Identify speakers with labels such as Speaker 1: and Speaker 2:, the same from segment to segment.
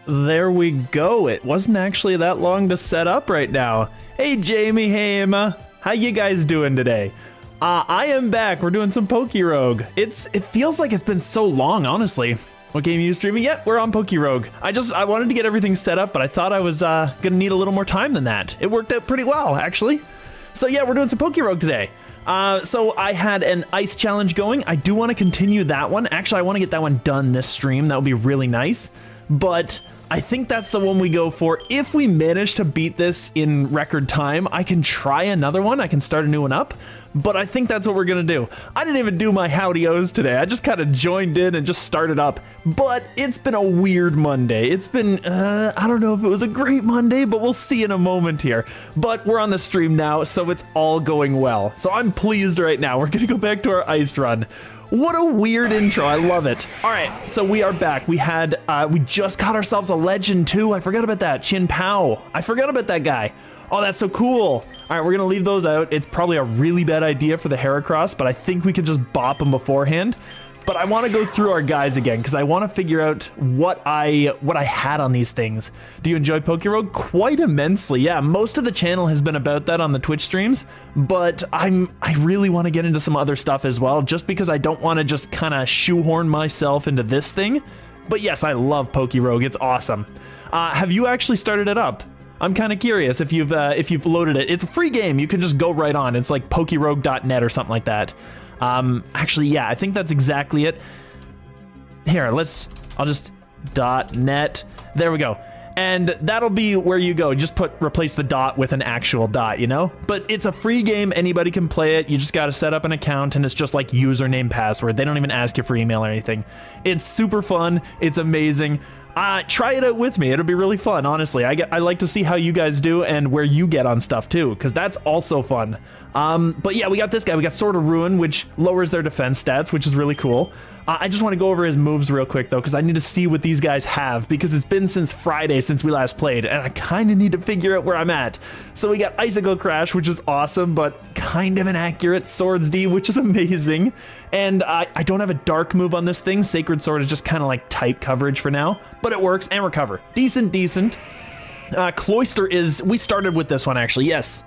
Speaker 1: There we go. It wasn't actually that long to set up right now. Hey Jamie, hey Emma, how you guys doing today? I am back. We're doing some PokeRogue. It feels like it's been so long, honestly. What game are you streaming? Yep, we're on PokeRogue. I wanted to get everything set up, but I thought I was gonna need a little more time than that. It worked out pretty well, actually. So yeah, we're doing some PokeRogue today. So I had an ice challenge going. I do want to continue that one. Actually, I want to get that one done this stream. That would be really nice. But I think that's the one we go for. If we manage to beat this in record time, I can try another one. I can start a new one up. But I think that's what we're going to do. I didn't even do my howdy-ohs today. I just kind of joined in and just started up. But it's been a weird Monday. It's been, I don't know if it was a great Monday, but we'll see in a moment here. But we're on the stream now, so it's all going well. So I'm pleased right now. We're going to go back to our ice run. What a weird intro. I love it. All right, so we are back. We just got ourselves a legend too. I forgot about that. Chin Pao. I forgot about that guy. Oh, that's so cool. All right, we're gonna leave those out. It's probably a really bad idea for the Heracross, but I think we could just bop them beforehand. But I want to go through our guys again because I want to figure out what I had on these things. Do you enjoy PokeRogue? Quite immensely. Yeah, most of the channel has been about that on the Twitch streams, but I really want to get into some other stuff as well, just because I don't want to just kind of shoehorn myself into this thing. But yes, I love PokeRogue. It's awesome. Have you actually started it up? I'm kind of curious if you've loaded it. It's a free game. You can just go right on. It's like PokeRogue.net or something like that. Actually, yeah, I think that's exactly it. Here, I'll just .net. There we go. And that'll be where you go. Just replace the dot with an actual dot, you know? But it's a free game. Anybody can play it. You just got to set up an account and it's just like username, password. They don't even ask you for email or anything. It's super fun. It's amazing. Try it out with me. It'll be really fun, honestly. I like to see how you guys do and where you get on stuff too, because that's also fun. But yeah, we got this guy. We got Sword of Ruin, which lowers their defense stats, which is really cool. I just want to go over his moves real quick though, because I need to see what these guys have, because it's been since Friday since we last played, and I kind of need to figure out where I'm at. So we got Icicle Crash, which is awesome, but kind of inaccurate. Swords D, which is amazing. And I don't have a dark move on this thing. Sacred Sword is just kind of like type coverage for now, but it works. And Recover. Decent. Cloyster we started with this one actually, yes.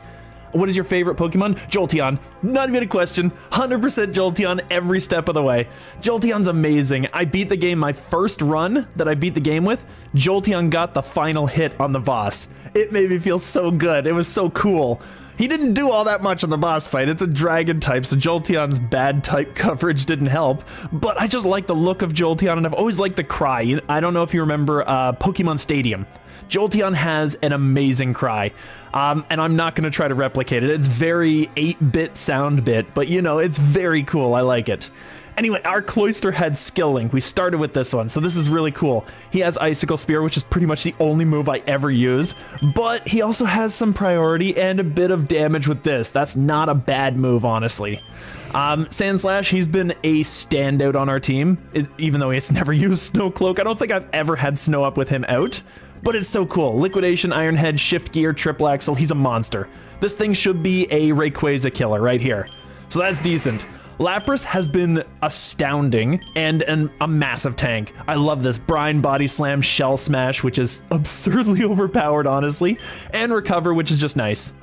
Speaker 1: What is your favorite Pokemon? Jolteon. Not even a question. 100% Jolteon every step of the way. Jolteon's amazing. I beat the game my first run that I beat the game with. Jolteon got the final hit on the boss. It made me feel so good. It was so cool. He didn't do all that much in the boss fight. It's a dragon type, so Jolteon's bad type coverage didn't help. But I just like the look of Jolteon, and I've always liked the cry. I don't know if you remember Pokemon Stadium. Jolteon has an amazing cry. And I'm not going to try to replicate it. It's very 8-bit sound bit, but you know, it's very cool. I like it. Anyway, our Cloyster had Skill Link. We started with this one, so this is really cool. He has Icicle Spear, which is pretty much the only move I ever use, but he also has some priority and a bit of damage with this. That's not a bad move, honestly. Sandslash, he's been a standout on our team, even though he's never used Snow Cloak. I don't think I've ever had Snow Up with him out, but it's so cool. Liquidation, Iron Head, Shift Gear, Triple Axle, he's a monster. This thing should be a Rayquaza killer right here. So that's decent. Lapras has been astounding and a massive tank. I love this. Brine, Body Slam, Shell Smash, which is absurdly overpowered, honestly, and Recover, which is just nice.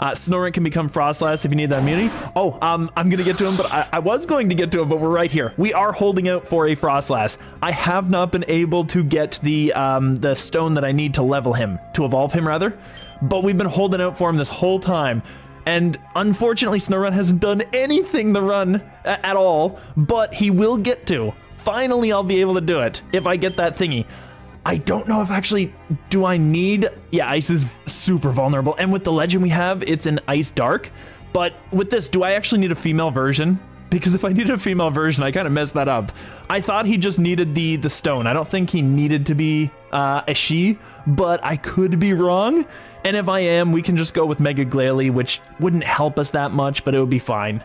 Speaker 1: Snorunt can become Frostlass if you need that immunity. Oh, I'm gonna get to him, but I was going to get to him, but we're right here. We are holding out for a Frostlass. I have not been able to get the stone that I need to level him, to evolve him rather, but we've been holding out for him this whole time. And unfortunately, Snorunt hasn't done anything the run at all, but he will get to. Finally, I'll be able to do it if I get that thingy. I don't know if actually, do I need, yeah, Ice is super vulnerable. And with the legend we have, it's an Ice Dark. But with this, do I actually need a female version? Because if I needed a female version, I kind of messed that up. I thought he just needed the stone. I don't think he needed to be a she, but I could be wrong. And if I am, we can just go with Mega Glalie, which wouldn't help us that much, but it would be fine.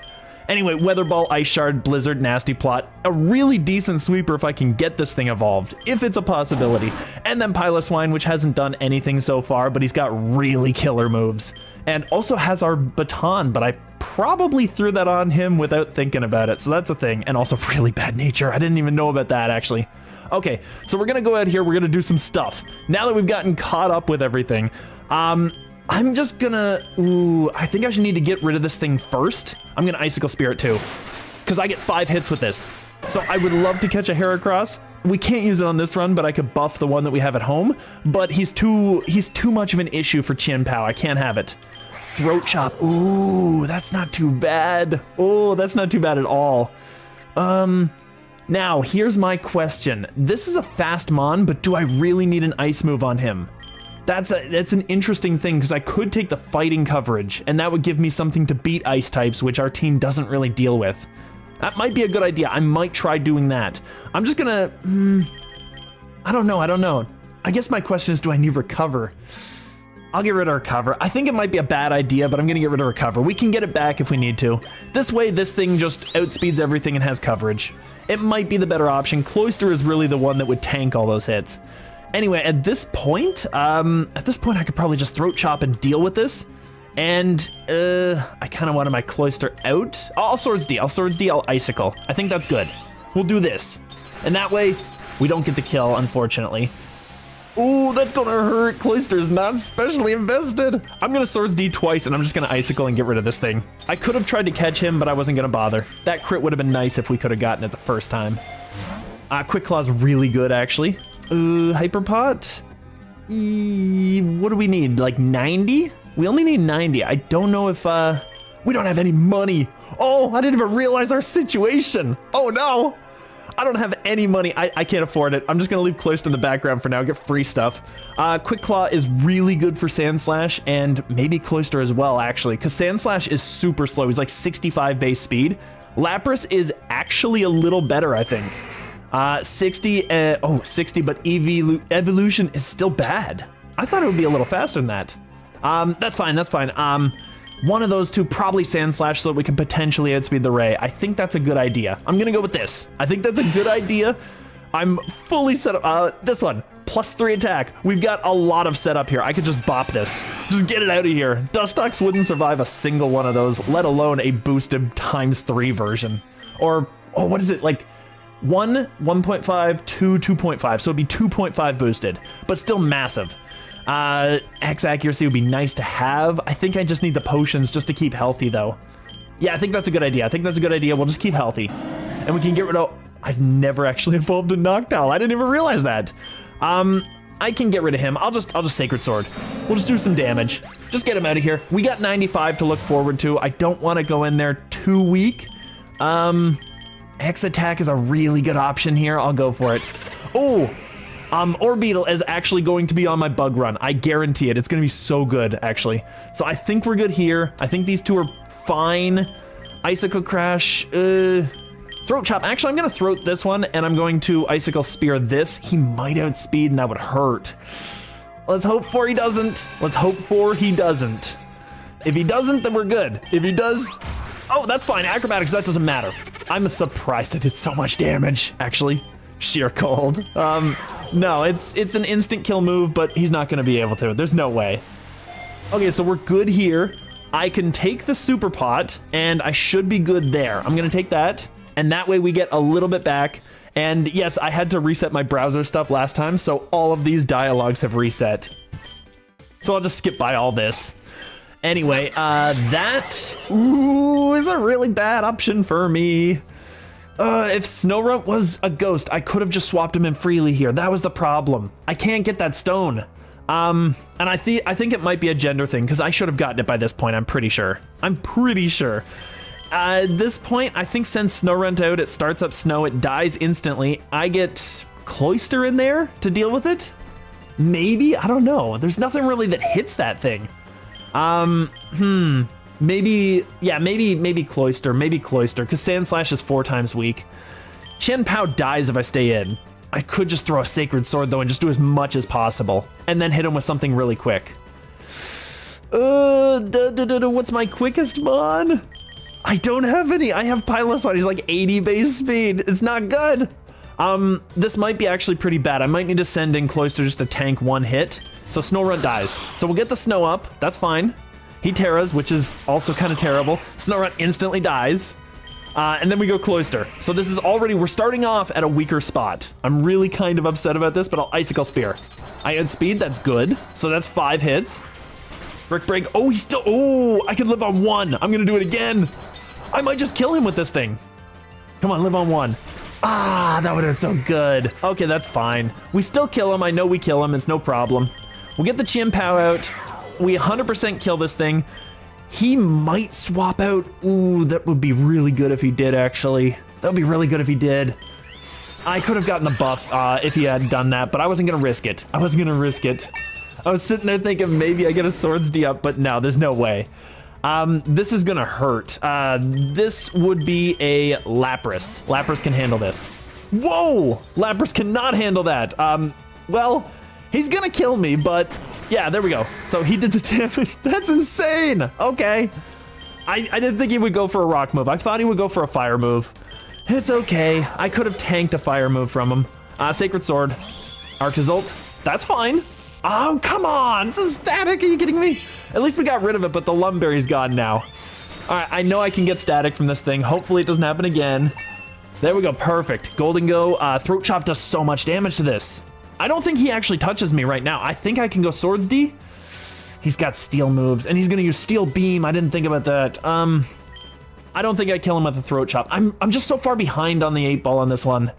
Speaker 1: Anyway, Weather Ball, Ice Shard, Blizzard, Nasty Plot. A really decent sweeper if I can get this thing evolved, if it's a possibility. And then Piloswine, which hasn't done anything so far, but he's got really killer moves. And also has our baton, but I probably threw that on him without thinking about it, so that's a thing. And also really bad nature. I didn't even know about that, actually. Okay, so we're gonna go out here. We're gonna do some stuff. Now that we've gotten caught up with everything, I'm just gonna, I think I should need to get rid of this thing first. I'm gonna Icicle Spirit too, because I get 5 hits with this. So I would love to catch a Heracross. We can't use it on this run, but I could buff the one that we have at home. But he's too much of an issue for Chien-Pao. I can't have it. Throat Chop. Ooh, that's not too bad. Oh, that's not too bad at all. Now, here's my question. This is a fast Mon, but do I really need an Ice move on him? That's an interesting thing, because I could take the fighting coverage, and that would give me something to beat Ice types, which our team doesn't really deal with. That might be a good idea. I might try doing that. I'm just gonna... I don't know. I guess my question is, do I need Recover? I'll get rid of Recover. I think it might be a bad idea, but I'm gonna get rid of Recover. We can get it back if we need to. This way, this thing just outspeeds everything and has coverage. It might be the better option. Cloyster is really the one that would tank all those hits. Anyway, at this point, I could probably just Throat Chop and deal with this. And, I kind of wanted my Cloyster out. I'll Swords D. I'll Icicle. I think that's good. We'll do this. And that way, we don't get the kill, unfortunately. Ooh, that's gonna hurt. Cloyster's not specially invested. I'm gonna Swords D twice, and I'm just gonna Icicle and get rid of this thing. I could have tried to catch him, but I wasn't gonna bother. That crit would have been nice if we could have gotten it the first time. Quick Claw's really good, actually. Hyper Pot? What do we need? Like 90? We only need 90. I don't know if, we don't have any money. Oh, I didn't even realize our situation. Oh no. I don't have any money. I can't afford it. I'm just gonna leave Cloyster in the background for now, get free stuff. Quick Claw is really good for Sandslash, and maybe Cloyster as well, actually, because Sandslash is super slow. He's like 65 base speed. Lapras is actually a little better, I think. 60, 60, but evolution is still bad. I thought it would be a little faster than that. That's fine. One of those two, probably Sandslash, so that we can potentially outspeed the Ray. I think that's a good idea. I'm gonna go with this. I think that's a good idea. I'm fully set up. This one, +3 attack. We've got a lot of setup here. I could just bop this. Just get it out of here. Dustox wouldn't survive a single one of those, let alone a boosted ×3 version. Or, oh, what is it, like 1, 1.5, 2, 2.5. So it'd be 2.5 boosted, but still massive. X accuracy would be nice to have. I think I just need the potions just to keep healthy, though. Yeah, I think that's a good idea. We'll just keep healthy. And we can get rid of... I've never actually evolved a Noctowl. I didn't even realize that. I can get rid of him. I'll just Sacred Sword. We'll just do some damage. Just get him out of here. We got 95 to look forward to. I don't want to go in there too weak. X attack is a really good option here. I'll go for it. Oh, Orbeetle is actually going to be on my bug run. I guarantee it. It's going to be so good, actually. So I think we're good here. I think these two are fine. Icicle Crash, Throat Chop. Actually, I'm going to throat this one, and I'm going to Icicle Spear this. He might outspeed, and that would hurt. Let's hope for he doesn't. If he doesn't, then we're good. If he does... Oh, that's fine. Acrobatics, that doesn't matter. I'm surprised I did so much damage, actually. Sheer Cold. No, it's an instant kill move, but he's not going to be able to. There's no way. Okay, so we're good here. I can take the Super Pot, and I should be good there. I'm going to take that, and that way we get a little bit back. And yes, I had to reset my browser stuff last time, so all of these dialogues have reset. So I'll just skip by all this. Anyway, that is a really bad option for me. If Snorunt was a ghost, I could have just swapped him in freely here. That was the problem. I can't get that stone. And I think it might be a gender thing, because I should have gotten it by this point, I'm pretty sure. At this point, I think send Snorunt out, it starts up snow, it dies instantly. I get Cloyster in there to deal with it? Maybe? I don't know. There's nothing really that hits that thing. Maybe Cloyster, because Sandslash is 4 times weak. Chien-Pao dies if I stay in. I could just throw a Sacred Sword, though, and just do as much as possible, and then hit him with something really quick. What's my quickest mon? I don't have any. I have Piloswine. He's like 80 base speed. It's not good. This might be actually pretty bad. I might need to send in Cloyster just to tank 1 hit. So Snorunt dies. So we'll get the snow up. That's fine. He Terras, which is also kind of terrible. Snorunt instantly dies. And then we go Cloister. So this is already, we're starting off at a weaker spot. I'm really kind of upset about this, but I'll Icicle Spear. I had speed, that's good. So that's 5 hits. Brick Break, oh, he's still, oh, I could live on 1. I'm gonna do it again. I might just kill him with this thing. Come on, live on 1. Ah, that would have been so good. Okay, that's fine. We still kill him, I know we kill him, it's no problem. We'll get the Chien Pao out. We 100% kill this thing. He might swap out. Ooh, that would be really good if he did, actually. That would be really good if he did. I could have gotten the buff if he had done that, but I wasn't going to risk it. I was sitting there thinking maybe I get a Swords D up, but no, there's no way. This is going to hurt. This would be a Lapras. Lapras can handle this. Whoa! Lapras cannot handle that. Well, he's going to kill me, but yeah, there we go. So he did the damage. That's insane. Okay. I didn't think he would go for a rock move. I thought he would go for a fire move. It's okay. I could have tanked a fire move from him. Sacred Sword. Arctizolt. That's fine. Oh, come on. This is static. Are you kidding me? At least we got rid of it, but the Lumberry's gone now. All right, I know I can get static from this thing. Hopefully it doesn't happen again. There we go. Perfect. Golden Go. Throat Chop does so much damage to this. I don't think he actually touches me right now. I think I can go Swords D. He's got Steel moves, and he's going to use Steel Beam. I didn't think about that. I don't think I kill him with a Throat Chop. I'm just so far behind on the 8-ball on this one.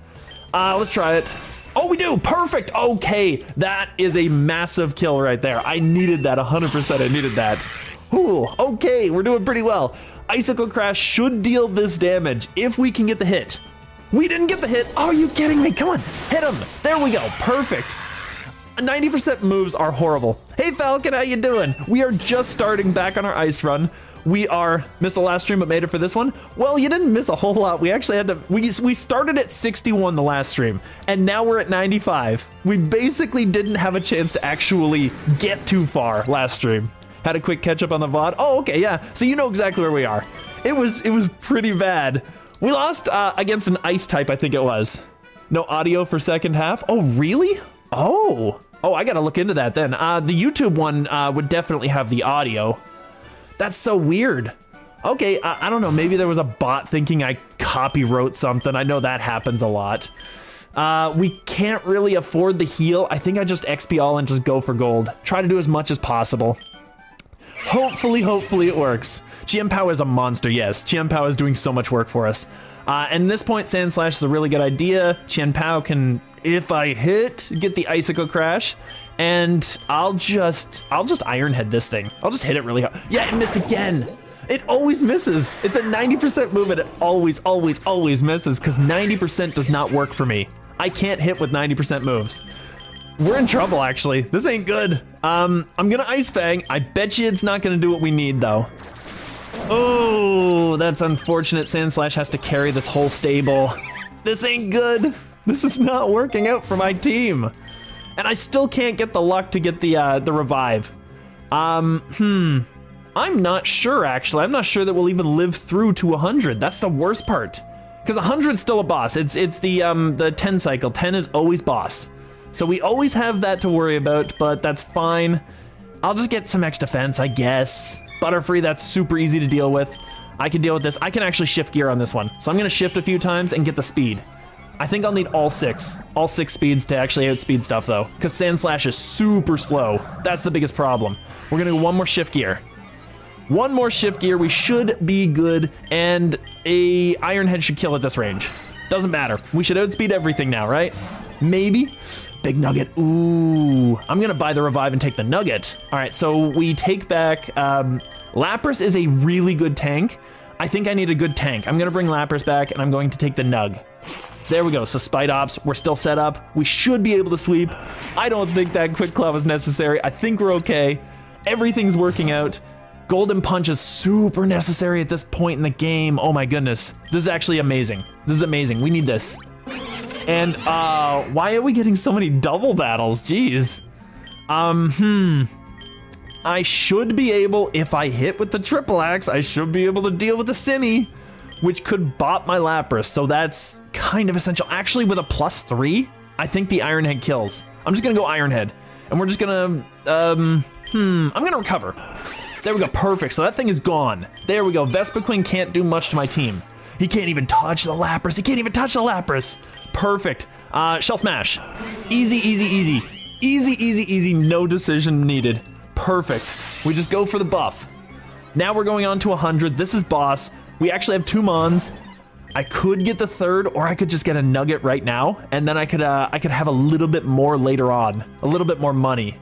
Speaker 1: Let's try it. Oh, we do. Perfect. Okay, that is a massive kill right there. I needed that 100%. I needed that. Ooh, okay, we're doing pretty well. Icicle Crash should deal this damage if we can get the hit. We didn't get the hit. Oh, are you kidding me? Come on, hit him. There we go. Perfect. 90% moves are horrible. Hey, Falcon, how you doing? We are just starting back on our ice run. We missed the last stream, but made it for this one. Well, you didn't miss a whole lot. We actually had to, we started at 61 the last stream, and now we're at 95. We basically didn't have a chance to actually get too far last stream. Had a quick catch up on the VOD. Oh, okay, yeah. So you know exactly where we are. It was pretty bad. We lost against an ice type, I think it was. No audio for second half. Oh, really? Oh, I gotta look into that then. The YouTube one would definitely have the audio. That's so weird. Okay, I don't know. Maybe there was a bot thinking I copywrote something. I know that happens a lot. We can't really afford the heal. I think I just XP all and just go for gold. Try to do as much as possible. Hopefully it works. Chien Pao is a monster, yes. Chien Pao is doing so much work for us. And at this point, Sand Slash is a really good idea. Chien Pao can, if I hit, get the Icicle Crash. And I'll just Iron Head this thing. I'll just hit it really hard. Yeah, it missed again. It always misses. It's a 90% move and it always misses because 90% does not work for me. I can't hit with 90% moves. We're in trouble, actually. This ain't good. I'm gonna Ice Fang. I bet you it's not gonna do what we need, though. Oh, that's unfortunate. Sand Slash has to carry this whole stable. This ain't good. This is not working out for my team. And I still can't get the luck to get the revive. I'm not sure, actually. I'm not sure that we'll even live through to 100. That's the worst part. Because 100 is still a boss. It's the 10 cycle. 10 is always boss. So we always have that to worry about, but that's fine. I'll just get some X defense, I guess. Butterfree, that's super easy to deal with. I can deal with this. I can actually shift gear on this one. So I'm going to shift a few times and get the speed. I think I'll need all six speeds to actually outspeed stuff, though, because Sand Slash is super slow. That's the biggest problem. We're going to do one more shift gear. One more shift gear. We should be good, and a Iron Head should kill at this range. Doesn't matter. We should outspeed everything now, right? Maybe. Big Nugget. Ooh. I'm going to buy the revive and take the Nugget. All right, so we take back... Lapras is a really good tank. I think I need a good tank. I'm going to bring Lapras back, and I'm going to take the Nug. There we go. So Spite Ops, we're still set up. We should be able to sweep. I don't think that Quick Claw was necessary. I think we're okay. Everything's working out. Golden Punch is super necessary at this point in the game. Oh my goodness. This is actually amazing. This is amazing. We need this. And why are we getting so many double battles? Jeez. I should be able, if I hit with the triple axe, I should be able to deal with the Simi, which could bot my Lapras. So that's kind of essential. Actually, with a +3, I think the Iron Head kills. I'm just gonna go Iron Head, and we're just gonna, I'm gonna recover. There we go, perfect. So that thing is gone. There we go. Vespiquen can't do much to my team. He can't even touch the Lapras. He can't even touch the Lapras. Perfect. Shell Smash. Easy, easy, easy. Easy, easy, easy. No decision needed. Perfect. We just go for the buff. Now we're going on to 100. This is boss. We actually have 2 Mons. I could get the 3rd, or I could just get a Nugget right now, and then I could have a little bit more later on. A little bit more money.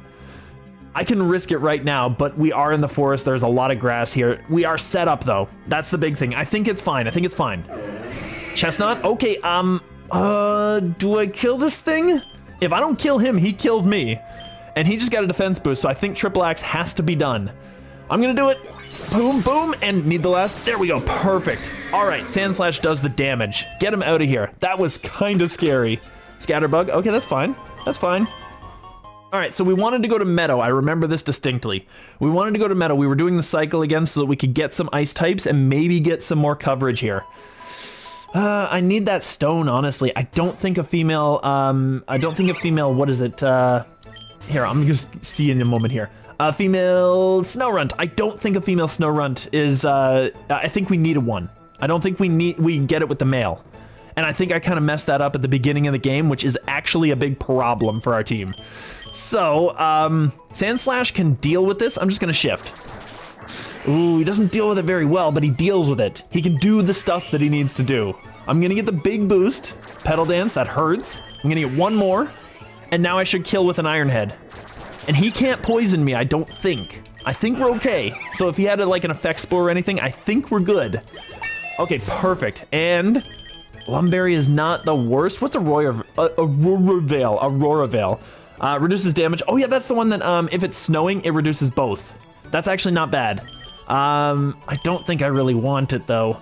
Speaker 1: I can risk it right now, but we are in the forest. There's a lot of grass here. We are set up, though. That's the big thing. I think it's fine. I think it's fine. Chestnut? Okay, do I kill this thing? If I don't kill him, he kills me. And he just got a defense boost, so I think Triple Axe has to be done. I'm gonna do it. Boom, boom, and need the last. There we go, perfect. All right, Sand Slash does the damage. Get him out of here. That was kind of scary. Scatterbug, okay, that's fine. That's fine. All right, so we wanted to go to Meadow. I remember this distinctly. We wanted to go to Meadow. We were doing the cycle again so that we could get some ice types and maybe get some more coverage here. I need that stone, honestly. I don't think a female, what is it? Here, I'm gonna see in a moment here. A female Snowrunt. I don't think a female Snowrunt is, I think we need one. I don't think we get it with the male. And I think I kind of messed that up at the beginning of the game, which is actually a big problem for our team. So, Sand Slash can deal with this. I'm just gonna shift. Ooh, he doesn't deal with it very well, but he deals with it. He can do the stuff that he needs to do. I'm gonna get the big boost. Petal Dance, that hurts. I'm gonna get one more. And now I should kill with an Iron Head. And he can't poison me, I don't think. I think we're okay. So if he had like an effect spore or anything, I think we're good. Okay, perfect. And Lumberry is not the worst. What's Aurora Veil? Reduces damage. Oh yeah, that's the one that if it's snowing, it reduces both. That's actually not bad. I don't think I really want it though.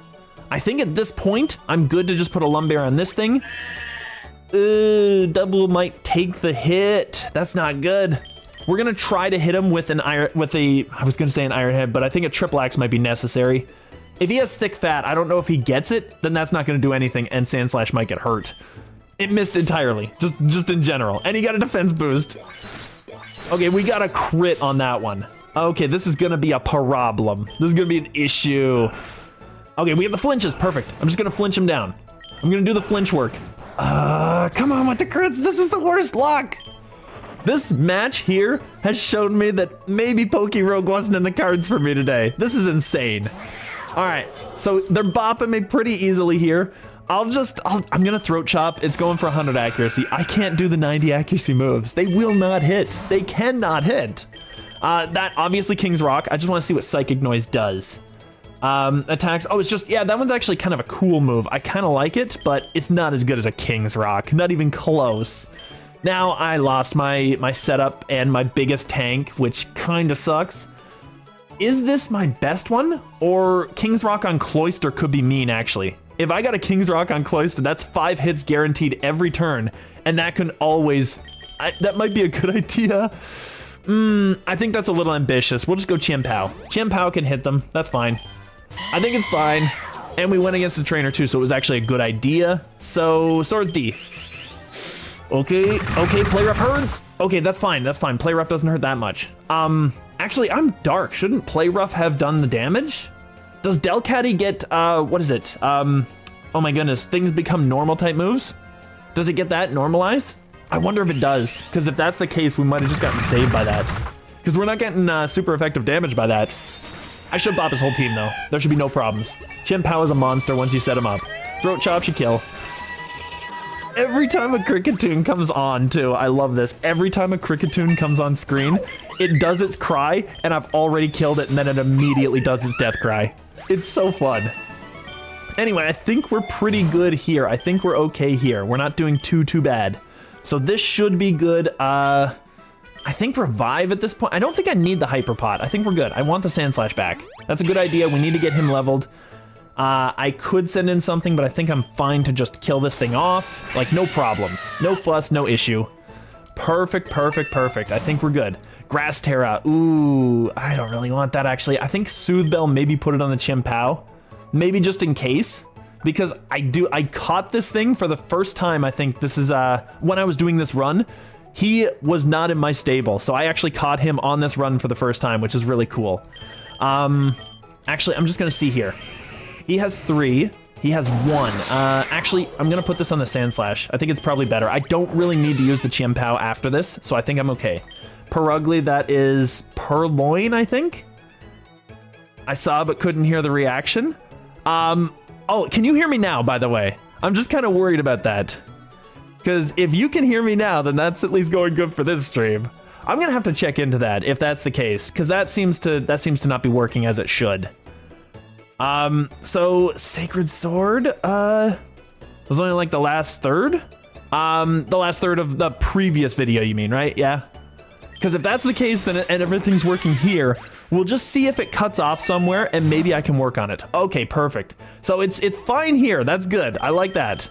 Speaker 1: I think at this point, I'm good to just put a Lumberry on this thing. Double might take the hit. That's not good. We're gonna try to hit him with I was gonna say an Iron Head, but I think a Triple Axe might be necessary. If he has thick fat, I don't know if he gets it, then that's not gonna do anything, and Sand Slash might get hurt. It missed entirely, just in general, and he got a defense boost. Okay, we got a crit on that one. Okay, this is gonna be a problem. This is gonna be an issue. Okay, we have the flinches, perfect. I'm just gonna flinch him down. I'm gonna do the flinch work. Come on with the crits, this is the worst luck. This match here has shown me that maybe PokeRogue wasn't in the cards for me today. This is insane. All right, so they're bopping me pretty easily here. I'm gonna throat chop. It's going for 100 accuracy. I can't do the 90 accuracy moves. They will not hit. They cannot hit. That obviously King's Rock. I just want to see what Psychic Noise does. Attacks. Oh, it's just, yeah, that one's actually kind of a cool move. I kind of like it, but it's not as good as a King's Rock. Not even close. Now I lost my setup and my biggest tank, which kind of sucks. Is this my best one? Or King's Rock on Cloyster could be mean, actually. If I got a King's Rock on Cloyster, that's 5 hits guaranteed every turn. And that can always... that might be a good idea. I think that's a little ambitious. We'll just go Chien-Pao. Chien-Pao can hit them. That's fine. I think it's fine. And we went against the trainer too, so it was actually a good idea. So, Swords D. Okay, Play Rough hurts. Okay, that's fine, Play Rough doesn't hurt that much. Actually, I'm Dark. Shouldn't Play Rough have done the damage? Does Delcatty get, what is it? Oh my goodness, things become normal type moves? Does it get that normalized? I wonder if it does, because if that's the case, we might have just gotten saved by that. Because we're not getting super effective damage by that. I should bop his whole team, though. There should be no problems. Chien-Pao is a monster once you set him up. Throat Chop should kill. Every time a Kricketune comes on, too, I love this. Every time a Kricketune comes on screen, it does its cry, and I've already killed it, and then it immediately does its death cry. It's so fun. Anyway, I think we're pretty good here. I think we're okay here. We're not doing too bad. So this should be good. I think Revive at this point. I don't think I need the Hyper Pot. I think we're good. I want the Sand Slash back. That's a good idea. We need to get him leveled. I could send in something, but I think I'm fine to just kill this thing off. Like, no problems. No fuss, no issue. Perfect. I think we're good. Grass Terra. Ooh, I don't really want that, actually. I think Soothe Bell, maybe put it on the Chien-Pao. Maybe just in case. Because I caught this thing for the first time, I think this is, when I was doing this run. He was not in my stable, so I actually caught him on this run for the first time, which is really cool. Actually, I'm just gonna see here. He has 3. He has one. Actually, I'm gonna put this on the Sand Slash. I think it's probably better. I don't really need to use the Chien-Pao after this, so I think I'm okay. PokeRogue, that is Purloin, I think? I saw but couldn't hear the reaction. Oh, can you hear me now, by the way? I'm just kind of worried about that. Because if you can hear me now, then that's at least going good for this stream. I'm gonna have to check into that if that's the case, because that seems to not be working as it should. So Sacred Sword was only like the last third. The last third of the previous video, you mean, right? Yeah. Because if that's the case, then and everything's working here, we'll just see if it cuts off somewhere, and maybe I can work on it. Okay, perfect. So it's fine here. That's good. I like that.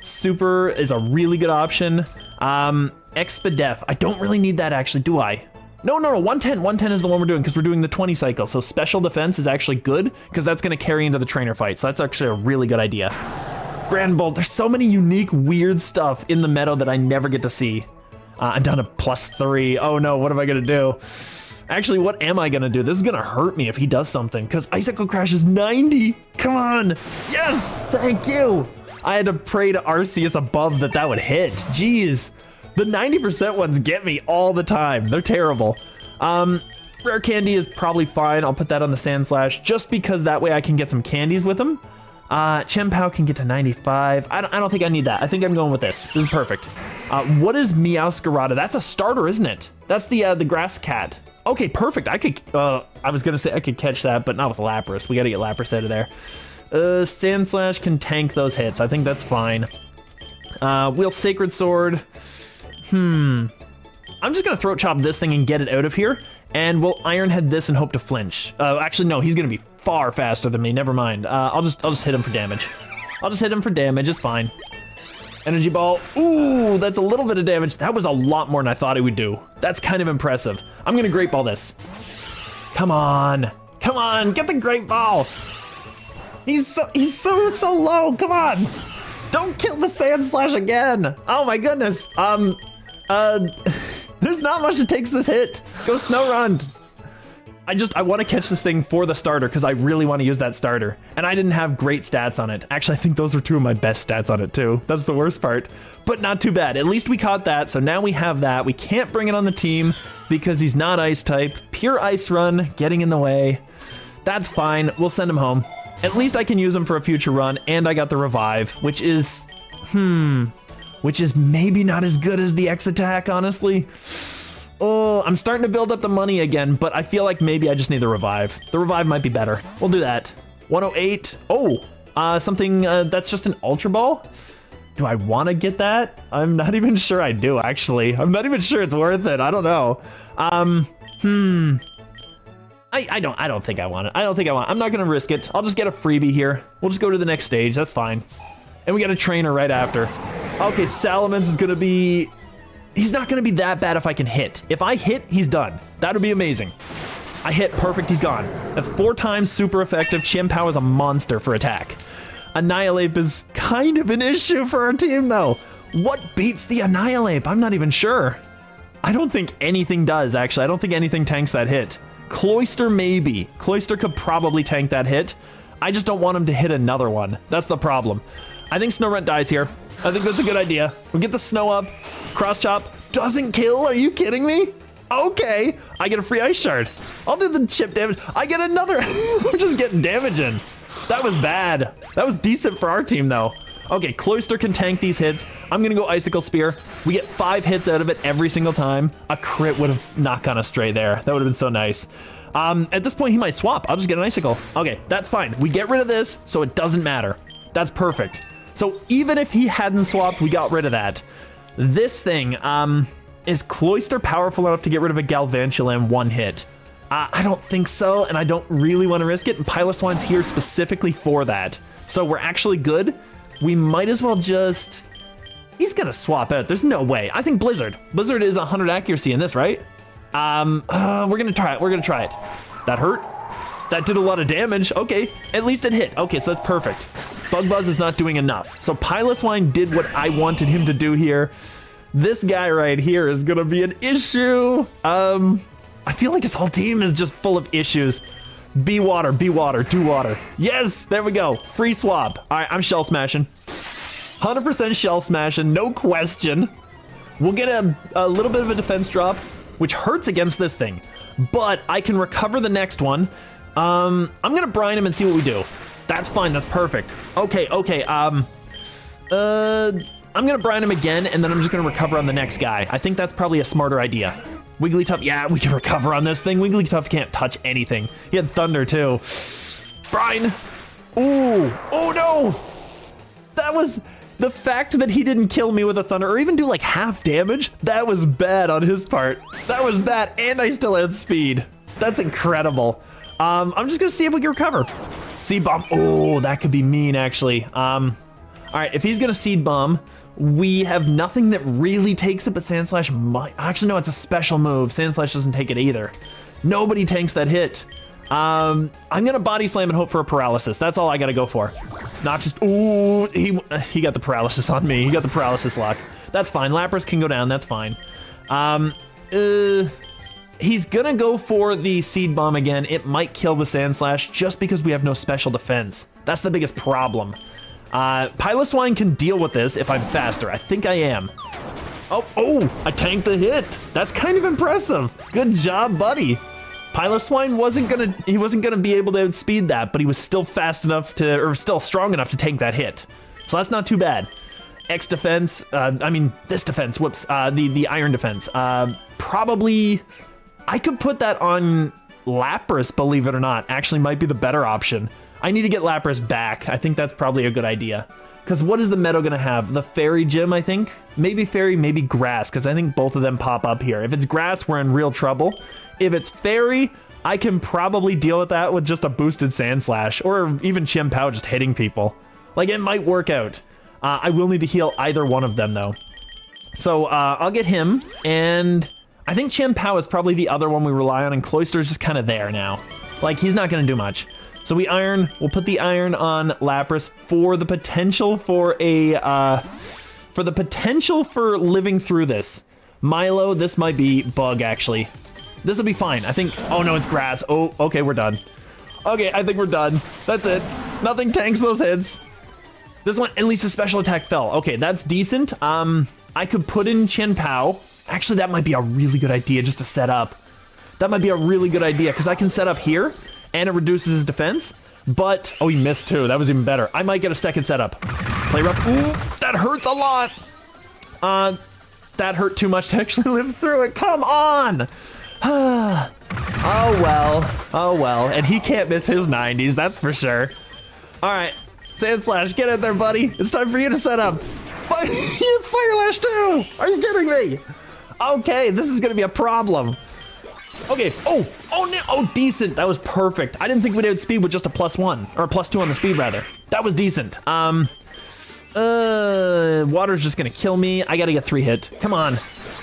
Speaker 1: Super is a really good option. Expedef. I don't really need that actually, do I? No, 110. 110 is the one we're doing because we're doing the 20 cycle. So special defense is actually good because that's going to carry into the trainer fight. So that's actually a really good idea. Grand Bolt. There's so many unique, weird stuff in the meta that I never get to see. I'm down to +3. Oh no, what am I going to do? Actually, what am I going to do? This is going to hurt me if he does something because Icicle Crash is 90. Come on. Yes, thank you. I had to pray to Arceus above that would hit. Jeez. The 90% ones get me all the time. They're terrible. Rare candy is probably fine. I'll put that on the Sand Slash just because that way I can get some candies with them. Chien-Pao can get to 95. I don't think I need that. I think I'm going with this. This is perfect. What is Meowscarada? That's a starter, isn't it? That's the grass cat. Okay, perfect. I could, I was gonna say I could catch that, but not with Lapras. We gotta get Lapras out of there. Sand Slash can tank those hits. I think that's fine. We'll Sacred Sword. I'm just gonna Throat Chop this thing and get it out of here, and we'll Iron Head this and hope to flinch. Actually, no, he's gonna be far faster than me. Never mind. I'll just hit him for damage. It's fine. Energy Ball. Ooh, that's a little bit of damage. That was a lot more than I thought it would do. That's kind of impressive. I'm gonna Great Ball this. Come on, get the Great Ball. He's so low. Come on. Don't kill the Sand Slash again. Oh my goodness. There's not much it takes this hit. Go Snow Run. I want to catch this thing for the starter because I really want to use that starter. And I didn't have great stats on it. Actually, I think those were two of my best stats on it too. That's the worst part, but not too bad. At least we caught that. So now we have that. We can't bring it on the team because he's not ice type. Pure Ice Run getting in the way. That's fine. We'll send him home. At least I can use him for a future run, and I got the Revive, which is maybe not as good as the X attack, honestly. Oh, I'm starting to build up the money again, but I feel like maybe I just need the Revive. The Revive might be better. We'll do that. 108. Oh, something that's just an Ultra Ball. Do I want to get that? I'm not even sure I do, actually. I'm not even sure it's worth it. I don't know. I don't think I want it. I'm not gonna risk it. I'll just get a freebie here. We'll just go to the next stage. That's fine. And we got a trainer right after. Okay, Salamence is gonna be... He's not gonna be that bad if I can hit. If I hit, he's done. That would be amazing. I hit, perfect, he's gone. That's 4 times super effective. Chien-Pao is a monster for attack. Annihilate is kind of an issue for our team though. What beats the Annihilate? I'm not even sure. I don't think anything does, actually. I don't think anything tanks that hit. Cloyster maybe. Cloyster could probably tank that hit. I just don't want him to hit another one. That's the problem. I think Snorunt dies here. I think that's a good idea. We'll get the snow up. Cross Chop doesn't kill. Are you kidding me? Okay. I get a free Ice Shard. I'll do the chip damage. I get another. I'm just getting damage in. That was bad. That was decent for our team though. Okay, Cloyster can tank these hits. I'm gonna go Icicle Spear. We get 5 hits out of it every single time. A crit would have not gone astray there. That would have been so nice. At this point, he might swap. I'll just get an Icicle. Okay, that's fine. We get rid of this, so it doesn't matter. That's perfect. So even if he hadn't swapped, we got rid of that. This thing, is Cloyster powerful enough to get rid of a Galvantula in 1 hit? I don't think so, and I don't really want to risk it. And Piloswine's here specifically for that. So we're actually good. We might as well just... He's gonna swap out. There's no way. I think Blizzard. Blizzard is 100 accuracy in this, right? We're gonna try it. That hurt. That did a lot of damage. Okay, at least it hit. Okay, so that's perfect. Bug Buzz is not doing enough. So Piloswine did what I wanted him to do here. This guy right here is gonna be an issue. I feel like his whole team is just full of issues. Be water, do water. Yes, there we go. Free swap. All right, I'm shell smashing. 100% shell smashing, no question. We'll get a little bit of a defense drop, which hurts against this thing, but I can recover the next one. I'm gonna brine him and see what we do. That's fine, that's perfect. Okay, I'm gonna brine him again, and then I'm just gonna recover on the next guy. I think that's probably a smarter idea. Wigglytuff, yeah, we can recover on this thing. Wigglytuff can't touch anything. He had thunder too. Brine. Ooh, oh no! That was, the fact that he didn't kill me with a thunder or even do like half damage, that was bad on his part. That was bad, and I still had speed. That's incredible. I'm just gonna see if we can recover. Seed bomb, oh, that could be mean actually. All right, if he's gonna seed bomb, we have nothing that really takes it, but Sand Slash might. Actually, no, it's a special move. Sand Slash doesn't take it either. Nobody tanks that hit. I'm gonna body slam and hope for a paralysis. That's all I gotta go for. Not just, ooh, he got the paralysis on me. He got the paralysis lock. That's fine. Lapras can go down. That's fine. He's gonna go for the seed bomb again. It might kill the Sand Slash just because we have no special defense. That's the biggest problem. Piloswine can deal with this if I'm faster. I think I am. Oh, I tanked the hit. That's kind of impressive. Good job, buddy. Piloswine wasn't gonna be able to outspeed that, but he was still fast enough to, or still strong enough to tank that hit. So that's not too bad. X defense, this defense, whoops, the iron defense. Probably, I could put that on Lapras, believe it or not. Actually might be the better option. I need to get Lapras back. I think that's probably a good idea. Because what is the Meadow gonna have? The Fairy Gym, I think? Maybe Fairy, maybe Grass, because I think both of them pop up here. If it's Grass, we're in real trouble. If it's Fairy, I can probably deal with that with just a boosted Sand Slash, or even Chien-Pao just hitting people. Like, it might work out. I will need to heal either one of them, though. So, I'll get him, and I think Chien-Pao is probably the other one we rely on, and Cloyster's just kind of there now. Like, he's not gonna do much. So we'll put the iron on Lapras for the potential for for living through this. Milo, this might be Bug, actually. This will be fine. I think, oh no, it's Grass. Oh, okay, we're done. Okay, I think we're done. That's it. Nothing tanks those hits. This one, at least a special attack fell. Okay, that's decent. I could put in Chien-Pao. Actually, that might be a really good idea just to set up. That might be a really good idea, because I can set up here, and it reduces his defense, but, oh, he missed too. That was even better. I might get a second setup. Play rough. Ooh, that hurts a lot. That hurt too much to actually live through it. Come on. Oh, well. Oh, well. And he can't miss his 90s, that's for sure. All right, Sand Slash, get in there, buddy. It's time for you to set up. He has Fire Lash too. Are you kidding me? Okay, this is gonna be a problem. Okay, oh, no, oh, decent. That was perfect. I didn't think we'd outspeed with just a +1, or a +2 on the speed, rather. That was decent. Water's just gonna kill me. I gotta get 3 hit. Come on.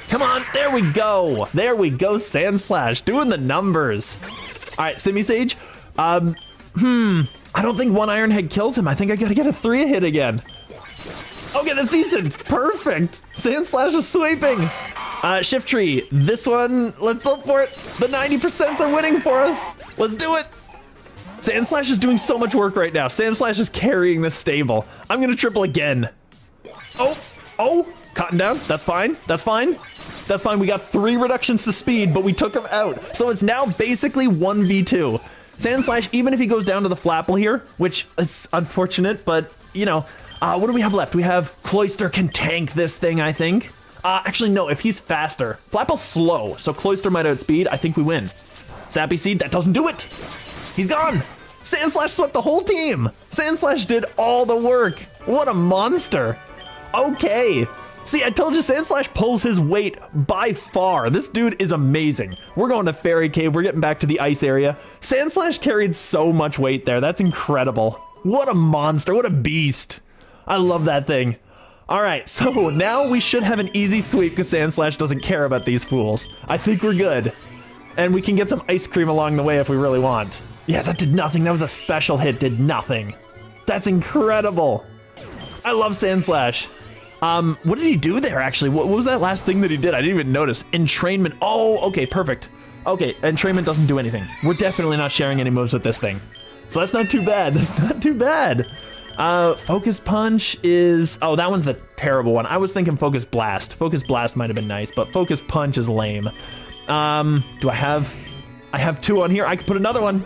Speaker 1: Come on, there we go. There we go, Sand Slash, doing the numbers. All right, Simisage. I don't think 1 Iron Head kills him. I think I gotta get a 3 hit again. Okay, that's decent. Perfect. Sand Slash is sweeping. Shift Tree, this one, let's look for it. The 90% are winning for us. Let's do it. Sand Slash is doing so much work right now. Sand Slash is carrying this stable. I'm gonna triple again. Oh, Cotton down, that's fine, that's fine. That's fine, we got 3 reductions to speed, but we took him out. So it's now basically 1v2. Sand Slash, even if he goes down to the Flapple here, which is unfortunate, but you know, what do we have left? We have Cloyster can tank this thing, I think. Actually, no, if he's faster. Flapple's slow, so Cloyster might outspeed. I think we win. Sappy Seed, that doesn't do it. He's gone. Sand Slash swept the whole team. Sand Slash did all the work. What a monster. Okay. See, I told you Sand Slash pulls his weight by far. This dude is amazing. We're going to Fairy Cave. We're getting back to the ice area. Sand Slash carried so much weight there. That's incredible. What a monster. What a beast. I love that thing. All right, so now we should have an easy sweep because Sand Slash doesn't care about these fools. I think we're good. And we can get some ice cream along the way if we really want. Yeah, that did nothing. That was a special hit, did nothing. That's incredible. I love Sand Slash. What did he do there, actually? What was that last thing that he did? I didn't even notice. Entrainment. Oh, okay, perfect. Okay, entrainment doesn't do anything. We're definitely not sharing any moves with this thing. So that's not too bad. That's not too bad. Focus Punch is... Oh, that one's the terrible one. I was thinking Focus Blast. Focus Blast might have been nice, but Focus Punch is lame. Do I have... I have 2 on here. I could put another one.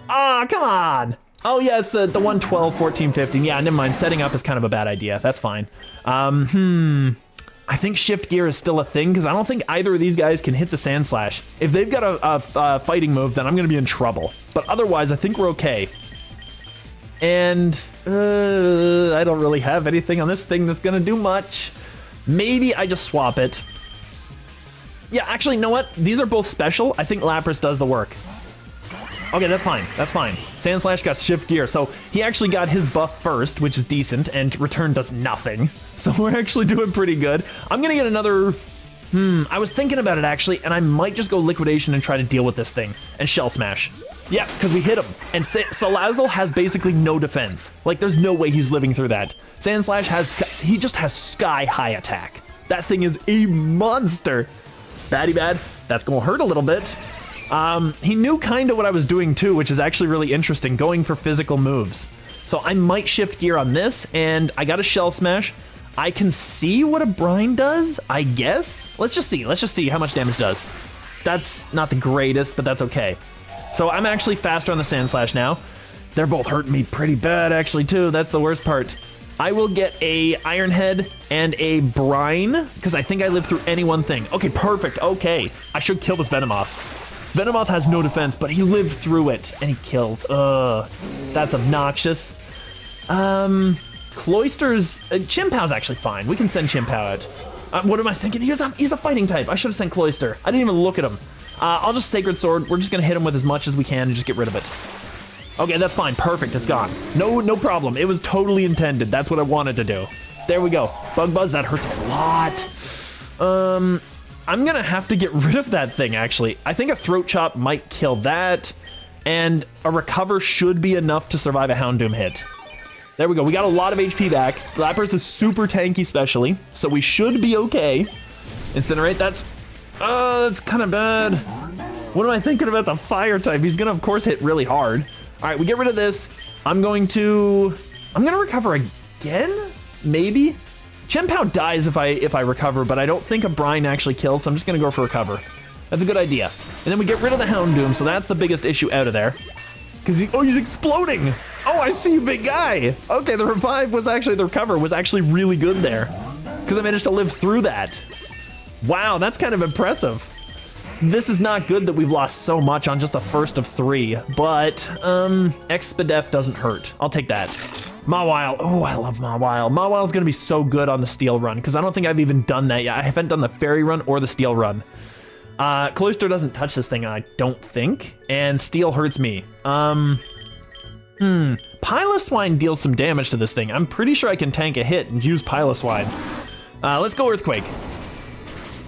Speaker 1: Ah, come on. Oh, yeah, it's the 112, 14, 15. Yeah, never mind. Setting up is kind of a bad idea. That's fine. I think Shift Gear is still a thing, because I don't think either of these guys can hit the Sand Slash. If they've got a fighting move, then I'm going to be in trouble. But otherwise, I think we're okay. And I don't really have anything on this thing that's going to do much. Maybe I just swap it. Yeah, actually, you know what? These are both special. I think Lapras does the work. Okay, that's fine. That's fine. Sand Slash got Shift Gear, so he actually got his buff first, which is decent, and Return does nothing. So we're actually doing pretty good. I'm gonna get another... I was thinking about it, actually, and I might just go Liquidation and try to deal with this thing, and Shell Smash. Yeah, because we hit him, and Salazzle has basically no defense. Like, there's no way he's living through that. Sand Slash he just has sky-high attack. That thing is a monster. Baddie bad. That's gonna hurt a little bit. He knew kind of what I was doing too, which is actually really interesting, going for physical moves. So I might Shift Gear on this, and I got a Shell Smash. I can see what a Brine does, I guess. Let's just see. Let's just see how much damage it does. That's not the greatest, but that's okay. So I'm actually faster on the Sand Slash now. They're both hurting me pretty bad, actually, too. That's the worst part. I will get a Iron Head and a Brine, because I think I live through any one thing. Okay, perfect. Okay. I should kill this Venomoth. Venomoth has no defense, but he lived through it, and he kills. That's obnoxious. Cloyster's... Chimpow's actually fine. We can send Chimpao out. What am I thinking? He's a fighting type. I should have sent Cloyster. I didn't even look at him. I'll just Sacred Sword. We're just going to hit him with as much as we can and just get rid of it. Okay, that's fine. Perfect. It's gone. No problem. It was totally intended. That's what I wanted to do. There we go. Bug Buzz, that hurts a lot. I'm gonna have to get rid of that thing, actually. I think a Throat Chop might kill that, and a Recover should be enough to survive a Houndoom hit. There we go. We got a lot of HP back. Lapras is super tanky specially, so we should be okay. Incinerate, that's kind of bad. What am I thinking about the Fire type? He's gonna, of course, hit really hard. All right, we get rid of this. I'm gonna Recover again? Maybe? Chimpao dies if I Recover, but I don't think a Brine actually kills, so I'm just gonna go for Recover. That's a good idea. And then we get rid of the Houndoom, so that's the biggest issue out of there. Because he's exploding! Oh, I see you, big guy! Okay, the Recover was actually really good there. Because I managed to live through that. Wow, that's kind of impressive. This is not good that we've lost so much on just the first of 3, but, Expedef doesn't hurt. I'll take that. Mawile. Oh, I love Mawile. Mawile's gonna be so good on the Steel run, because I don't think I've even done that yet. I haven't done the Fairy run or the Steel run. Cloyster doesn't touch this thing, I don't think, and Steel hurts me. Piloswine deals some damage to this thing. I'm pretty sure I can tank a hit and use Piloswine. Let's go Earthquake.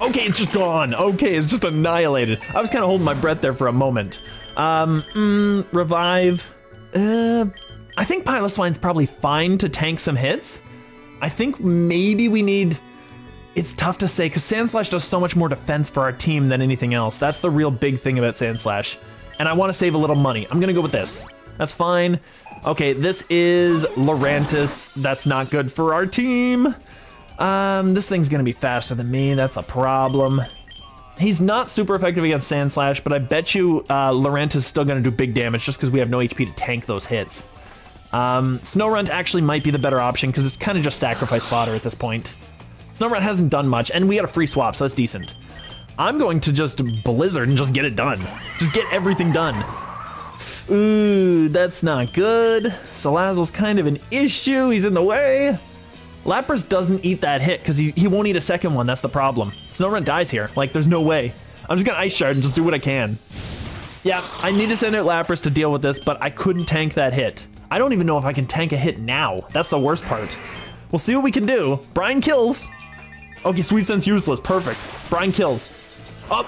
Speaker 1: Okay, it's just gone. Okay, it's just annihilated. I was kind of holding my breath there for a moment. Revive. I think Piloswine's probably fine to tank some hits. I think maybe we need... It's tough to say, because Sandslash does so much more defense for our team than anything else. That's the real big thing about Sandslash. And I want to save a little money. I'm going to go with this. That's fine. Okay, this is Lurantis. That's not good for our team. This thing's going to be faster than me. That's a problem. He's not super effective against Sandslash, but I bet you Lurantis is still going to do big damage just because we have no HP to tank those hits. Snorunt actually might be the better option because it's kind of just sacrifice fodder at this point. Snorunt hasn't done much, and we got a free swap, so that's decent. I'm going to just Blizzard and just get it done. Just get everything done. Ooh, that's not good. Salazzle's kind of an issue. He's in the way. Lapras doesn't eat that hit because he won't eat a second one. That's the problem. Snorunt dies here. Like, there's no way. I'm just going to Ice Shard and just do what I can. Yeah, I need to send out Lapras to deal with this, but I couldn't tank that hit. I don't even know if I can tank a hit now. That's the worst part. We'll see what we can do. Brine kills. Okay, Sweet Sense useless. Perfect. Brine kills. Up.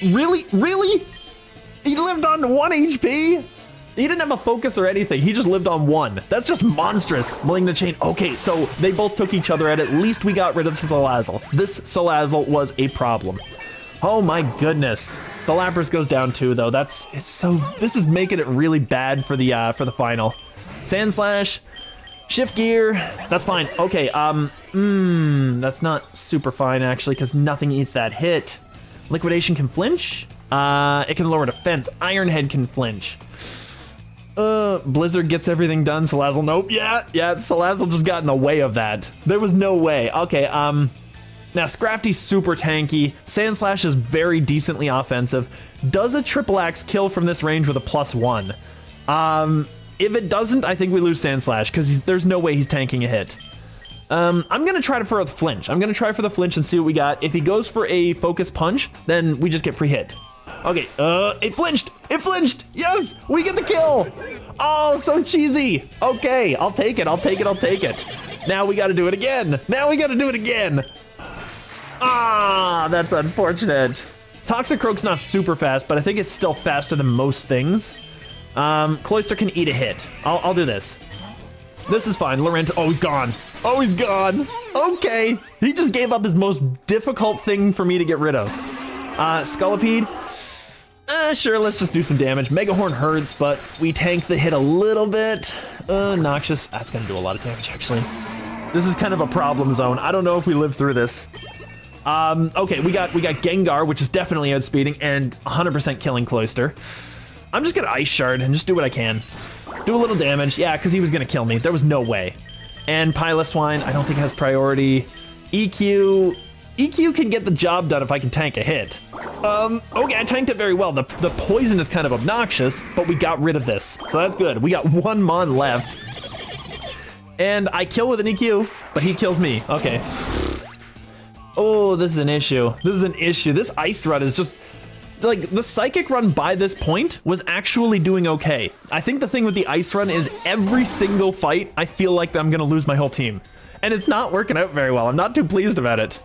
Speaker 1: Really? Really? He lived on 1 HP? He didn't have a focus or anything. He just lived on 1. That's just monstrous. Malignant Chain. Okay, so they both took each other out. At least we got rid of Salazzle. This Salazzle was a problem. Oh my goodness. The Lapras goes down too, though. This is making it really bad for the final. Sand Slash, Shift Gear, that's fine. Okay, that's not super fine actually, because nothing eats that hit. Liquidation can flinch. It can lower defense. Iron Head can flinch. Blizzard gets everything done. Salazzle, nope. Yeah, Salazzle just got in the way of that. There was no way. Okay, now Scrafty's super tanky. Sand Slash is very decently offensive. Does a triple axe kill from this range with a +1? If it doesn't, I think we lose Sand Slash, because there's no way he's tanking a hit. I'm gonna try for the flinch. I'm gonna try for the flinch and see what we got. If he goes for a focus punch, then we just get free hit. Okay, it flinched! It flinched! Yes! We get the kill! Oh, so cheesy! Okay, I'll take it, I'll take it, I'll take it. Now we gotta do it again! Now we gotta do it again! Ah, that's unfortunate. Toxicroak's not super fast, but I think it's still faster than most things. Cloyster can eat a hit. I'll do this. This is fine. Laurent, oh, he's gone. Oh, he's gone. Okay. He just gave up his most difficult thing for me to get rid of. Scolipede. Sure, let's just do some damage. Mega Horn hurts, but we tank the hit a little bit. Noxious. That's gonna do a lot of damage, actually. This is kind of a problem zone. I don't know if we live through this. Okay, we got Gengar, which is definitely outspeeding and 100% killing Cloyster. I'm just gonna Ice Shard and just do what I can. Do a little damage. Yeah, because he was gonna kill me. There was no way. And Piloswine, I don't think has priority. EQ can get the job done if I can tank a hit. Okay, I tanked it very well. The poison is kind of obnoxious, but we got rid of this. So that's good. We got one Mon left. And I kill with an EQ, but he kills me. Okay. Oh, this is an issue. This is an issue. This Ice Run is just... like, the Psychic Run by this point was actually doing okay. I think the thing with the Ice Run is every single fight, I feel like I'm gonna lose my whole team. And it's not working out very well. I'm not too pleased about it.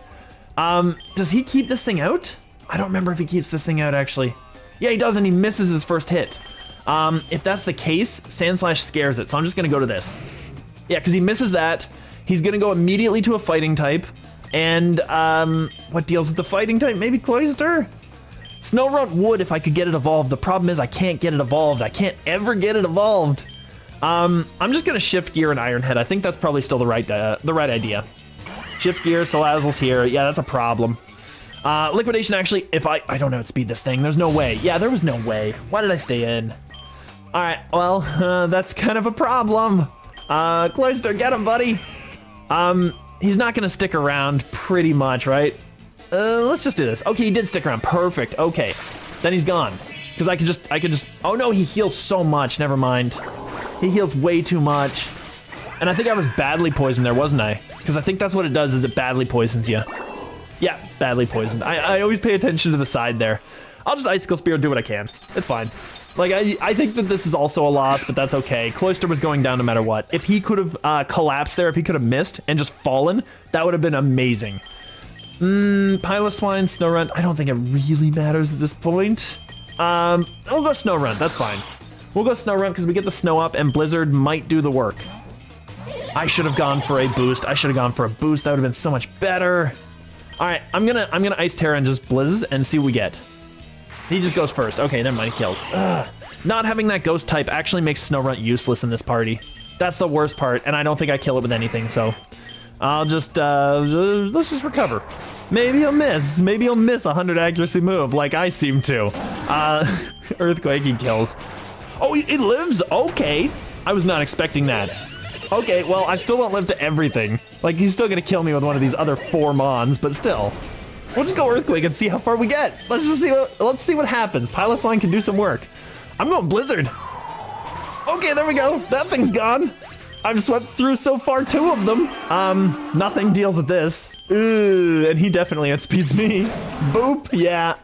Speaker 1: Does he keep this thing out? I don't remember if he keeps this thing out, actually. Yeah, he does, and he misses his first hit. If that's the case, Sand Slash scares it, so I'm just gonna go to this. Yeah, because he misses that. He's gonna go immediately to a fighting type. And, what deals with the fighting type? Maybe Cloyster? Snorunt would if I could get it evolved. The problem is I can't get it evolved. I can't ever get it evolved. I'm just gonna Shift Gear and Iron Head. I think that's probably still the right idea. Shift Gear, Salazzle's here. Yeah, that's a problem. Liquidation, actually, if I don't outspeed this thing. There's no way. Yeah, there was no way. Why did I stay in? All right, well, that's kind of a problem. Cloyster, get him, buddy. He's not gonna stick around pretty much, right? Let's just do this. Okay, he did stick around. Perfect. Okay. Then he's gone. Because I could just... oh no, he heals so much. Never mind. He heals way too much. And I think I was badly poisoned there, wasn't I? Because I think that's what it does, is it badly poisons you. Yeah, badly poisoned. I always pay attention to the side there. I'll just Icicle Spear and do what I can. It's fine. Like, I think that this is also a loss, but that's okay. Cloyster was going down no matter what. If he could have collapsed there, if he could have missed and just fallen, that would have been amazing. Piloswine, Snorunt, I don't think it really matters at this point. We'll go Snorunt, that's fine. We'll go Snorunt because we get the snow up and Blizzard might do the work. I should have gone for a boost. I should have gone for a boost. That would have been so much better. All right, I'm gonna Ice Terra and just Blizz and see what we get. He just goes first. Okay, never mind, he kills. Ugh. Not having that ghost type actually makes Snorunt useless in this party. That's the worst part, and I don't think I kill it with anything, so... I'll just, let's just recover. Maybe he'll miss. Maybe he'll miss a 100 accuracy move like I seem to. Earthquake, he kills. Oh, it lives? Okay. I was not expecting that. Okay, well, I still don't live to everything. Like, he's still gonna kill me with one of these other 4 Mons, but still. We'll just go Earthquake and see how far we get. Let's see what happens. Piloswine can do some work. I'm going Blizzard. Okay, there we go. That thing's gone. I've swept through so far 2 of them. Nothing deals with this. Ooh, and he definitely outspeeds me. Boop, yeah.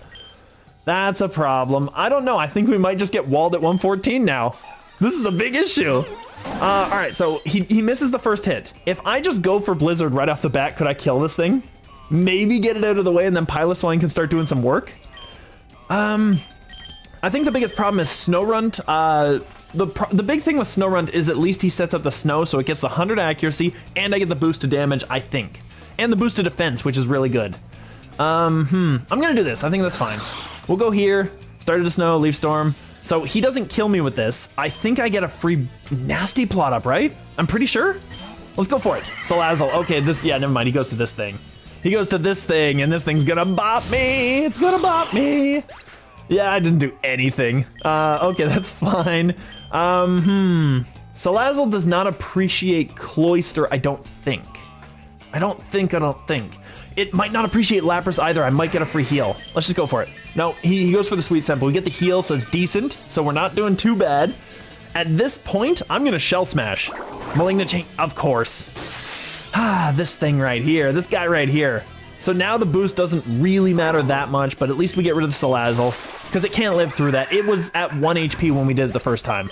Speaker 1: That's a problem. I don't know. I think we might just get walled at 114 now. This is a big issue. All right, so he misses the first hit. If I just go for Blizzard right off the bat, could I kill this thing? Maybe get it out of the way and then Piloswine can start doing some work. I think the biggest problem is Snorunt. The big thing with Snorunt is at least he sets up the snow so it gets the 100 accuracy and I get the boost to damage, I think. And the boost to defense, which is really good. I'm gonna do this. I think that's fine. We'll go here. Started to snow, leaf storm. So he doesn't kill me with this. I think I get a free nasty plot up, right? I'm pretty sure. Let's go for it. Salazzle. Okay, yeah, never mind. He goes to this thing. He goes to this thing, and this thing's gonna bop me. It's gonna bop me. Yeah, I didn't do anything. Okay, that's fine. Salazzle does not appreciate Cloyster, I don't think. I don't think. It might not appreciate Lapras either. I might get a free heal. Let's just go for it. No, he goes for the Sweet Scent, but we get the heal, so it's decent. So we're not doing too bad. At this point, I'm gonna Shell Smash. Malignant Chain, of course. This thing right here, this guy right here. So now the boost doesn't really matter that much, but at least we get rid of the Salazzle, because it can't live through that. It was at 1 HP when we did it the first time.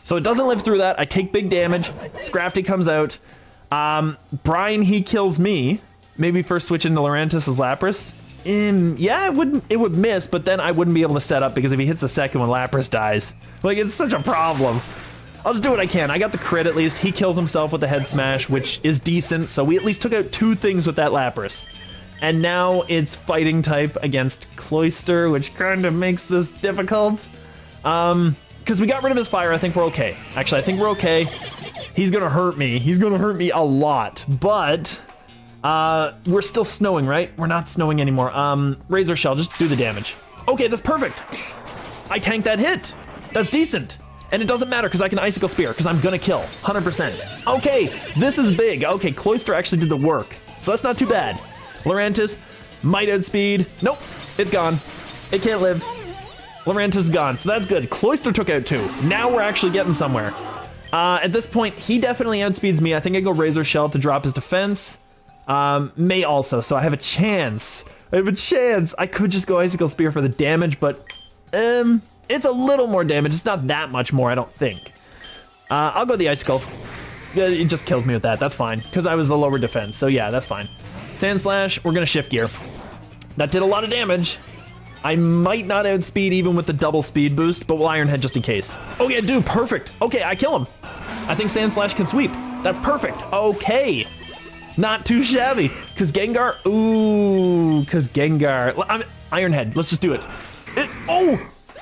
Speaker 1: So it doesn't live through that. I take big damage. Scrafty comes out. Brian, he kills me. Maybe first switch into Lurantis as Lapras. Yeah, it would miss, but then I wouldn't be able to set up because if he hits the second one, Lapras dies. Like, it's such a problem. I'll just do what I can. I got the crit at least. He kills himself with the head smash, which is decent. So we at least took out 2 things with that Lapras. And now it's fighting type against Cloyster, which kind of makes this difficult. Because we got rid of his fire, I think we're okay. Actually, I think we're okay. He's gonna hurt me. He's gonna hurt me a lot, but we're still snowing, right? We're not snowing anymore. Razor Shell, just do the damage. Okay, that's perfect. I tanked that hit. That's decent. And it doesn't matter because I can Icicle Spear because I'm gonna kill 100%. Okay, this is big. Okay, Cloyster actually did the work. So that's not too bad. Lurantis might outspeed. Nope, it's gone. It can't live. Lurantis is gone, so that's good. Cloyster took out 2. Now we're actually getting somewhere. At this point, he definitely outspeeds me. I think I go Razor Shell to drop his defense. May also, so I have a chance. I could just go Icicle Spear for the damage, but it's a little more damage. It's not that much more, I don't think. I'll go the Icicle. It just kills me with that. That's fine, because I was the lower defense, so yeah, that's fine. Sand Slash, we're gonna Shift Gear. That did a lot of damage. I might not outspeed even with the double speed boost, but we'll Iron Head just in case. Oh yeah, dude, perfect. Okay, I kill him. I think Sand Slash can sweep. That's perfect. Okay. Not too shabby. Because Gengar, I'm Iron Head, let's just do it.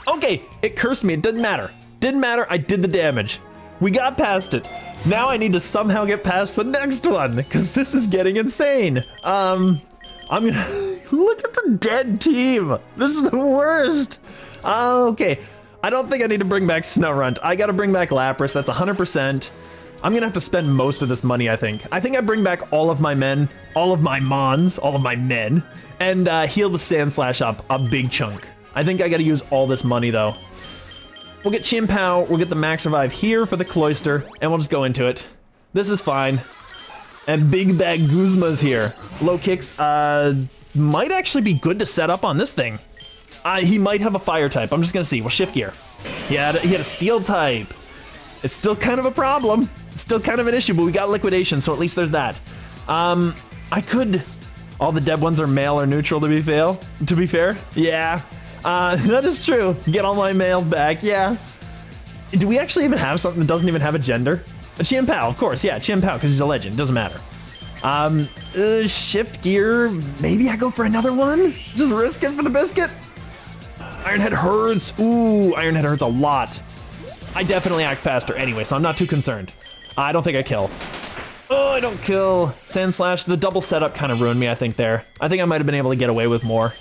Speaker 1: Okay, it cursed me, it didn't matter. Didn't matter, I did the damage. We got past it. Now I need to somehow get past the next one, because this is getting insane. I'm gonna, look at the dead team. This is the worst. Okay, I don't think I need to bring back Snorunt. I gotta bring back Lapras, that's 100%. I'm gonna have to spend most of this money, I think. I think I bring back all of my men, all of my mons, all of my men, and heal the Sand Slash up a big chunk. I think I gotta use all this money though. We'll get Chien-Pao, we'll get the Max Revive here for the Cloyster, and we'll just go into it. This is fine. And Big Bag Guzma's here. Low kicks, might actually be good to set up on this thing. He might have a fire type, I'm just gonna see. We'll Shift Gear. He had a steel type. It's still kind of a problem. It's still kind of an issue, but we got liquidation, so at least there's that. I could... All the dead ones are male or neutral to be fair. Yeah. That is true. Get all my males back, yeah. Do we actually even have something that doesn't even have a gender? A Chien-Pao, of course, yeah, Chien-Pao, because he's a legend, doesn't matter. Shift Gear, maybe I go for another one? Just risk it for the biscuit? Iron Head hurts, ooh, Iron Head hurts a lot. I definitely act faster anyway, so I'm not too concerned. I don't think I kill. Oh, I don't kill. Sand Slash, the double setup kind of ruined me, I think, there. I think I might have been able to get away with more.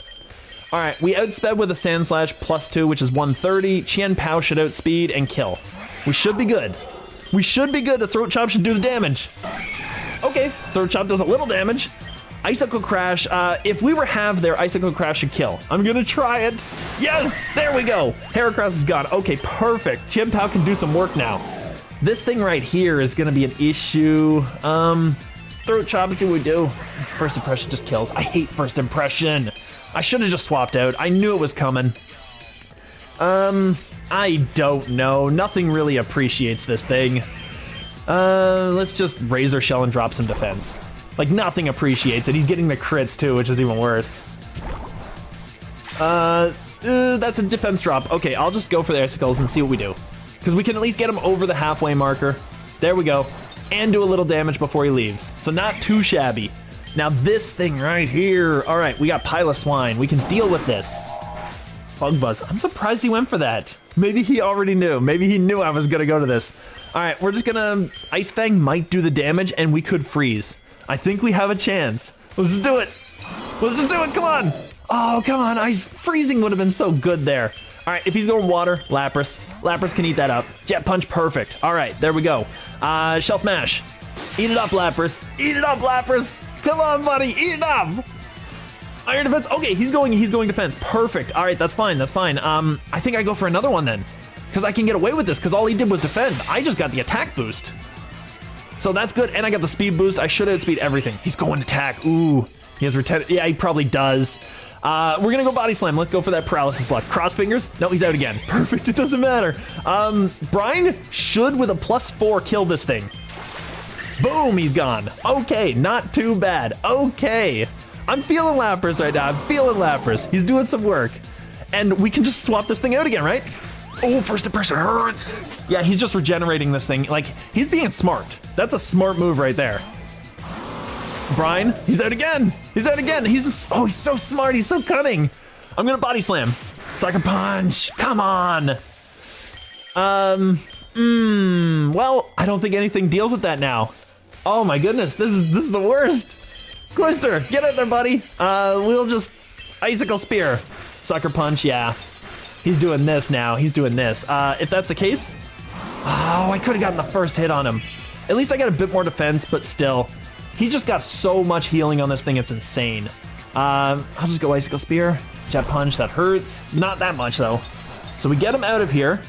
Speaker 1: All right, we outsped with a Sand Slash +2, which is 130. Chien-Pao should outspeed and kill. We should be good. We should be good. The Throat Chop should do the damage. Okay, Throat Chop does a little damage. Icicle Crash, if we were half there, Icicle Crash should kill. I'm gonna try it. Yes, there we go. Heracross is gone. Okay, perfect. Chien-Pao can do some work now. This thing right here is gonna be an issue. Throat Chop, let's see what we do. First Impression just kills. I hate First Impression. I should have just swapped out. I knew it was coming. I don't know. Nothing really appreciates this thing. Let's just Razor Shell and drop some defense. Like, nothing appreciates it. He's getting the crits too, which is even worse. That's a defense drop. Okay, I'll just go for the Icicles and see what we do. Because we can at least get him over the halfway marker. There we go. And do a little damage before he leaves. So not too shabby. Now this thing right here. All right, we got Piloswine. We can deal with this. Bug Buzz. I'm surprised he went for that. Maybe he already knew. Maybe he knew I was gonna go to this. All right, we're just gonna... Ice Fang might do the damage, and we could freeze. I think we have a chance. Let's just do it. Let's just do it, come on. Oh, come on, ice freezing would have been so good there. All right, if he's going water, Lapras. Lapras can eat that up. Jet Punch, perfect. All right, there we go. Shell Smash. Eat it up, Lapras. Eat it up, Lapras. Come on, buddy, eat it up. Iron Defense, okay, he's going defense. Perfect, all right, that's fine, that's fine. I think I go for another one then, because I can get away with this, because all he did was defend. I just got the attack boost. So that's good, and I got the speed boost. I should have speed everything. He's going attack, ooh. He has retention. Yeah, he probably does. We're gonna go Body Slam. Let's go for that Paralysis Lock. Cross Fingers. No, he's out again. Perfect. It doesn't matter. Brian should, with a +4, kill this thing. Boom, he's gone. Okay, not too bad. Okay. I'm feeling Lapras right now. I'm feeling Lapras. He's doing some work. And we can just swap this thing out again, right? Oh, first impression hurts. Yeah, he's just regenerating this thing. Like, he's being smart. That's a smart move right there. Brian, he's out again. He's out again. He's so smart. He's so cunning. I'm gonna Body Slam. Sucker Punch. Come on. Well, I don't think anything deals with that now. Oh my goodness, this is the worst. Cloyster, get out there, buddy. We'll just Icicle Spear. Sucker Punch, yeah. He's doing this now. He's doing this. If that's the case, oh, I could have gotten the first hit on him. At least I got a bit more defense, but still. He just got so much healing on this thing, it's insane. I'll just go Icicle Spear. Jet Punch, that hurts. Not that much, though. So we get him out of here.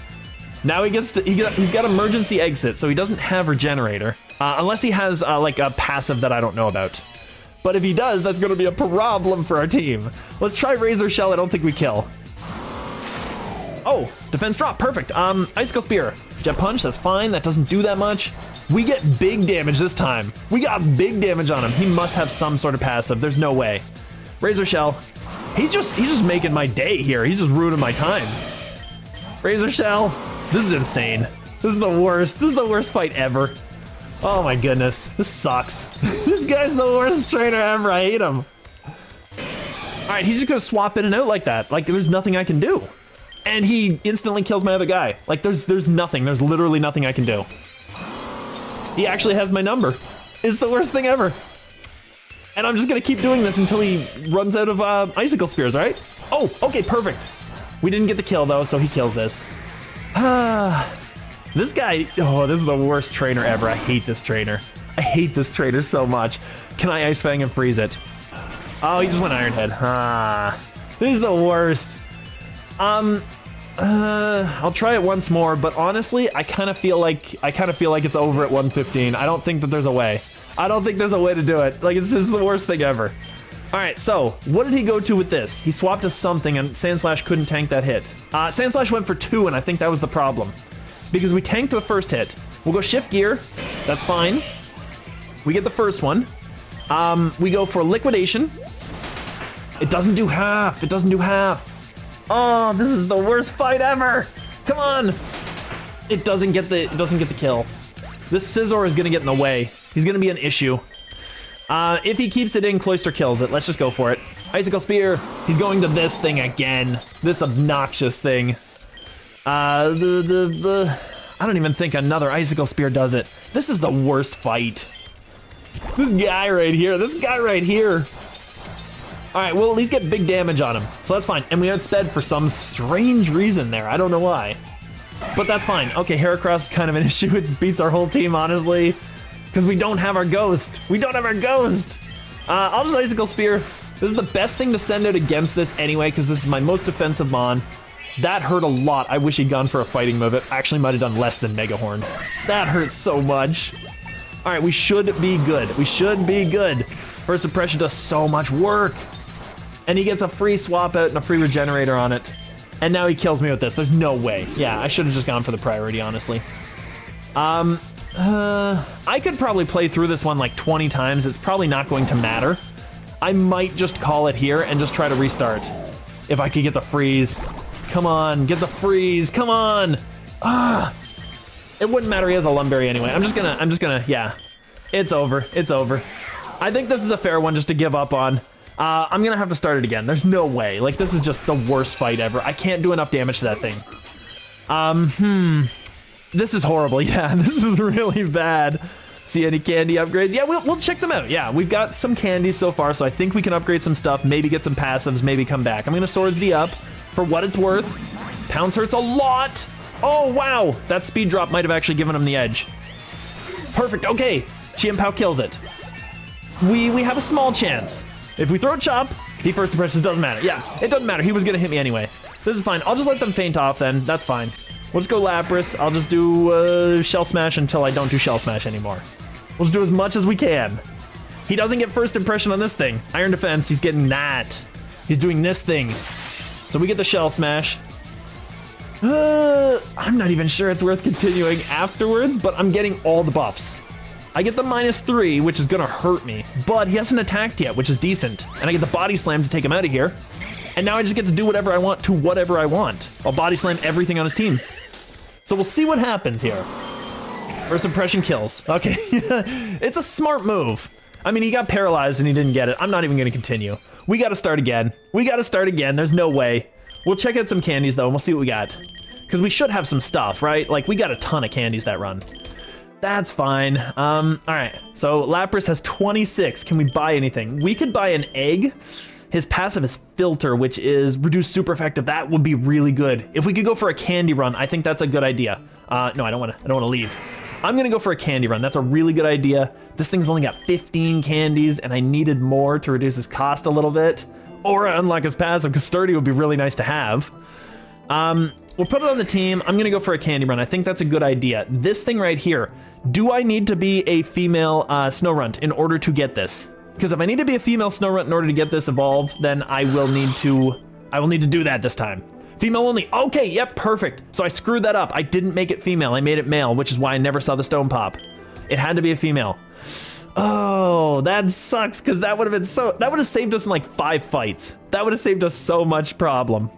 Speaker 1: Now he gets to, he's got Emergency Exit, so he doesn't have Regenerator. Unless he has, like, a passive that I don't know about. But if he does, that's going to be a problem for our team. Let's try Razor Shell. I don't think we kill. Oh, defense drop. Perfect. Icicle Spear. Jet Punch, that's fine. That doesn't do that much. We get big damage this time. We got big damage on him. He must have some sort of passive. There's no way. Razor Shell. He's just making my day here. He's just ruining my time. Razor Shell. This is insane. This is the worst. This is the worst fight ever. Oh my goodness. This sucks. This guy's the worst trainer ever. I hate him. All right, he's just gonna swap in and out like that. Like there's nothing I can do. And he instantly kills my other guy. Like there's nothing. There's literally nothing I can do. He actually has my number. It's the worst thing ever. And I'm just gonna keep doing this until he runs out of Icicle Spears, all right? Oh, okay, perfect. We didn't get the kill though, so he kills this. This guy, oh, this is the worst trainer ever. I hate this trainer. I hate this trainer so much. Can I Ice Fang and freeze it? Oh, he just went Iron Head. This is the worst. I'll try it once more, but honestly, I kind of feel like it's over at 115. I don't think that there's a way. I don't think there's a way to do it. Like, this is the worst thing ever. All right, so what did he go to with this? He swapped to something, and Sandslash couldn't tank that hit. Sandslash went for 2, and I think that was the problem. Because we tanked the first hit. We'll go Shift Gear. That's fine. We get the first one. We go for Liquidation. It doesn't do half. It doesn't do half. Oh, this is the worst fight ever. Come on. It doesn't get the kill. This Scizor is gonna get in the way. He's gonna be an issue. If he keeps it in, Cloyster kills it. Let's just go for it. Icicle Spear. He's going to this thing again. This obnoxious thing. I don't even think another Icicle Spear does it. This is the worst fight. This guy right here. This guy right here. All right, we'll at least get big damage on him. So that's fine. And we outsped for some strange reason there. I don't know why. But that's fine. Okay, Heracross is kind of an issue. It beats our whole team, honestly. Because we don't have our Ghost. We don't have our Ghost. I'll just Icicle Spear. This is the best thing to send out against this anyway, because this is my most defensive Mon. That hurt a lot. I wish he'd gone for a fighting move. It actually might have done less than Mega Horn. That hurts so much. All right, we should be good. We should be good. First Impression does so much work. And he gets a free swap out and a free regenerator on it. And now he kills me with this. There's no way. Yeah, I should have just gone for the priority, honestly. I could probably play through this one like 20 times. It's probably not going to matter. I might just call it here and just try to restart. If I could get the freeze. Come on, get the freeze. Come on. It wouldn't matter. He has a Lumberry anyway. I'm just gonna, yeah. It's over. It's over. I think this is a fair one just to give up on. I'm gonna have to start it again. There's no way. Like, this is just the worst fight ever. I can't do enough damage to that thing. This is horrible. Yeah, this is really bad. See any candy upgrades? Yeah, we'll check them out. Yeah, we've got some candies so far, so I think we can upgrade some stuff, maybe get some passives, maybe come back. I'm gonna Swords D up for what it's worth. Pounce hurts a lot. Oh, wow. That speed drop might have actually given him the edge. Perfect. Okay. Chien Pao kills it. We have a small chance. If we throw Chop, he first impressions doesn't matter. Yeah, it doesn't matter. He was gonna hit me anyway. This is fine. I'll just let them faint off then. That's fine. We'll just go Lapras. I'll just do Shell Smash until I don't do Shell Smash anymore. We'll just do as much as we can. He doesn't get first impression on this thing. Iron Defense, he's getting that. He's doing this thing. So we get the Shell Smash. I'm not even sure it's worth continuing afterwards, but I'm getting all the buffs. I get the -3, which is gonna hurt me, but he hasn't attacked yet, which is decent. And I get the Body Slam to take him out of here. And now I just get to do whatever I want to whatever I want. I'll Body Slam everything on his team. So we'll see what happens here. First impression kills. Okay, it's a smart move. I mean, he got paralyzed and he didn't get it. I'm not even gonna continue. We gotta start again. We gotta start again, there's no way. We'll check out some candies though, and we'll see what we got. Because we should have some stuff, right? Like, we got a ton of candies that run. That's fine. All right, so Lapras has 26. Can we buy anything? We could buy an egg. His passive is Filter, which is reduced super effective. That would be really good. If we could go for a candy run, I think that's a good idea. No, I don't wanna leave. I'm gonna go for a candy run. That's a really good idea. This thing's only got 15 candies, and I needed more to reduce his cost a little bit. Or unlock his passive, because Sturdy would be really nice to have. We'll put it on the team. I'm gonna go for a candy run. I think that's a good idea. This thing right here, do I need to be a female Snorunt in order to get this? Because if I need to be a female Snorunt in order to get this evolve, then I will need to do that this time. Female only. Okay, yep, perfect. So I screwed that up. I didn't make it female. I made it male, which is why I never saw the stone pop. It had to be a female. Oh, that sucks, because that would have saved us in like 5 fights. That would have saved us so much problem.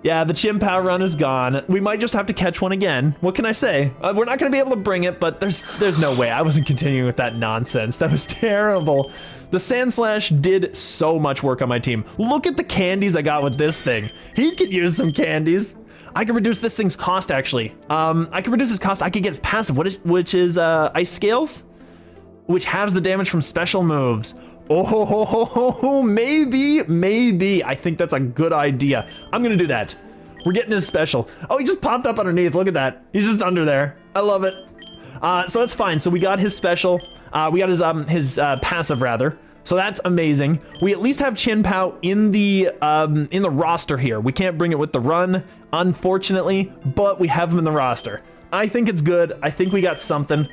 Speaker 1: Yeah, the Chien Pao run is gone. We might just have to catch one again. What can I say? We're not going to be able to bring it, but there's no way. I wasn't continuing with that nonsense. That was terrible. The Sand Slash did so much work on my team. Look at the candies I got with this thing. He could use some candies. I can reduce this thing's cost, actually. I can reduce his cost. I could get his passive, which is Ice Scales, which halves the damage from special moves. Oh, maybe. I think that's a good idea. I'm gonna do that. We're getting his special. Oh, he just popped up underneath. Look at that. He's just under there. I love it. So that's fine. So we got his special. We got his passive rather. So that's amazing. We at least have Chien Pao in the roster here. We can't bring it with the run, unfortunately, but we have him in the roster. I think it's good. I think we got something.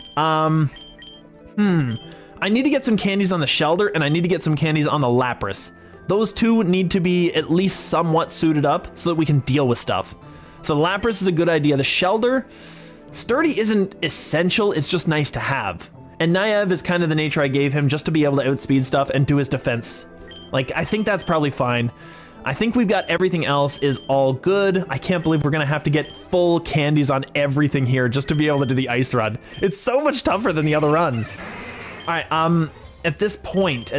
Speaker 1: I need to get some candies on the Shelder, and I need to get some candies on the Lapras. Those two need to be at least somewhat suited up so that we can deal with stuff. So the Lapras is a good idea. The Shelder, Sturdy isn't essential, it's just nice to have. And Naev is kind of the nature I gave him just to be able to outspeed stuff and do his defense. Like, I think that's probably fine. I think we've got everything else is all good. I can't believe we're gonna have to get full candies on everything here just to be able to do the ice run. It's so much tougher than the other runs. All right, at this point,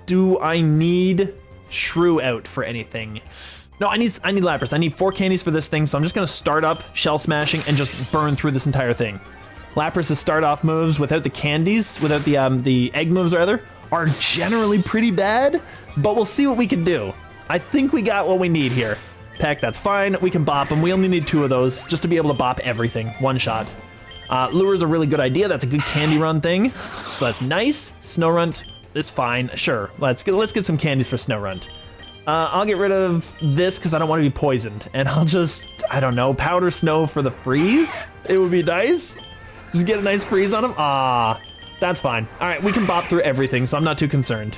Speaker 1: do I need Shrew out for anything? No, I need Lapras. I need 4 candies for this thing, so I'm just gonna start up Shell Smashing and just burn through this entire thing. Lapras' start-off moves without the candies, without the egg moves rather, are generally pretty bad, but we'll see what we can do. I think we got what we need here. Peck, that's fine. We can bop them. We only need 2 of those just to be able to bop everything. One shot. Lure's a really good idea. That's a good candy run thing. So that's nice. Snorunt, it's fine. Sure. Let's get some candies for Snorunt. I'll get rid of this because I don't want to be poisoned. And I'll just, I don't know, Powder Snow for the freeze. It would be nice. Just get a nice freeze on him. Ah, that's fine. All right, we can bop through everything, so I'm not too concerned.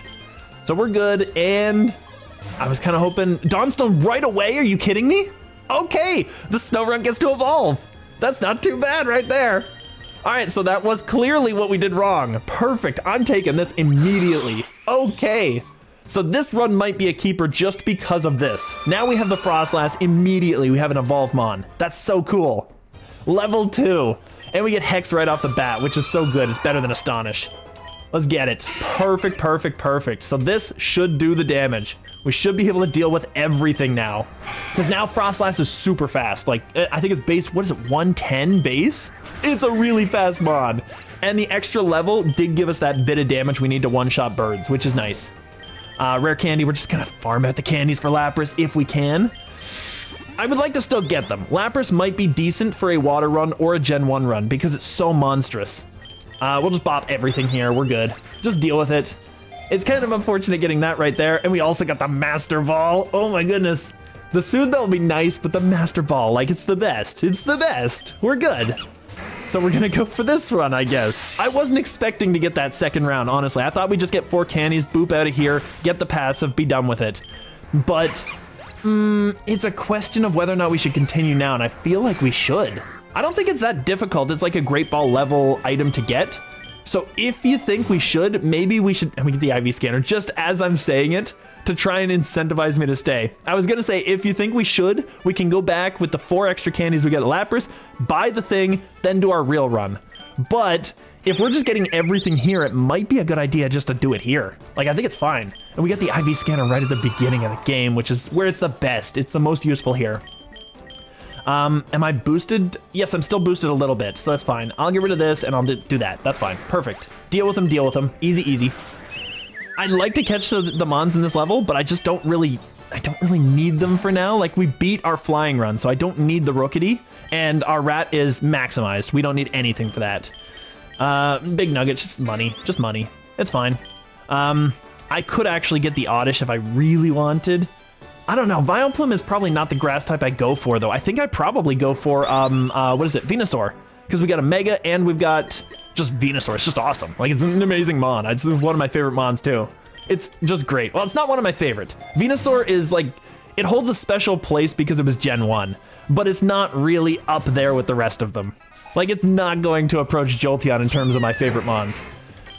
Speaker 1: So we're good, and I was kind of hoping Dawnstone right away. Are you kidding me? Okay, the Snorunt gets to evolve. That's not too bad right there. All right, so that was clearly what we did wrong. Perfect, I'm taking this immediately. Okay, so this run might be a keeper just because of this. Now we have the Frostlass immediately. We have an Evolve Mon. That's so cool. Level 2. And we get Hex right off the bat, which is so good. It's better than Astonish. Let's get it. Perfect, perfect, perfect. So this should do the damage. We should be able to deal with everything now. Because now Frostlass is super fast. Like, I think it's base, what is it, 110 base? It's a really fast mod. And the extra level did give us that bit of damage we need to one-shot birds, which is nice. Rare candy, we're just gonna farm out the candies for Lapras if we can. I would like to still get them. Lapras might be decent for a water run or a Gen 1 run because it's so monstrous. We'll just bop everything here. We're good. Just deal with it. It's kind of unfortunate getting that right there. And we also got the Master Ball. Oh my goodness. The Soothe Bell will be nice, but the Master Ball, like, it's the best. It's the best. We're good. So we're gonna go for this run, I guess. I wasn't expecting to get that second round, honestly. I thought we'd just get 4 candies, boop out of here, get the passive, be done with it. But it's a question of whether or not we should continue now, and I feel like we should. I don't think it's that difficult. It's like a Great Ball level item to get. So if you think we should, maybe we should, and we get the IV scanner just as I'm saying it to try and incentivize me to stay. I was gonna say, if you think we should, we can go back with the 4 extra candies we get at Lapras, buy the thing, then do our real run. But if we're just getting everything here, it might be a good idea just to do it here. Like, I think it's fine. And we get the IV scanner right at the beginning of the game, which is where it's the best. It's the most useful here. Am I boosted? Yes, I'm still boosted a little bit, so that's fine. I'll get rid of this and I'll do that. That's fine. Perfect. Deal with them, deal with them. Easy, easy. I'd like to catch the Mons in this level, but I just don't really need them for now. Like, we beat our flying run, so I don't need the Rookity, and our rat is maximized. We don't need anything for that. Big Nugget, just money. It's fine. I could actually get the Oddish if I really wanted. I don't know. Vileplume is probably not the grass type I go for, though. I think I'd probably go for, what is it? Venusaur. Because we got a Mega and we've got just Venusaur. It's just awesome. Like, it's an amazing mon. It's one of my favorite mons, too. It's just great. Well, it's not one of my favorite. Venusaur is, like, it holds a special place because it was Gen 1. But it's not really up there with the rest of them. Like, it's not going to approach Jolteon in terms of my favorite mons.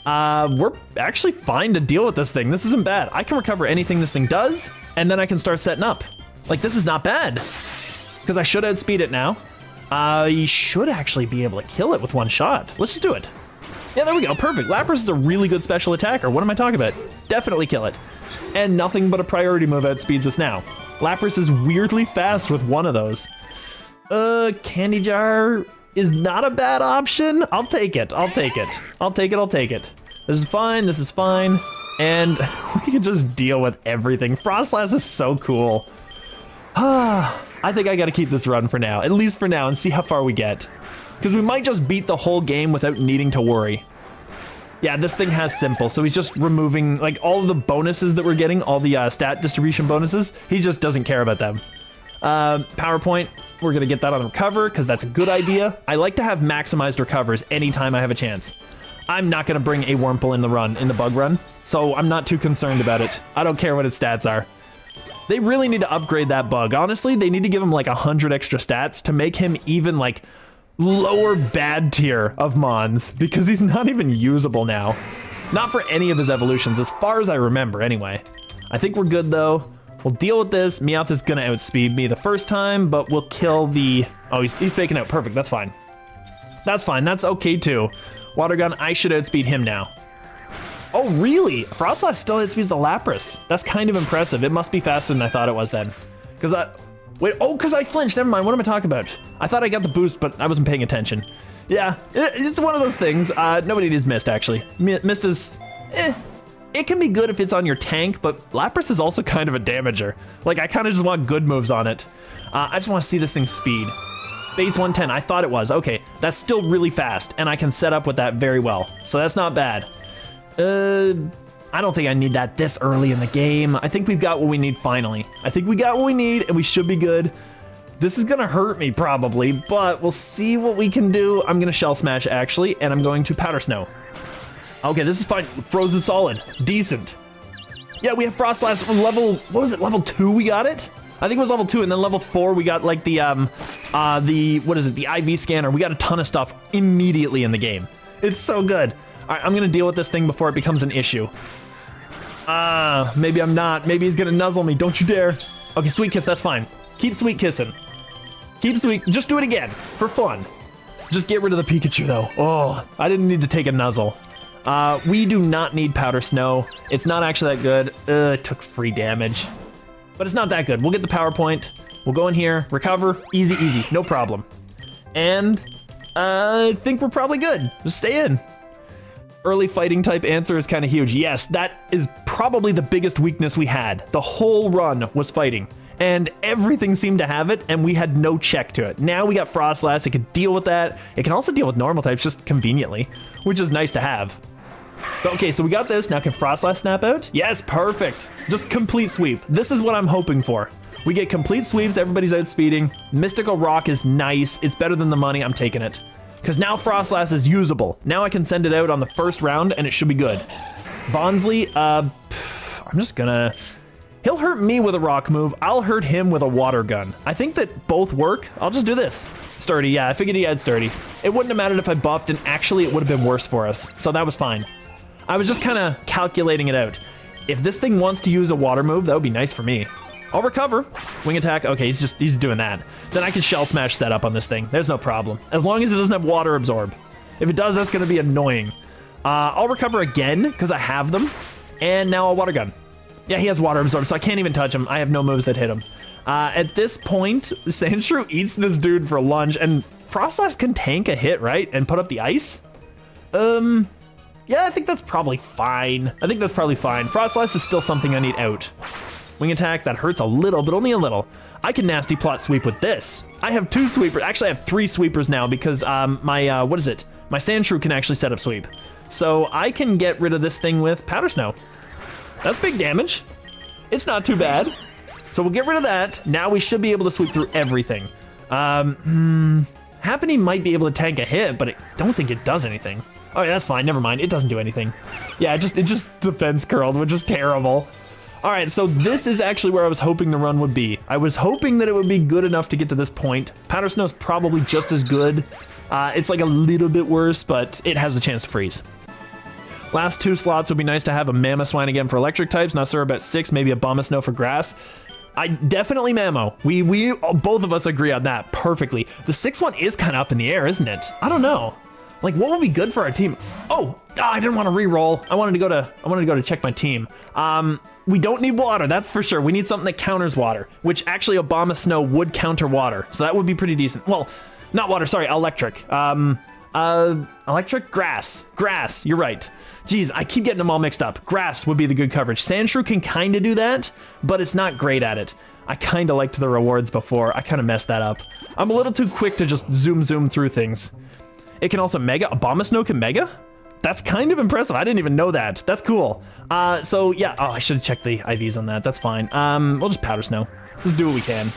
Speaker 1: We're actually fine to deal with this thing. This isn't bad. I can recover anything this thing does, and then I can start setting up. Like, this is not bad. Because I should outspeed it now. You should actually be able to kill it with one shot. Let's just do it. Yeah, there we go. Perfect. Lapras is a really good special attacker. What am I talking about? Definitely kill it. And nothing but a priority move outspeeds us now. Lapras is weirdly fast with one of those. Candy Jar is not a bad option. I'll take it. I'll take it. I'll take it. I'll take it. This is fine. This is fine. And we can just deal with everything. Frostlass is so cool. I think I got to keep this run for now, at least for now, and see how far we get. Because we might just beat the whole game without needing to worry. Yeah, this thing has simple, so he's just removing, like, all of the bonuses that we're getting, all the stat distribution bonuses. He just doesn't care about them. PowerPoint, we're going to get that on recover, because that's a good idea. I like to have maximized recovers anytime I have a chance. I'm not going to bring a Wurmple in the bug run, so I'm not too concerned about it. I don't care what its stats are. They really need to upgrade that bug. Honestly, they need to give him like 100 extra stats to make him even like lower bad tier of Mons, because he's not even usable now. Not for any of his evolutions, as far as I remember anyway. I think we're good though. We'll deal with this. Meowth is gonna outspeed me the first time, but we'll kill the... Oh, he's faking out. Perfect, that's fine. That's fine, that's okay too. Water Gun, I should outspeed him now. Oh, really? Frostlass still outspeeds the Lapras. That's kind of impressive. It must be faster than I thought it was then. Because because I flinched. Never mind. What am I talking about? I thought I got the boost, but I wasn't paying attention. Yeah, it's one of those things. Nobody needs Mist, actually. Mist is, it can be good if it's on your tank, but Lapras is also kind of a damager. Like, I kind of just want good moves on it. I just want to see this thing's speed. Base 110, I thought it was. Okay, that's still really fast, and I can set up with that very well. So that's not bad. I don't think I need that this early in the game. I think we've got what we need finally. I think we got what we need, and we should be good. This is gonna hurt me probably, but we'll see what we can do. I'm gonna Shell Smash actually, and I'm going to Powder Snow. Okay, this is fine. Frozen Solid, decent. Yeah, we have Frostlass level, what was it, level 2 we got it? I think it was level 2, and then level 4 we got like the what is it, the IV scanner. We got a ton of stuff immediately in the game. It's so good. All right, I'm gonna deal with this thing before it becomes an issue. Maybe I'm not. Maybe he's gonna nuzzle me. Don't you dare. Okay, Sweet Kiss, that's fine. Keep Sweet Kissing. Keep Sweet, just do it again, for fun. Just get rid of the Pikachu though. Oh, I didn't need to take a nuzzle. We do not need Powder Snow. It's not actually that good. It took free damage. But it's not that good. We'll get the power point. We'll go in here, recover, easy, easy, no problem. And I think we're probably good. Just stay in. Early fighting type answer is kind of huge. Yes, that is probably the biggest weakness we had. The whole run was fighting. And everything seemed to have it, and we had no check to it. Now we got Frostlass, it could deal with that. It can also deal with normal types just conveniently, which is nice to have. Okay, so we got this. Now can Frostlass snap out? Yes, perfect. Just complete sweep. This is what I'm hoping for. We get complete sweeps, everybody's outspeeding. Mystical Rock is nice. It's better than the money, I'm taking it. Because now Frostlass is usable. Now I can send it out on the first round, and it should be good. Bonsly, I'm just gonna... He'll hurt me with a rock move. I'll hurt him with a water gun. I think that both work. I'll just do this. Sturdy, yeah, I figured he had Sturdy. It wouldn't have mattered if I buffed, and actually it would have been worse for us. So that was fine. I was just kind of calculating it out. If this thing wants to use a water move, that would be nice for me. I'll recover. Wing attack. Okay, he's doing that. Then I can shell smash set up on this thing. There's no problem. As long as it doesn't have water absorb. If it does, that's going to be annoying. I'll recover again because I have them. And now I'll water gun. Yeah, he has water absorb, so I can't even touch him. I have no moves that hit him. At this point, Sandshrew eats this dude for lunch, and Frostlass can tank a hit, right? And put up the ice? Yeah, I think that's probably fine. Frostlass is still something I need out. Wing attack, that hurts a little, but only a little. I can nasty plot sweep with this. I have 2 sweepers. Actually, I have 3 sweepers now because my Sandshrew can actually set up sweep. So I can get rid of this thing with Powder Snow. That's big damage. It's not too bad. So we'll get rid of that. Now we should be able to sweep through everything. Happening might be able to tank a hit, but I don't think it does anything. Oh yeah, that's fine, never mind. It doesn't do anything. Yeah, it just defense curled, which is terrible. All right, so this is actually where I was hoping the run would be. I was hoping that it would be good enough to get to this point. Powder Snow's probably just as good. It's like a little bit worse, but it has a chance to freeze. Last 2 slots would be nice to have a Mamoswine again for electric types. Not sure about 6, maybe a Abomasnow for grass. I definitely Mamo. We both of us agree on that perfectly. The 6th one is kind of up in the air, isn't it? I don't know. Like, what would be good for our team? Oh, I didn't want to re-roll. I wanted to go to check my team. We don't need water, that's for sure. We need something that counters water, which actually Abomasnow would counter water, so that would be pretty decent. Well, not water, sorry, electric. Electric? Grass, you're right. Jeez, I keep getting them all mixed up. Grass would be the good coverage. Sandshrew can kind of do that, but it's not great at it. I kind of liked the rewards before. I kind of messed that up. I'm a little too quick to just zoom through things. It can also Mega. Abomasnow can Mega? That's kind of impressive. I didn't even know that. That's cool. So yeah. Oh, I should have checked the IVs on that. That's fine. We'll just Powder Snow. Just do what we can.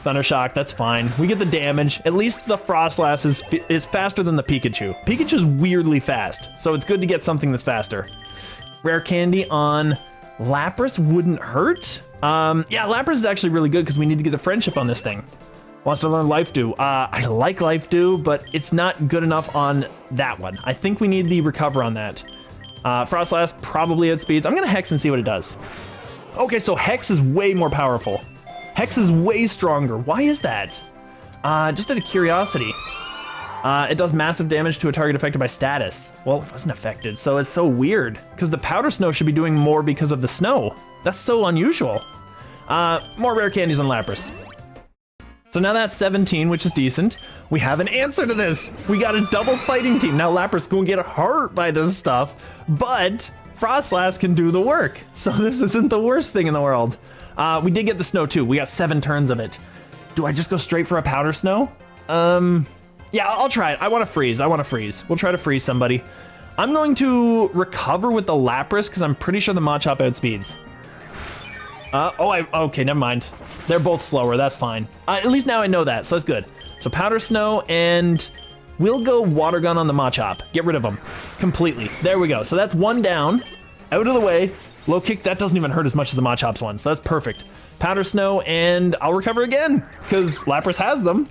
Speaker 1: Thundershock, that's fine. We get the damage. At least the Frostlass is faster than the Pikachu. Pikachu's weirdly fast, so it's good to get something that's faster. Rare candy on Lapras wouldn't hurt. Yeah, Lapras is actually really good because we need to get the friendship on this thing. Wants to learn Life Dew. I like Life Dew, but it's not good enough on that one. I think we need the recover on that. Frostlass probably outspeeds. I'm gonna Hex and see what it does. Okay, so Hex is way more powerful. Hex is way stronger. Why is that? Just out of curiosity. It does massive damage to a target affected by status. Well, it wasn't affected, so it's so weird. Because the Powder Snow should be doing more because of the snow. That's so unusual. More rare candies on Lapras. So now that's 17, which is decent. We have an answer to this. We got a double fighting team. Now Lapras gonna get hurt by this stuff, but Frostlass can do the work. So this isn't the worst thing in the world. We did get the snow too. We got 7 turns of it. Do I just go straight for a Powder Snow? Yeah, I'll try it. I want to freeze. We'll try to freeze somebody. I'm going to recover with the Lapras because I'm pretty sure the Machop outspeeds. Okay, never mind. They're both slower, that's fine. At least now I know that, so that's good. So Powder Snow, and we'll go Water Gun on the Machop. Get rid of them completely. There we go. So that's 1 down, out of the way. Low kick, that doesn't even hurt as much as the Machop's one, so that's perfect. Powder Snow, and I'll recover again, because Lapras has them.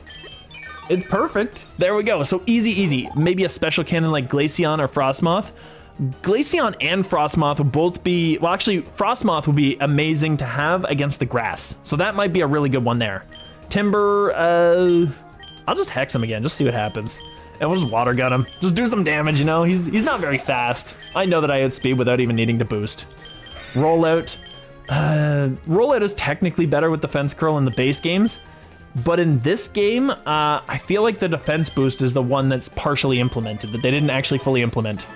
Speaker 1: It's perfect. There we go. So easy. Maybe a special cannon like Glaceon or Frostmoth. Glaceon and Frostmoth would both be... Well, actually, Frostmoth would be amazing to have against the grass. So that might be a really good one there. Timber, I'll just Hex him again, just see what happens. And we'll just water gun him. Just do some damage, you know? He's not very fast. I know that I hit speed without even needing to boost. Rollout. Rollout is technically better with defense curl in the base games. But in this game, I feel like the defense boost is the one that's partially implemented, that they didn't actually fully implement.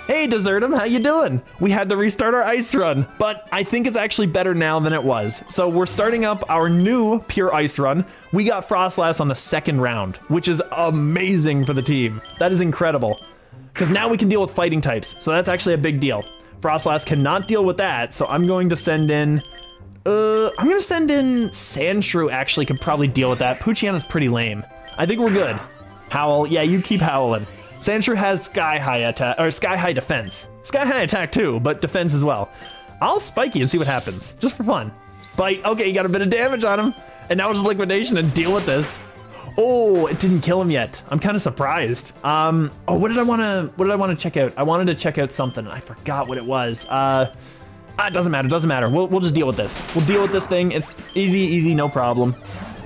Speaker 1: Hey, Desertum, how you doing? We had to restart our ice run, but I think it's actually better now than it was. So we're starting up our new pure ice run. We got Frostlass on the second round, which is amazing for the team. That is incredible, because now we can deal with fighting types. So that's actually a big deal. Frostlass cannot deal with that, so I'm going to send in... Sandshrew actually could probably deal with that. Poochyana's pretty lame. I think we're good. Howl, yeah, you keep howling. Sandshrew has sky high attack, or sky high defense. Sky high attack too, but defense as well. I'll spike you and see what happens, just for fun. Bite, okay, you got a bit of damage on him. And now it's liquidation and deal with this. Oh, it didn't kill him yet. I'm kind of surprised. Oh, what did I want to check out? I wanted to check out something. I forgot what it was. It doesn't matter. We'll just deal with this. We'll deal with this thing. It's easy, no problem.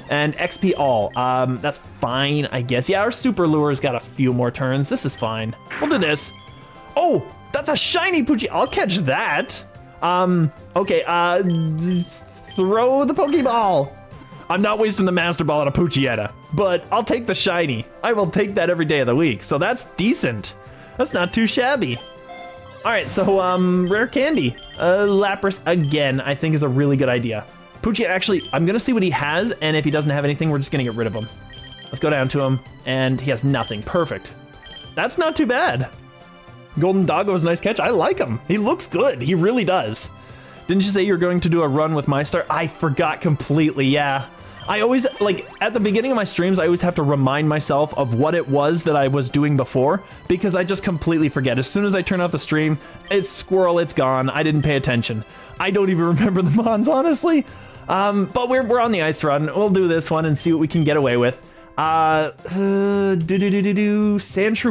Speaker 1: And XP all. That's fine, I guess. Yeah, our super lure's got a few more turns. This is fine. We'll do this. Oh, that's a shiny Poochie. I'll catch that. Okay, throw the Pokeball. I'm not wasting the Master Ball on a Poochyena, but I'll take the shiny. I will take that every day of the week. So that's decent. That's not too shabby. All right, so rare candy. Lapras again, I think is a really good idea. Poochie, actually, I'm gonna see what he has, and if he doesn't have anything, we're just gonna get rid of him. Let's go down to him, and he has nothing. Perfect. That's not too bad. Golden Doggo is a nice catch. I like him. He looks good. He really does. Didn't you say you were going to do a run with my star? I forgot completely, yeah. I always, like, at the beginning of my streams, I always have to remind myself of what it was that I was doing before, because I just completely forget. As soon as I turn off the stream, it's squirrel, it's gone. I didn't pay attention. I don't even remember the mons, honestly. But we're on the ice run. We'll do this one and see what we can get away with. Sandshrew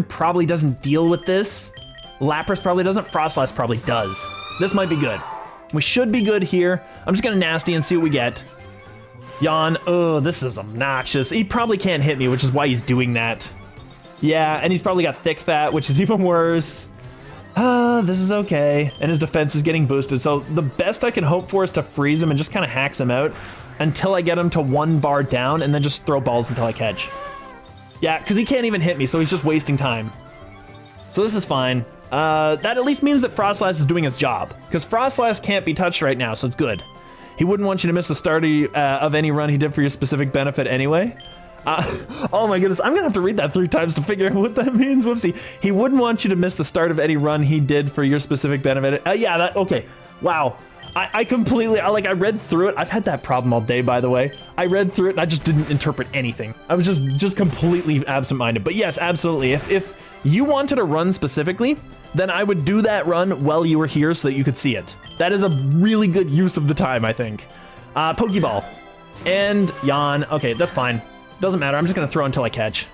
Speaker 1: probably doesn't deal with this. Lapras probably doesn't. Frostlass probably does. This might be good. We should be good here. I'm just gonna nasty and see what we get. Yawn. Oh, this is obnoxious. He probably can't hit me, which is why he's doing that. Yeah, and he's probably got thick fat, which is even worse. This is okay. And his defense is getting boosted. So the best I can hope for is to freeze him and just kind of hacks him out until I get him to 1 bar down and then just throw balls until I catch. Yeah, because he can't even hit me, so he's just wasting time. So this is fine. That at least means that Frostlass is doing his job, because Frostlass can't be touched right now, so it's good. He wouldn't want you to miss the start of any run he did for your specific benefit anyway. Oh my goodness, I'm gonna have to read that 3 times to figure out what that means. Whoopsie. He wouldn't want you to miss the start of any run he did for your specific benefit. Yeah, that, okay. Wow. I completely, I read through it. I've had that problem all day, by the way. I read through it and I just didn't interpret anything. I was just completely absent-minded. But yes, absolutely. If you wanted a run specifically, then I would do that run while you were here so that you could see it. That is a really good use of the time, I think. Pokeball. And yawn. Okay, that's fine. Doesn't matter. I'm just going to throw until I catch.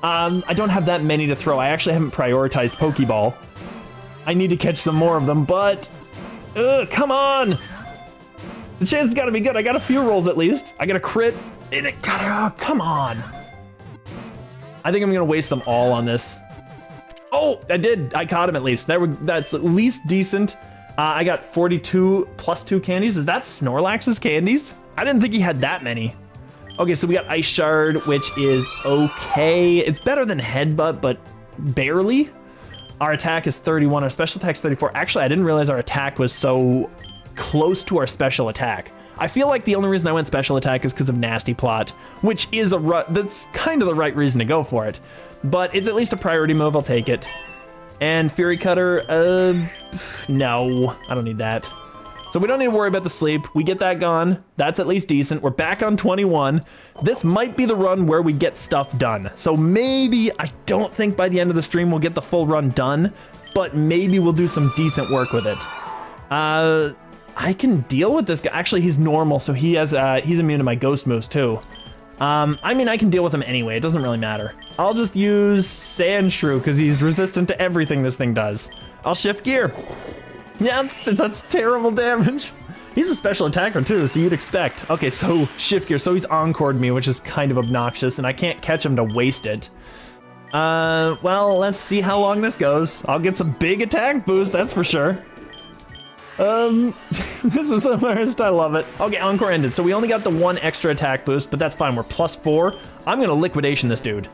Speaker 1: I don't have that many to throw. I actually haven't prioritized Pokeball. I need to catch some more of them, but... come on! The chance has got to be good. I got a few rolls at least. I got a crit. And it got... Oh, come on. I think I'm going to waste them all on this. Oh, I did. I caught him at least. That's at least decent. I got 42 plus 2 candies. Is that Snorlax's candies? I didn't think he had that many. Okay, so we got Ice Shard, which is okay. It's better than Headbutt, but barely. Our attack is 31. Our special attack is 34. Actually, I didn't realize our attack was so close to our special attack. I feel like the only reason I went special attack is because of Nasty Plot, which is that's kind of the right reason to go for it. But it's at least a priority move. I'll take it. And Fury Cutter, no, I don't need that. So we don't need to worry about the sleep. We get that gone. That's at least decent. We're back on 21. This might be the run where we get stuff done. So maybe, I don't think by the end of the stream we'll get the full run done, but maybe we'll do some decent work with it. I can deal with this guy. Actually, he's normal, so he has he's immune to my ghost moves too. I mean, I can deal with him anyway. It doesn't really matter. I'll just use Sandshrew because he's resistant to everything this thing does. I'll shift gear. Yeah, that's terrible damage. He's a special attacker too, so you'd expect. Okay, so shift gear. So he's encored me, which is kind of obnoxious, and I can't catch him to waste it. Well, let's see how long this goes. I'll get some big attack boost, that's for sure. This is the worst, I love it. Okay, Encore ended, so we only got the 1 extra attack boost, but that's fine, we're +4. I'm gonna Liquidation this dude.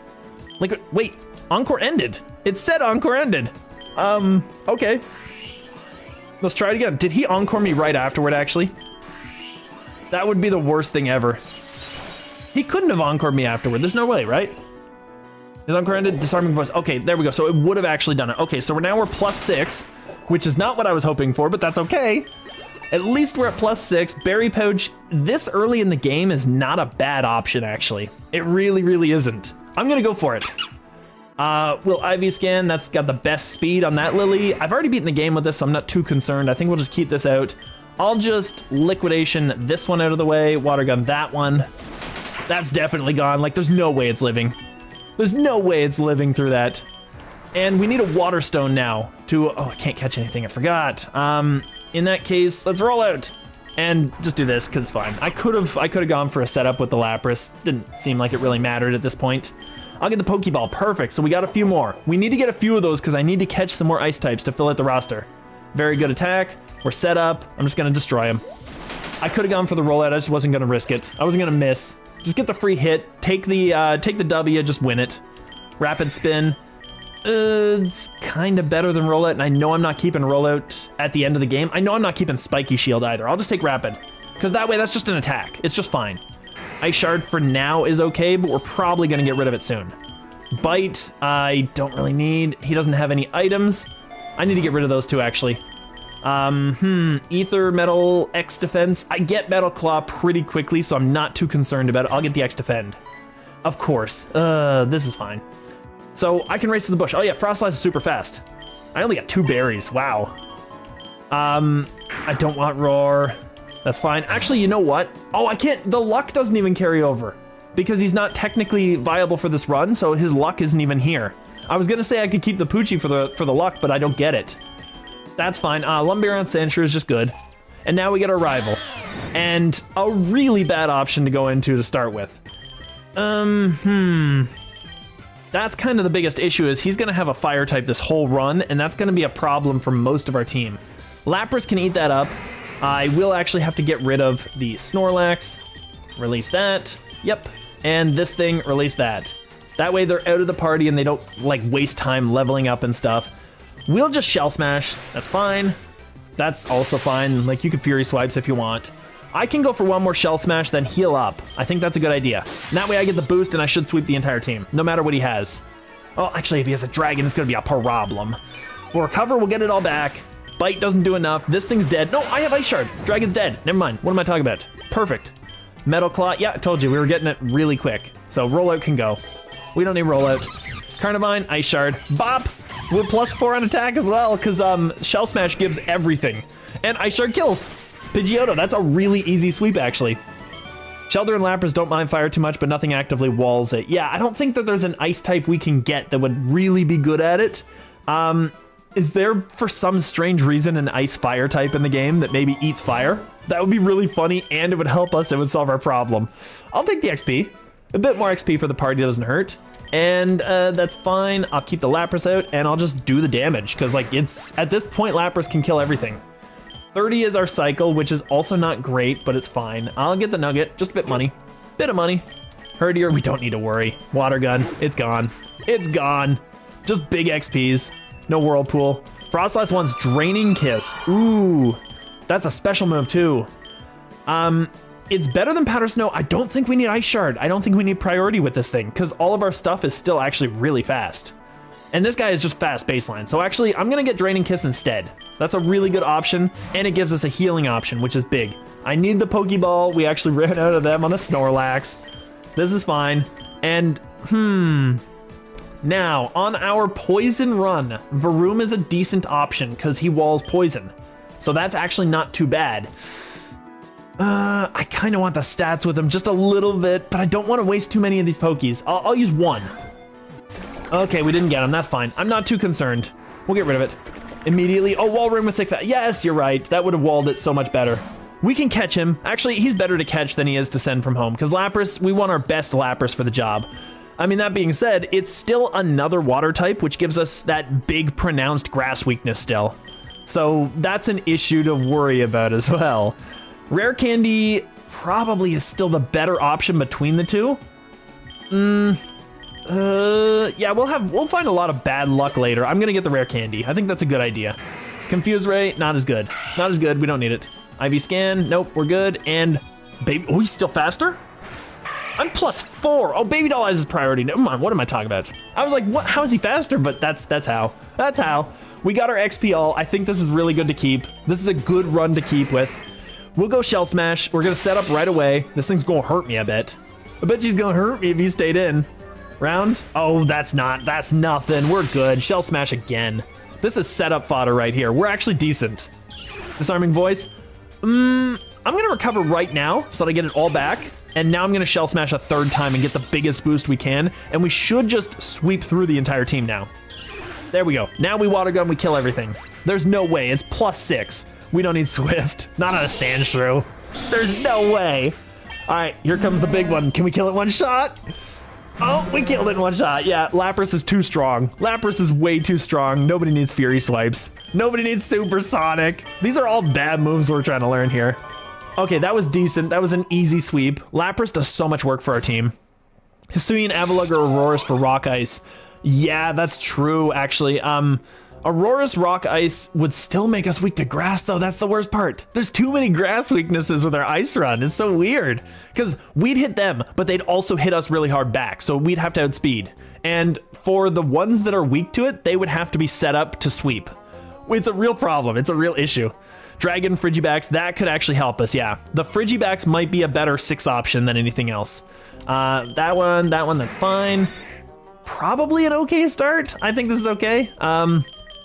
Speaker 1: Wait, Encore ended. It said Encore ended. Okay. Let's try it again. Did he Encore me right afterward, actually? That would be the worst thing ever. He couldn't have Encored me afterward, there's no way, right? Is Encore ended? Disarming voice. Okay, there we go, so it would have actually done it. Okay, so we're +6. Which is not what I was hoping for, but that's okay. At least we're at +6. Berry Pouch, this early in the game is not a bad option, actually. It really, really isn't. I'm gonna go for it. Will Ivy Scan, that's got the best speed on that Lily. I've already beaten the game with this, so I'm not too concerned. I think we'll just keep this out. I'll just Liquidation this one out of the way, Water Gun that one. That's definitely gone, like there's no way it's living. There's no way it's living through that. And we need a Water Stone now to, oh, I can't catch anything, I forgot. In that case, let's roll out and just do this because it's fine. I could have gone for a setup with the Lapras. Didn't seem like it really mattered at this point. I'll get the Pokeball, perfect. So we got a few more. We need to get a few of those because I need to catch some more ice types to fill out the roster. Very good attack. We're set up. I'm just gonna destroy him. I could have gone for the rollout. I just wasn't gonna risk it. I wasn't gonna miss. Just get the free hit. Take the W. Just win it. Rapid Spin. It's kind of better than rollout, and I know I'm not keeping rollout at the end of the game. I know I'm not keeping Spiky Shield either. I'll just take Rapid, because that way that's just an attack. It's just fine. Ice Shard for now is okay, but we're probably going to get rid of it soon. Bite, I don't really need. He doesn't have any items. I need to get rid of those two, actually. Ether, Metal, X Defense. I get Metal Claw pretty quickly, so I'm not too concerned about it. I'll get the X Defend. Of course. This is fine. So I can race to the bush. Oh yeah, Frost Slice is super fast. I only got 2 berries, wow. I don't want Roar. That's fine. Actually, you know what? Oh, I can't, the luck doesn't even carry over because he's not technically viable for this run, so his luck isn't even here. I was gonna say I could keep the Poochie for the luck, but I don't get it. That's fine. Lumberon Sandshrew is just good. And now we get our rival. And a really bad option to go into to start with. That's kind of the biggest issue is he's going to have a fire type this whole run, and that's going to be a problem for most of our team. Lapras can eat that up. I will actually have to get rid of the Snorlax. Release that. Yep. And this thing, release that. That way they're out of the party and they don't like waste time leveling up and stuff. We'll just Shell Smash. That's fine. That's also fine. Like you can Fury Swipes if you want. I can go for one more Shell Smash, then heal up. I think that's a good idea. And that way I get the boost and I should sweep the entire team, no matter what he has. Oh, actually, if he has a dragon, it's gonna be a problem. We'll recover, we'll get it all back. Bite doesn't do enough. This thing's dead. No, I have Ice Shard. Dragon's dead. Never mind. What am I talking about? Perfect. Metal Claw. Yeah, I told you, we were getting it really quick. So rollout can go. We don't need rollout. Carnivine, Ice Shard. Bop! We're +4 on attack as well, because Shell Smash gives everything. And Ice Shard kills. Pidgeotto, that's a really easy sweep, actually. Shelter and Lapras don't mind fire too much, but nothing actively walls it. Yeah, I don't think that there's an ice type we can get that would really be good at it. Is there, for some strange reason, an ice fire type in the game that maybe eats fire? That would be really funny, and it would help us. It would solve our problem. I'll take the XP. A bit more XP for the party doesn't hurt. And that's fine. I'll keep the Lapras out, and I'll just do the damage, because like it's at this point, Lapras can kill everything. 30 is our cycle, which is also not great, but it's fine. I'll get the Nugget, just a bit money. Bit of money. Herdier, we don't need to worry. Water Gun, it's gone. It's gone. Just big XPs. No Whirlpool. Frostlass wants Draining Kiss. Ooh, that's a special move too. It's better than Powder Snow. I don't think we need Ice Shard. I don't think we need priority with this thing, because all of our stuff is still actually really fast. And this guy is just fast baseline. So actually, I'm gonna get Draining Kiss instead. That's a really good option, and it gives us a healing option, which is big. I need the Pokeball. We actually ran out of them on the Snorlax. This is fine. And, now, on our poison run, Varoom is a decent option because he walls poison. So that's actually not too bad. I kind of want the stats with him just a little bit, but I don't want to waste too many of these Pokies. I'll use one. Okay, we didn't get him. That's fine. I'm not too concerned. We'll get rid of it. Immediately. Oh, wall ring with thick fat. Yes, you're right. That would have walled it so much better. We can catch him. Actually, he's better to catch than he is to send from home, because Lapras, we want our best Lapras for the job. I mean, that being said, it's still another water type, which gives us that big pronounced grass weakness still. So that's an issue to worry about as well. Rare Candy probably is still the better option between the two. Yeah, we'll find a lot of bad luck later. I'm gonna get the Rare Candy. I think that's a good idea. Confuse Ray, not as good. Not as good, we don't need it. IV Scan, nope, we're good. And Baby, oh, he's still faster? I'm +4. Oh, Baby Doll Eyes is priority. Never mind, what am I talking about? I was like, what? How is he faster? But that's how. That's how. We got our XP all. I think this is really good to keep. This is a good run to keep with. We'll go Shell Smash. We're gonna set up right away. This thing's gonna hurt me, I bet. I bet she's gonna hurt me if you stayed in. Round? Oh, that's nothing. We're good. Shell Smash again. This is setup fodder right here. We're actually decent. Disarming Voice. I'm gonna recover right now so that I get it all back. And now I'm gonna Shell Smash a third time and get the biggest boost we can. And we should just sweep through the entire team now. There we go. Now we Water Gun, we kill everything. There's no way. It's +6. We don't need Swift. Not on a Sandshrew. There's no way. All right, here comes the big one. Can we kill it one shot? Oh, we killed it in one shot. Yeah, Lapras is too strong. Lapras is way too strong. Nobody needs Fury Swipes. Nobody needs Supersonic. These are all bad moves we're trying to learn here. Okay, that was decent. That was an easy sweep. Lapras does so much work for our team. Hisuian, Avalugg, or Auroras for Rock Ice. Yeah, that's true, actually. Aurora's Rock Ice would still make us weak to grass, though. That's the worst part. There's too many grass weaknesses with our Ice Run. It's so weird. Because we'd hit them, but they'd also hit us really hard back, so we'd have to outspeed. And for the ones that are weak to it, they would have to be set up to sweep. It's a real problem. It's a real issue. Dragon, Frigibacks, that could actually help us, yeah. The Frigibacks might be a better 6th option than anything else. That one, that's fine. Probably an okay start. I think this is okay.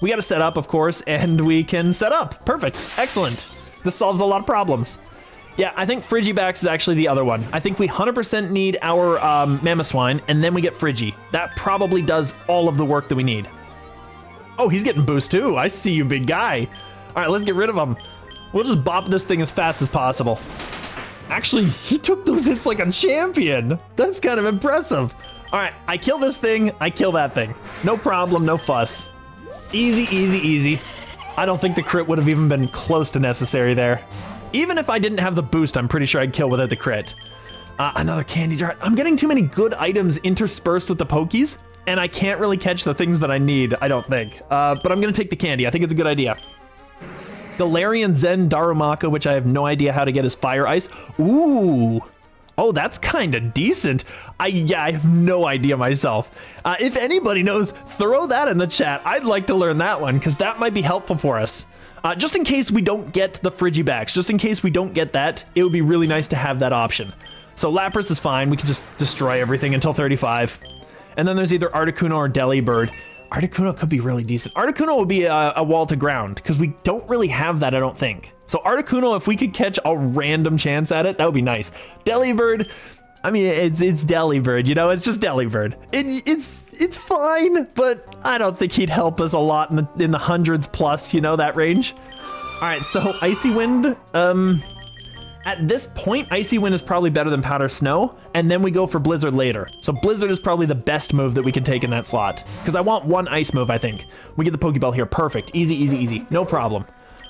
Speaker 1: We got to set up, of course, and we can set up. Perfect. Excellent. This solves a lot of problems. Yeah, I think Frigibacks is actually the other one. I think we 100% need our Mamoswine, and then we get Frigi. That probably does all of the work that we need. Oh, he's getting boost too. I see you, big guy. All right, let's get rid of him. We'll just bop this thing as fast as possible. Actually, he took those hits like a champion. That's kind of impressive. All right, I kill this thing, I kill that thing. No problem, no fuss. Easy, easy, easy. I don't think the crit would have even been close to necessary there. Even if I didn't have the boost, I'm pretty sure I'd kill without the crit. Another candy jar. I'm getting too many good items interspersed with the Pokies, and I can't really catch the things that I need, I don't think. But I'm gonna take the candy. I think it's a good idea. Galarian Zen Darumaka, which I have no idea how to get as Fire Ice. Ooh. Oh, that's kind of decent. I have no idea myself. If anybody knows, throw that in the chat. I'd like to learn that one, because that might be helpful for us. Just in case we don't get the Frigibacks, just in case we don't get that, it would be really nice to have that option. So Lapras is fine. We can just destroy everything until 35. And then there's either Articuno or Delibird. Articuno could be really decent. Articuno would be a wall to ground, because we don't really have that, I don't think. So Articuno, if we could catch a random chance at it, that would be nice. Delibird, I mean, it's Delibird, you know? It's just Delibird. It's fine, but I don't think he'd help us a lot in the hundreds plus, you know, that range. All right, so Icy Wind, at this point, Icy Wind is probably better than Powder Snow, and then we go for Blizzard later. So Blizzard is probably the best move that we can take in that slot, because I want one ice move, I think. We get the Pokeball here, perfect. Easy, easy, easy, no problem.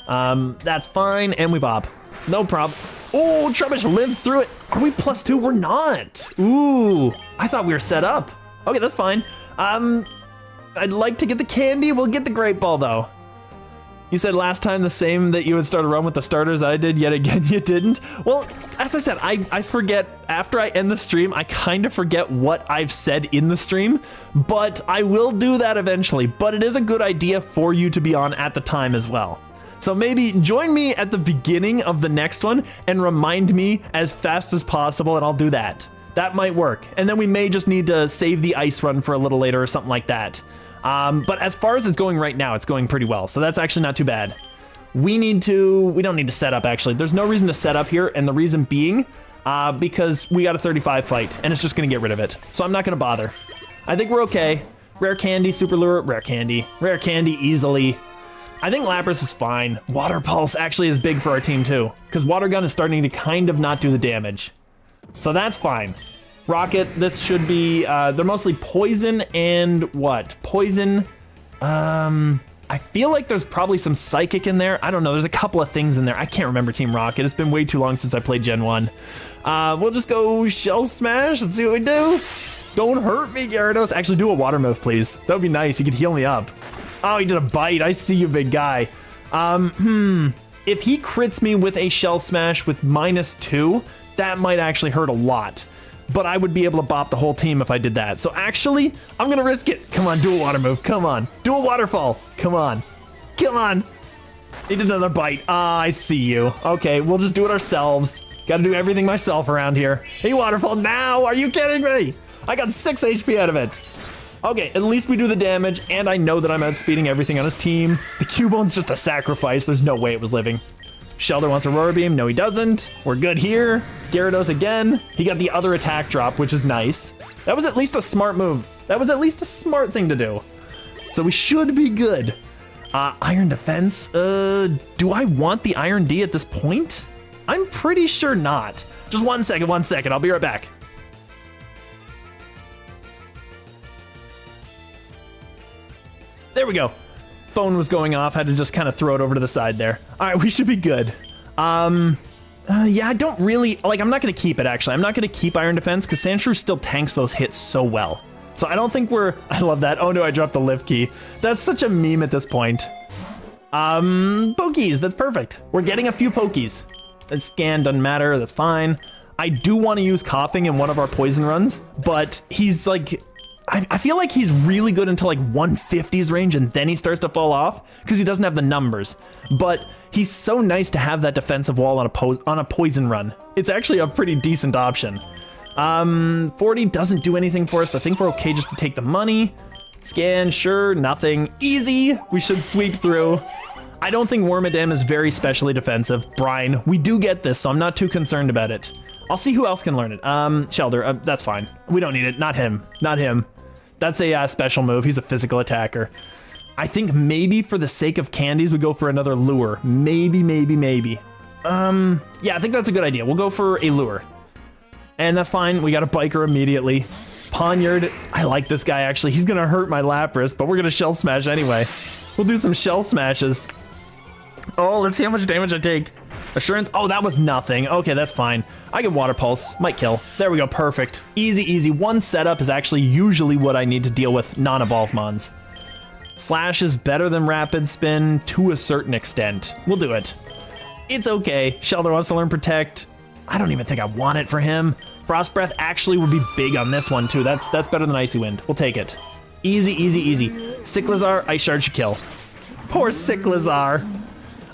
Speaker 1: That's fine, and we bob. No problem. Oh, Trubbish lived through it. Are we +2? We're not. Ooh, I thought we were set up. Okay, that's fine. I'd like to get the candy. We'll get the Great Ball, though. You said last time the same that you would start a run with the starters I did, yet again you didn't. Well, as I said, I forget, after I end the stream, I kind of forget what I've said in the stream, but I will do that eventually. But it is a good idea for you to be on at the time as well. So maybe join me at the beginning of the next one and remind me as fast as possible, and I'll do that. That might work. And then we may just need to save the ice run for a little later or something like that. But as far as it's going right now, it's going pretty well. So that's actually not too bad. We don't need to set up, actually. There's no reason to set up here. And the reason being, because we got a 35 fight and it's just going to get rid of it. So I'm not going to bother. I think we're okay. Rare Candy, Super Lure, Rare Candy easily. I think Lapras is fine. Water Pulse actually is big for our team too, because Water Gun is starting to kind of not do the damage. So that's fine. Rocket, this should be, they're mostly poison and what? Poison, I feel like there's probably some psychic in there. I don't know, there's a couple of things in there. I can't remember Team Rocket. It's been way too long since I played Gen 1. We'll just go Shell Smash and see what we do. Don't hurt me, Gyarados. Actually, do a water move, please. That would be nice. He could heal me up. Oh, he did a bite. I see you, big guy. If he crits me with a Shell Smash with -2, that might actually hurt a lot. But I would be able to bop the whole team if I did that. So actually, I'm going to risk it. Come on, do a water move. Come on. Do a waterfall. Come on. Come on. He did another bite. Ah, I see you. Okay, we'll just do it ourselves. Got to do everything myself around here. Hey, waterfall now. Are you kidding me? I got 6 HP out of it. Okay, at least we do the damage, and I know that I'm outspeeding everything on his team. The Cubone's just a sacrifice. There's no way it was living. Shelter wants a Aurora Beam. No, he doesn't. We're good here. Gyarados again. He got the other attack drop, which is nice. That was at least a smart move. That was at least a smart thing to do. So we should be good. Iron Defense. Do I want the Iron D at this point? I'm pretty sure not. Just 1 second, 1 second. I'll be right back. There we go. Phone was going off. Had to just kind of throw it over to the side there. All right, we should be good. Yeah, I don't really, like, I'm not going to keep it, actually. I'm not going to keep Iron Defense because Sandshrew still tanks those hits so well. So I don't think I love that. Oh no, I dropped the lift key. That's such a meme at this point. Pokies, that's perfect. We're getting a few Pokies. That scan doesn't matter, that's fine. I do want to use Coughing in one of our poison runs, but he's like, I feel like he's really good until like 150's range and then he starts to fall off because he doesn't have the numbers. But he's so nice to have that defensive wall on a poison run. It's actually a pretty decent option. 40 doesn't do anything for us. I think we're okay just to take the money. Scan, sure, nothing. Easy, we should sweep through. I don't think Wormadam is very specially defensive. Brine, we do get this, so I'm not too concerned about it. I'll see who else can learn it. Shelter, that's fine. We don't need it, not him, not him. That's a special move, he's a physical attacker. I think maybe for the sake of candies, we go for another lure. Maybe. Yeah, I think that's a good idea. We'll go for a lure. And that's fine, we got a biker immediately. Poniard, I like this guy actually. He's gonna hurt my Lapras, but we're gonna Shell Smash anyway. We'll do some Shell Smashes. Oh, let's see how much damage I take. Assurance, oh, that was nothing. Okay, that's fine. I can Water Pulse, might kill. There we go, perfect. Easy. One setup is actually usually what I need to deal with non-evolved mons. Slash is better than Rapid Spin to a certain extent. We'll do it. It's okay. Shelter wants to learn Protect. I don't even think I want it for him. Frost Breath actually would be big on this one too. That's better than Icy Wind. We'll take it. Easy. Cyclizar, Ice Shard should kill. Poor Cyclizar.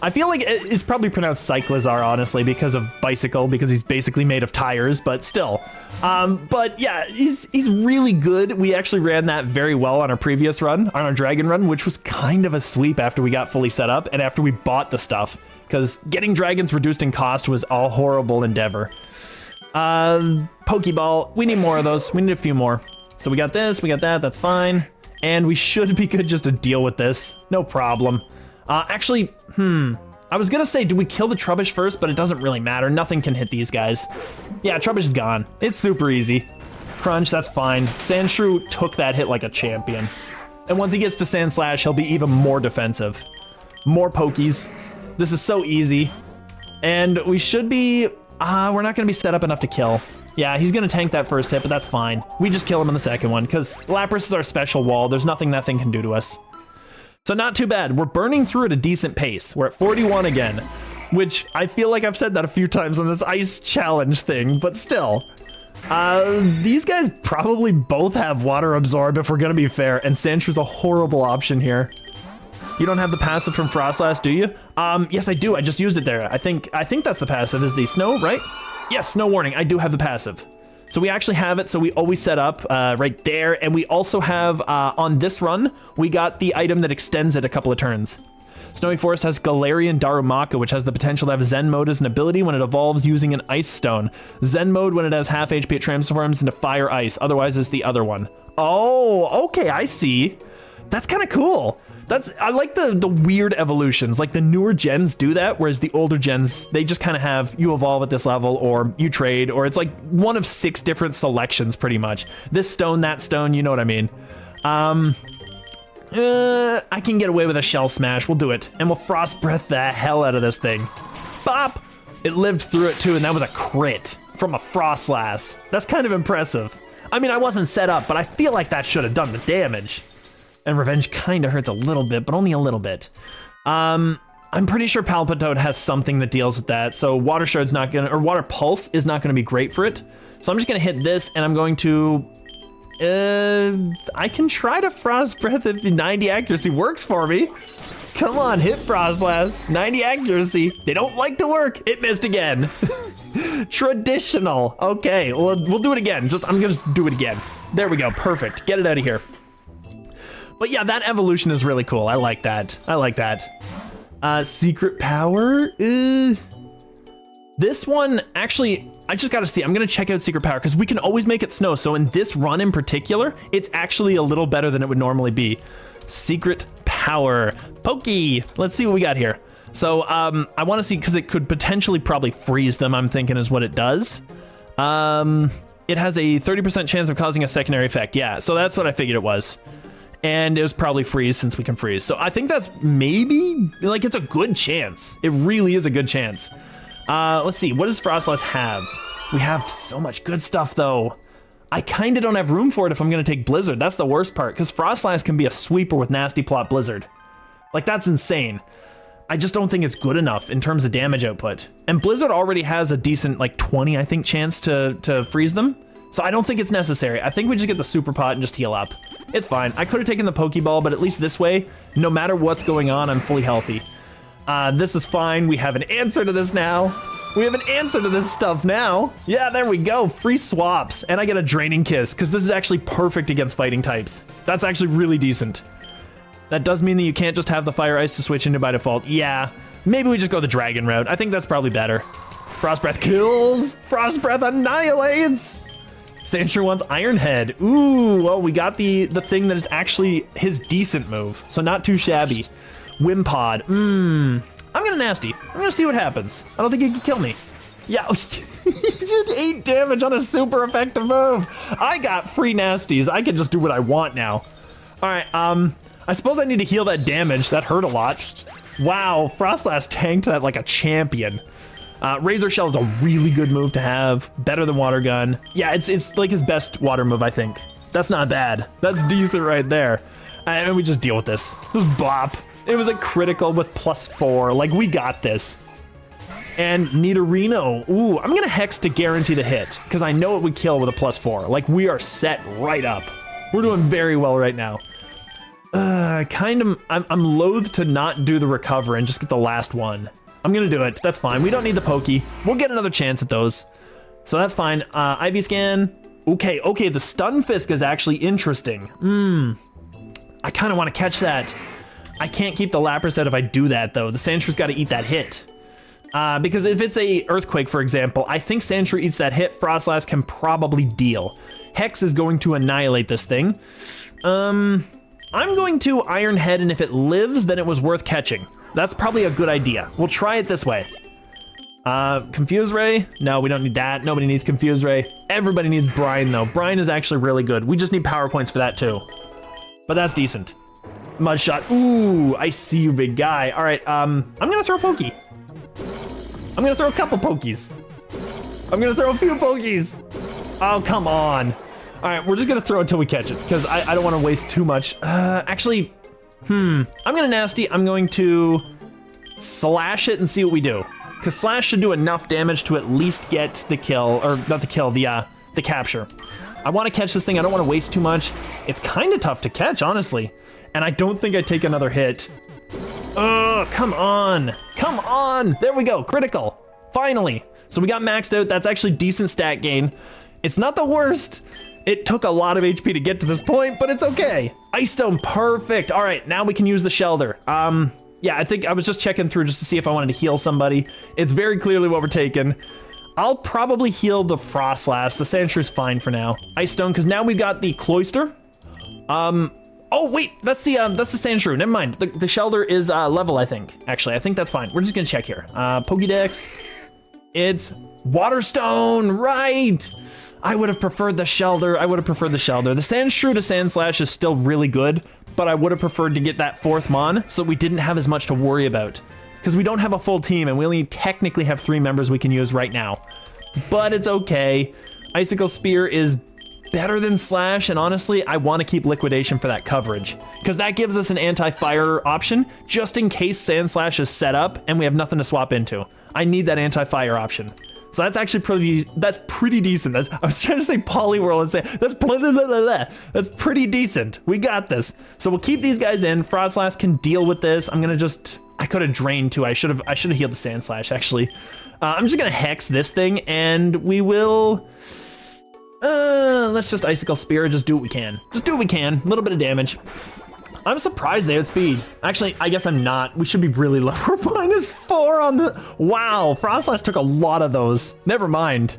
Speaker 1: I feel like it's probably pronounced Cyclizar, honestly, because of bicycle, because he's basically made of tires, but still. But yeah, he's really good. We actually ran that very well on our previous run, on our dragon run, which was kind of a sweep after we got fully set up and after we bought the stuff, because getting dragons reduced in cost was a horrible endeavor. Pokeball, we need more of those. We need a few more. So we got this, we got that, that's fine. And we should be good just to deal with this. No problem. Actually, I was gonna say, do we kill the Trubbish first? But it doesn't really matter. Nothing can hit these guys. Yeah, Trubbish is gone. It's super easy. Crunch, that's fine. Sandshrew took that hit like a champion. And once he gets to Sand Slash, he'll be even more defensive. More Pokies. This is so easy. And we should be... we're not gonna be set up enough to kill. Yeah, he's gonna tank that first hit, but that's fine. We just kill him in the second one, because Lapras is our special wall. There's nothing that thing can do to us. So not too bad. We're burning through at a decent pace. We're at 41 again, which I feel like I've said that a few times on this ice challenge thing, but still. These guys probably both have Water Absorb if we're gonna be fair, and Sandshrew's a horrible option here. You don't have the passive from Frostlass, do you? Yes, I do. I just used it there. I think that's the passive, is the Snow, right? Yes, Snow Warning. I do have the passive. So we actually have it, so we always set up right there, and we also have, on this run, we got the item that extends it a couple of turns. Snowy Forest has Galarian Darumaka, which has the potential to have Zen Mode as an ability when it evolves using an Ice Stone. Zen Mode when it has half HP, it transforms into Fire Ice, otherwise it's the other one. Oh, okay, I see. That's kind of cool. I like the weird evolutions. Like the newer gens do that, whereas the older gens, they just kind of have you evolve at this level or you trade, or it's like one of 6 different selections pretty much. This stone, that stone, you know what I mean. I can get away with a shell smash. We'll do it. And we'll frost breath the hell out of this thing. Bop! It lived through it too, and that was a crit from a Frostlass. That's kind of impressive. I mean, I wasn't set up, but I feel like that should have done the damage. And Revenge kind of hurts a little bit, but only a little bit. I'm pretty sure Palpitoad has something that deals with that. So Water Shard's not gonna, or Water Pulse is not gonna be great for it. So I'm just gonna hit this, and I'm going to, I can try to Frost Breath if the 90 accuracy works for me. Come on, hit Frostlass. 90 accuracy. They don't like to work. It missed again. Traditional. Okay, well, we'll do it again. I'm gonna do it again. There we go. Perfect. Get it out of here. But yeah, that evolution is really cool. I like that. I like that. Secret power. This one, actually, I just gotta see. I'm gonna check out secret power because we can always make it snow. So in this run in particular, it's actually a little better than it would normally be. Secret power. Pokey. Let's see what we got here. So I want to see, because it could potentially probably freeze them, I'm thinking is what it does. It has a 30% chance of causing a secondary effect. Yeah, so that's what I figured it was. And it was probably freeze since we can freeze. So I think that's maybe, like, it's a good chance. It really is a good chance. Let's see, what does Frostlass have? We have so much good stuff, though. I kind of don't have room for it if I'm going to take Blizzard. That's the worst part, because Frostlass can be a sweeper with Nasty Plot Blizzard. Like, that's insane. I just don't think it's good enough in terms of damage output. And Blizzard already has a decent, like, 20, I think, chance to freeze them. So I don't think it's necessary. I think we just get the Super Pot and just heal up. It's fine. I could have taken the Pokeball, but at least this way, no matter what's going on, I'm fully healthy. This is fine. We have an answer to this now. We have an answer to this stuff now. Yeah, there we go. Free swaps. And I get a Draining Kiss, because this is actually perfect against fighting types. That's actually really decent. That does mean that you can't just have the Fire Ice to switch into by default. Yeah, maybe we just go the Dragon route. I think that's probably better. Frost Breath kills. Frost Breath annihilates. Sandshrew wants Iron Head. Ooh, well, we got the thing that is actually his decent move. So not too shabby. Wimpod. I'm gonna Nasty. I'm gonna see what happens. I don't think he can kill me. Yeah, he did 8 damage on a super effective move. I got free Nasties. I can just do what I want now. All right, I suppose I need to heal that damage. That hurt a lot. Wow, Frostlass tanked that like a champion. Razor Shell is a really good move to have. Better than Water Gun. Yeah, it's like his best water move, I think. That's not bad. That's decent right there. And we just deal with this. Just bop. It was a critical with +4. Like, we got this. And Nidorino. Ooh, I'm gonna Hex to guarantee the hit, because I know it would kill with a +4. Like, we are set right up. We're doing very well right now. I'm loath to not do the recover and just get the last one. I'm gonna do it. That's fine. We don't need the Pokey. We'll get another chance at those. So that's fine. IV Scan. Okay, the Stunfisk is actually interesting. I kind of want to catch that. I can't keep the Lapras out if I do that, though. The Sandshrews got to eat that hit. Because if it's a Earthquake, for example, I think Sandshrew eats that hit. Frostlass can probably deal. Hex is going to annihilate this thing. I'm going to Iron Head, and if it lives, then it was worth catching. That's probably a good idea. We'll try it this way. Confuse Ray? No, we don't need that. Nobody needs Confuse Ray. Everybody needs Brine, though. Brine is actually really good. We just need power points for that, too. But that's decent. Mud Shot. Ooh, I see you, big guy. All right, I'm gonna throw a Pokey. I'm gonna throw a couple Pokeys. I'm gonna throw a few Pokeys. Oh, come on. All right, we're just gonna throw until we catch it, because I don't want to waste too much. Actually, I'm gonna Nasty. I'm going to Slash it and see what we do, because Slash should do enough damage to at least get the kill, or not the kill, the capture. I want to catch this thing. I don't want to waste too much. It's kind of tough to catch, honestly, and I don't think I'd take another hit. Oh, come on. Come on. There we go. Critical. Finally. So we got maxed out. That's actually decent stat gain. It's not the worst. It took a lot of HP to get to this point, but it's okay. Ice Stone, perfect. All right, now we can use the Shelter. Yeah, I think I was just checking through just to see if I wanted to heal somebody. It's very clearly what we're taking. I'll probably heal the Frostlass. The Sandshrew is fine for now. Ice Stone, because now we've got the Cloyster. Oh, wait, that's the sand shrew. Never mind. The shelter is level, I think. Actually, I think that's fine. We're just gonna check here. Pokédex. It's Waterstone, right? I would have preferred the shelter. The sand shrew to sand slash is still really good, but I would have preferred to get that 4th Mon so that we didn't have as much to worry about. Because we don't have a full team and we only technically have 3 members we can use right now. But it's okay. Icicle Spear is better than Slash, and honestly, I want to keep Liquidation for that coverage. Because that gives us an anti-fire option, just in case Sand Slash is set up and we have nothing to swap into. I need that anti-fire option. So that's actually pretty decent. I was trying to say Poliwhirl and say, that's pretty decent. We got this. So we'll keep these guys in. Frostlass can deal with this. I could have drained too. I should have healed the Sand Slash, actually. I'm just gonna Hex this thing, and we will... let's just Icicle Spear, just do what we can. A little bit of damage. I'm surprised they had speed. Actually, I guess I'm not. We should be really low. We're -4 on the... Wow, Frostlass took a lot of those. Never mind.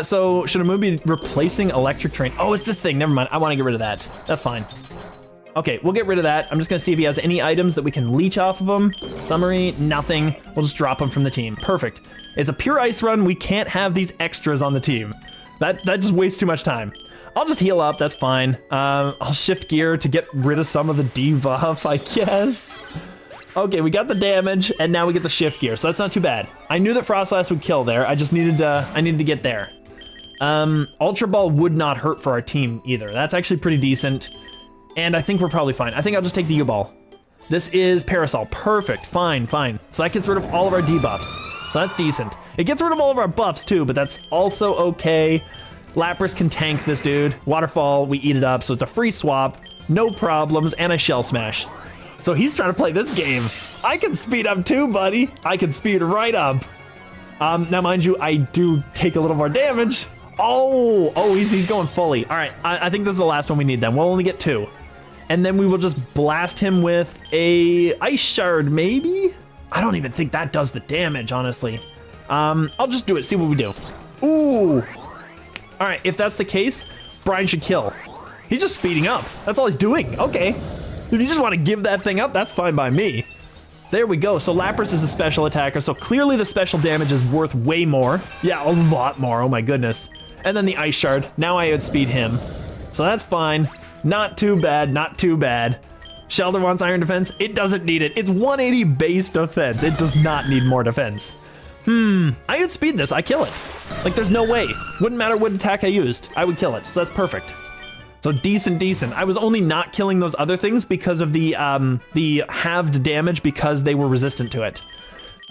Speaker 1: So should a move be replacing Electric Terrain? Oh, it's this thing. Never mind. I want to get rid of that. That's fine. Okay, we'll get rid of that. I'm just going to see if he has any items that we can leech off of him. Summary, nothing. We'll just drop him from the team. Perfect. It's a pure ice run. We can't have these extras on the team. That just wastes too much time. I'll just heal up, that's fine. I'll shift gear to get rid of some of the debuff, I guess. Okay, we got the damage, and now we get the shift gear, so that's not too bad. I knew that Frostlass would kill there, I just needed to get there. Ultra Ball would not hurt for our team either. That's actually pretty decent, and I think we're probably fine. I think I'll just take the U-Ball. This is Parasol, perfect, fine. So that gets rid of all of our debuffs, so that's decent. It gets rid of all of our buffs too, but that's also okay. Lapras can tank this dude. Waterfall, we eat it up, so it's a free swap. No problems, and a Shell Smash. So he's trying to play this game. I can speed up too, buddy. I can speed right up. Now, mind you, I do take a little more damage. Oh, he's going fully. All right, I think this is the last one we need then. We'll only get 2. And then we will just blast him with a Ice Shard, maybe? I don't even think that does the damage, honestly. I'll just do it, see what we do. Ooh. All right, if that's the case, Brian should kill. He's just speeding up. That's all he's doing. Okay. If you just want to give that thing up, that's fine by me. There we go. So Lapras is a special attacker, so clearly the special damage is worth way more. Yeah, a lot more. Oh my goodness. And then the Ice Shard. Now I outspeed him. So that's fine. Not too bad, not too bad. Shelter wants Iron Defense. It doesn't need it. It's 180 base defense. It does not need more defense. I outspeed this. I kill it. Like, there's no way. Wouldn't matter what attack I used. I would kill it. So that's perfect. So decent. I was only not killing those other things because of the halved damage because they were resistant to it.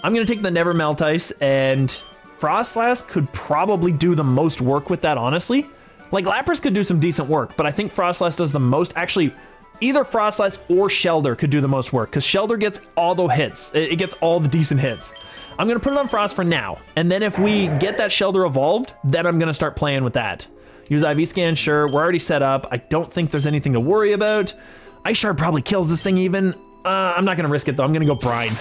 Speaker 1: I'm going to take the Never Melt Ice, and Frostlass could probably do the most work with that, honestly. Like, Lapras could do some decent work, but I think Frostlass does the most. Actually, either Frostlass or Shelter could do the most work because Shelter gets all the hits. It gets all the decent hits. I'm going to put it on Frost for now. And then if we get that Shelter evolved, then I'm going to start playing with that. Use IV Scan, sure. We're already set up. I don't think there's anything to worry about. Ice Shard probably kills this thing even. I'm not going to risk it, though. I'm going to go Brine.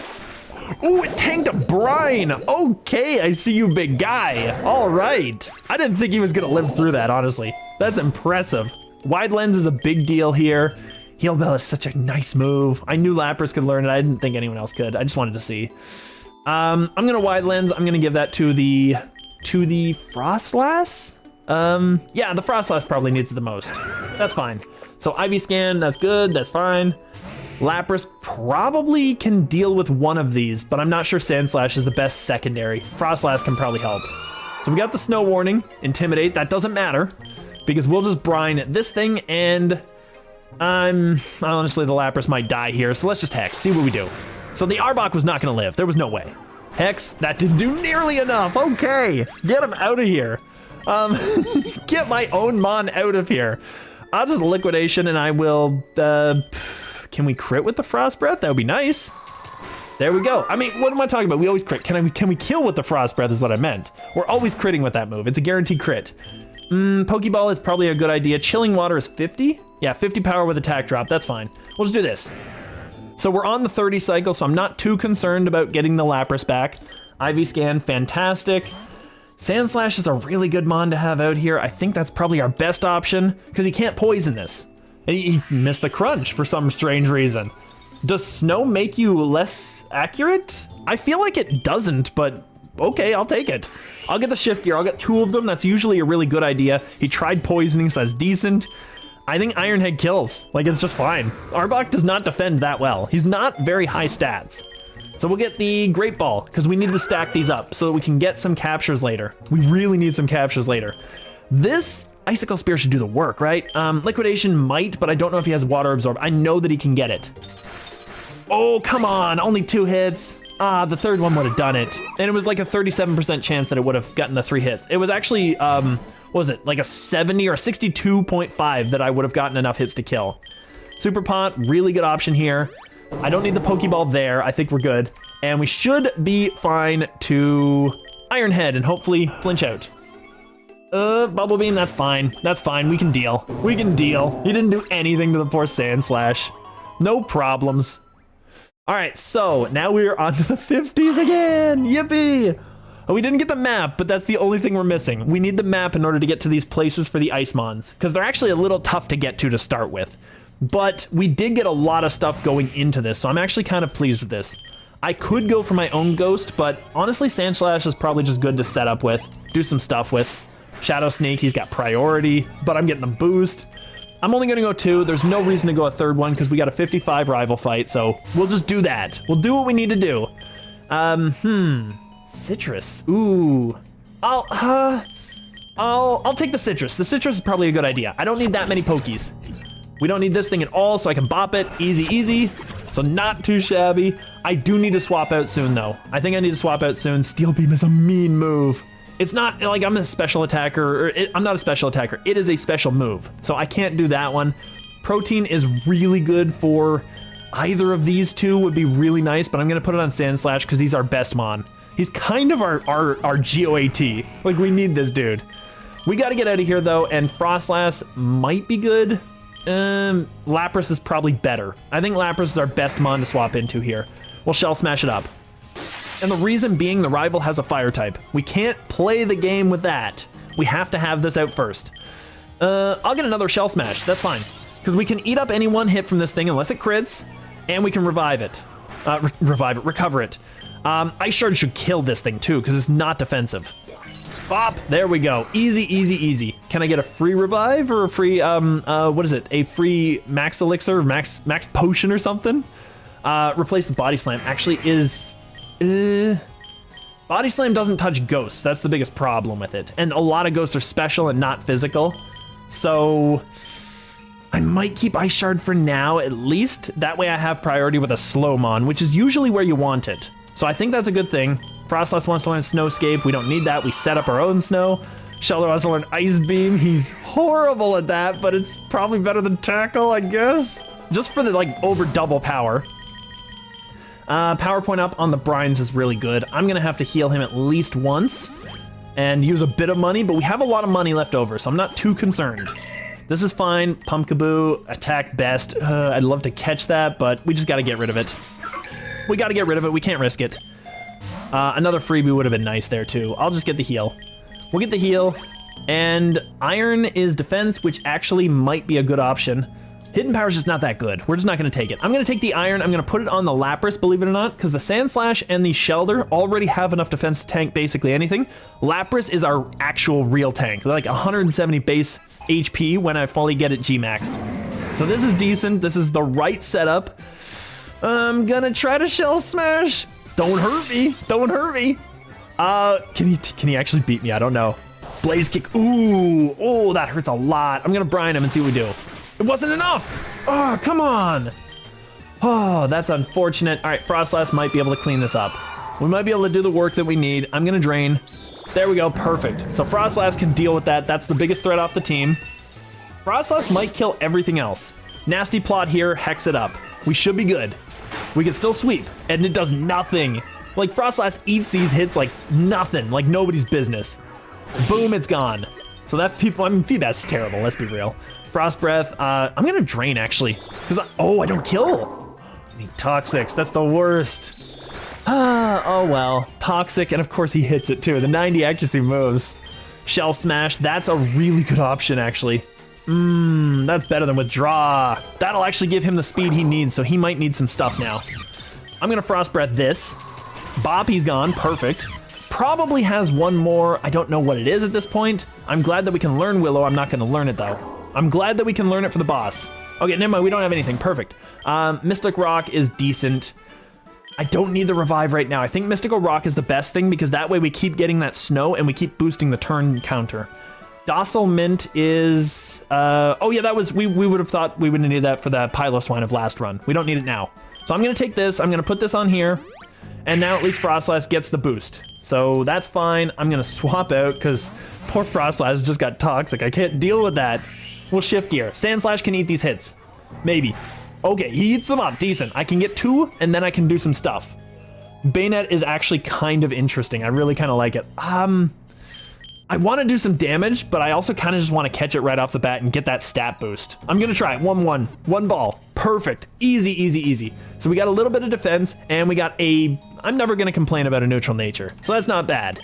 Speaker 1: Ooh, it tanked a Brine. Okay, I see you, big guy. All right. I didn't think he was going to live through that, honestly. That's impressive. Wide Lens is a big deal here. Heal Bell is such a nice move. I knew Lapras could learn it. I didn't think anyone else could. I just wanted to see. I'm gonna Wide Lens. I'm gonna give that to the Frostlass. Yeah, the Frostlass probably needs it the most. That's fine. So IV Scan, that's good. That's fine. Lapras probably can deal with one of these, but I'm not sure Sandslash is the best secondary. Frostlass can probably help. So we got the Snow Warning, Intimidate. That doesn't matter because we'll just Brine this thing, and honestly, the Lapras might die here. So let's just Hex. See what we do. So the Arbok was not going to live. There was no way. Hex, that didn't do nearly enough. Okay, get him out of here. Get my own Mon out of here. I'll just Liquidation, and I will, can we crit with the Frost Breath? That would be nice. There we go. I mean, what am I talking about? We always crit. Can we kill with the Frost Breath is what I meant. We're always critting with that move. It's a guaranteed crit. Pokeball is probably a good idea. Chilling Water is 50. Yeah, 50 power with attack drop. That's fine. We'll just do this. So we're on the 30 cycle, so I'm not too concerned about getting the Lapras back. IV Scan, fantastic. Sandslash is a really good Mon to have out here. I think that's probably our best option because he can't poison this. And he missed the crunch for some strange reason. Does snow make you less accurate? I feel like it doesn't, but okay, I'll take it. I'll get the shift gear. I'll get 2 of them. That's usually a really good idea. He tried poisoning, so that's decent. I think Iron Head kills. Like, it's just fine. Arbok does not defend that well. He's not very high stats. So we'll get the Great Ball, because we need to stack these up so that we can get some captures later. We really need some captures later. This Icicle Spear should do the work, right? Liquidation might, but I don't know if he has Water Absorb. I know that he can get it. Oh, come on. Only 2 hits. Ah, the 3rd one would have done it. And it was like a 37% chance that it would have gotten the 3 hits. It was actually, what was it? Like a 70 or 62.5 that I would have gotten enough hits to kill. Super Pot, really good option here. I don't need the Pokeball there. I think we're good. And we should be fine to Iron Head and hopefully flinch out. Bubble Beam, that's fine. That's fine. We can deal. We can deal. He didn't do anything to the poor Sand Slash. No problems. All right, so now we're on to the 50s again. Yippee! Oh, we didn't get the map, but that's the only thing we're missing. We need the map in order to get to these places for the Ice Mons, because they're actually a little tough to get to start with. But we did get a lot of stuff going into this, so I'm actually kind of pleased with this. I could go for my own Ghost, but honestly, Sand Slash is probably just good to set up with, do some stuff with. Shadow Sneak, he's got priority, but I'm getting the boost. I'm only going to go 2. There's no reason to go a 3rd one because we got a 55 rival fight, so we'll just do that. We'll do what we need to do. Citrus. Ooh. I'll take the Citrus. The Citrus is probably a good idea. I don't need that many Pokies. We don't need this thing at all, so I can bop it. Easy, easy. So not too shabby. I do need to swap out soon, though. I think I need to swap out soon. Steel Beam is a mean move. It's not like I'm a special attacker, or I'm not a special attacker. It is a special move, so I can't do that one. Protein is really good for either of these 2 would be really nice, but I'm going to put it on Sand Slash because he's our best Mon. He's kind of our GOAT. Like, we need this dude. We got to get out of here, though, and Frostlass might be good. Lapras is probably better. I think Lapras is our best Mon to swap into here. We'll Shell Smash it up. And the reason being the rival has a fire type. We can't play the game with that. We have to have this out first. I'll get another Shell Smash. That's fine. Because we can eat up any 1 hit from this thing unless it crits. And we can revive it. Recover it. Ice Shard should kill this thing too because it's not defensive. Bop! There we go. Easy, easy, easy. Can I get a free revive or a free, what is it? A free max elixir, max potion or something? Replace the Body Slam actually is... Body Slam doesn't touch ghosts. That's the biggest problem with it. And a lot of ghosts are special and not physical. So I might keep Ice Shard for now, at least. That way I have priority with a Slowmon, which is usually where you want it. So I think that's a good thing. Frostlass wants to learn Snowscape. We don't need that. We set up our own snow. Shelter wants to learn Ice Beam. He's horrible at that, but it's probably better than Tackle, I guess. Just for the, like, over double power. Power point up on the Brines is really good. I'm going to have to heal him at least once and use a bit of money, but we have a lot of money left over, so I'm not too concerned. This is fine. Pumpkaboo, attack best. I'd love to catch that, but we just got to get rid of it. We got to get rid of it. We can't risk it. Another freebie would have been nice there, too. I'll just get the heal. We'll get the heal, and Iron is defense, which actually might be a good option. Hidden Power is just not that good. We're just not going to take it. I'm going to take the Iron. I'm going to put it on the Lapras, believe it or not, because the Sand Slash and the Shelter already have enough defense to tank basically anything. Lapras is our actual real tank. They're like 170 base HP when I fully get it G-maxed. So this is decent. This is the right setup. I'm going to try to Shell Smash. Don't hurt me. Don't hurt me. Can he actually beat me? I don't know. Blaze Kick. Ooh. Oh, that hurts a lot. I'm going to brine him and see what we do. It wasn't enough! Oh, come on! Oh, that's unfortunate. All right, Frostlass might be able to clean this up. We might be able to do the work that we need. I'm gonna drain. There we go, perfect. So Frostlass can deal with that. That's the biggest threat off the team. Frostlass might kill everything else. Nasty plot here, hex it up. We should be good. We can still sweep, and it does nothing. Like, Frostlass eats these hits like nothing, like nobody's business. Boom, it's gone. So that Feebas is terrible, let's be real. Frost Breath, I'm gonna drain actually, because I don't kill. I need Toxics, that's the worst. Oh well, Toxic, and of course he hits it too. The 90 accuracy moves. Shell Smash, that's a really good option actually. That's better than withdraw. That'll actually give him the speed he needs, so he might need some stuff now. I'm gonna Frost Breath this. Bop, he's gone, perfect. Probably has one more, I don't know what it is at this point. I'm glad that we can learn Willow, I'm not gonna learn it though. I'm glad that we can learn it for the boss. Okay, never mind, we don't have anything, perfect. Mystic Rock is decent. I don't need the revive right now. I think Mystical Rock is the best thing because that way we keep getting that snow and we keep boosting the turn counter. Docile Mint is, oh yeah, that was, we would have thought we would have needed that for the Piloswine of last run. We don't need it now. So I'm gonna take this, I'm gonna put this on here, and now at least Frostlass gets the boost. So that's fine. I'm gonna swap out because poor Frostlass just got toxic. I can't deal with that. We'll shift gear. Sandslash can eat these hits. Maybe. Okay, he eats them up, decent. I can get 2 and then I can do some stuff. Bayonet is actually kind of interesting. I really kind of like it. I want to do some damage, but I also kind of just want to catch it right off the bat and get that stat boost. I'm gonna try it. 1-1. One ball. Perfect. Easy, easy, easy. So we got a little bit of defense and we got a, I'm never gonna complain about a neutral nature. So that's not bad.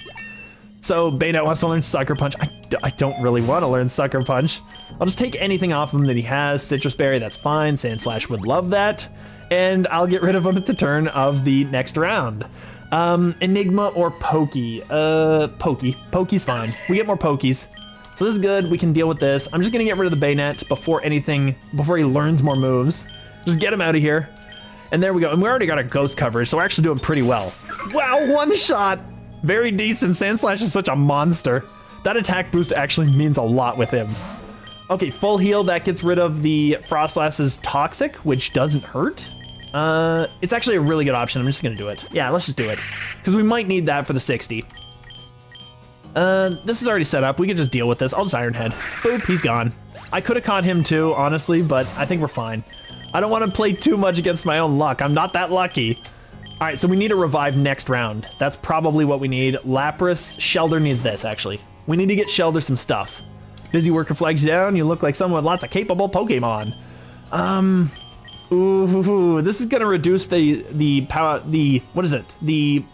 Speaker 1: So Bayonet wants to learn Sucker Punch. I don't really want to learn Sucker Punch. I'll just take anything off him that he has. Citrus Berry, that's fine. Sandslash would love that. And I'll get rid of him at the turn of the next round. Enigma or Pokey? Pokey. Pokey's fine. We get more Pokeys. So this is good. We can deal with this. I'm just going to get rid of the Bayonet before he learns more moves. Just get him out of here. And there we go. And we already got our ghost coverage, so we're actually doing pretty well. Wow, one shot. Very decent. Sandslash is such a monster. That attack boost actually means a lot with him. Okay, full heal. That gets rid of the Frostlass's Toxic, which doesn't hurt. It's actually a really good option. I'm just gonna do it. Yeah, let's just do it. Because we might need that for the 60. This is already set up. We can just deal with this. I'll just Iron Head. Boop, he's gone. I could have caught him too, honestly, but I think we're fine. I don't want to play too much against my own luck. I'm not that lucky. All right, so we need a revive next round. That's probably what we need. Lapras, Shelder needs this, actually. We need to get Shelder some stuff. Busy Worker flags you down. You look like someone with lots of capable Pokemon. Ooh, this is gonna reduce the power, what is it? The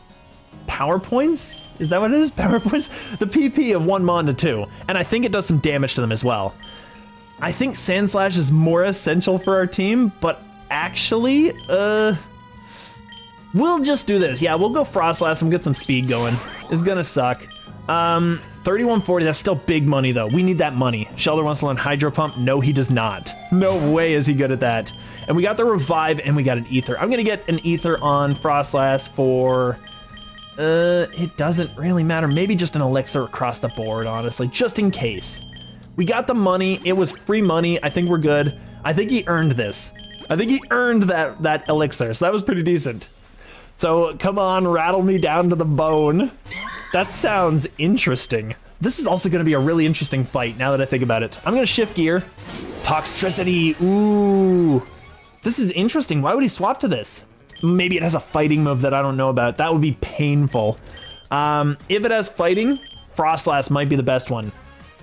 Speaker 1: power points? Is that what it is? Power points? The PP of 1 Mon to 2. And I think it does some damage to them as well. I think Sandslash is more essential for our team, but actually, we'll just do this. Yeah, we'll go Frostlass and get some speed going. It's gonna suck. 3140, that's still big money though. We need that money. Shelder wants to learn Hydro Pump. No, he does not. No way is he good at that. And we got the revive and we got an ether. I'm gonna get an ether on Frostlass for, it doesn't really matter. Maybe just an elixir across the board, honestly, just in case. We got the money. It was free money. I think we're good. I think he earned this. I think he earned that elixir. So that was pretty decent. So come on, rattle me down to the bone. That sounds interesting. This is also going to be a really interesting fight now that I think about it. I'm going to shift gear. Toxtricity. Ooh. This is interesting. Why would he swap to this? Maybe it has a fighting move that I don't know about. That would be painful. If it has fighting, Frostlass might be the best one.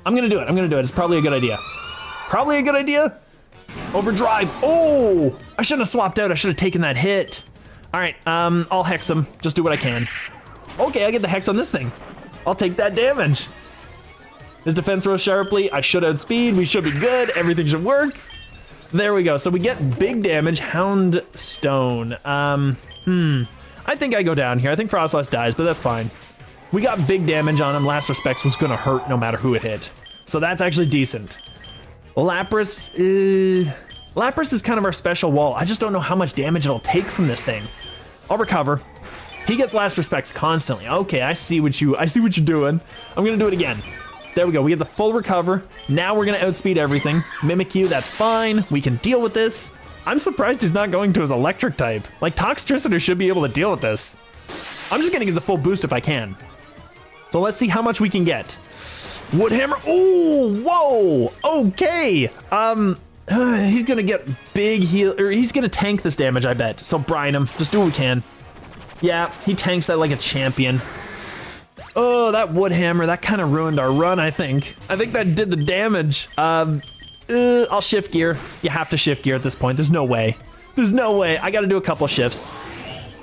Speaker 1: I'm going to do it. I'm going to do it. It's probably a good idea. Probably a good idea. Overdrive. Oh, I shouldn't have swapped out. I should have taken that hit. All right, I'll hex him. Just do what I can. Okay, I get the hex on this thing. I'll take that damage. His defense rose sharply. I should outspeed. We should be good. Everything should work. There we go. So we get big damage. Houndstone. I think I go down here. I think Frostlass dies, but that's fine. We got big damage on him. Last Respects was going to hurt no matter who it hit. So that's actually decent. Lapras is kind of our special wall. I just don't know how much damage it'll take from this thing. I'll recover. He gets Last Respects constantly. Okay, I see what you're doing. I'm gonna do it again. There we go. We get the full recover. Now we're gonna outspeed everything. Mimikyu, that's fine. We can deal with this. I'm surprised he's not going to his electric type. Like, Toxtricity should be able to deal with this. I'm just gonna get the full boost if I can. So let's see how much we can get. Woodhammer. Oh, whoa. Okay. He's gonna get big heal, or he's gonna tank this damage, I bet. So brine him. Just do what we can. Yeah, he tanks that like a champion. Oh, that Woodhammer, that kind of ruined our run, I think. I think that did the damage. I'll shift gear. You have to shift gear at this point. There's no way. There's no way. I gotta do a couple shifts.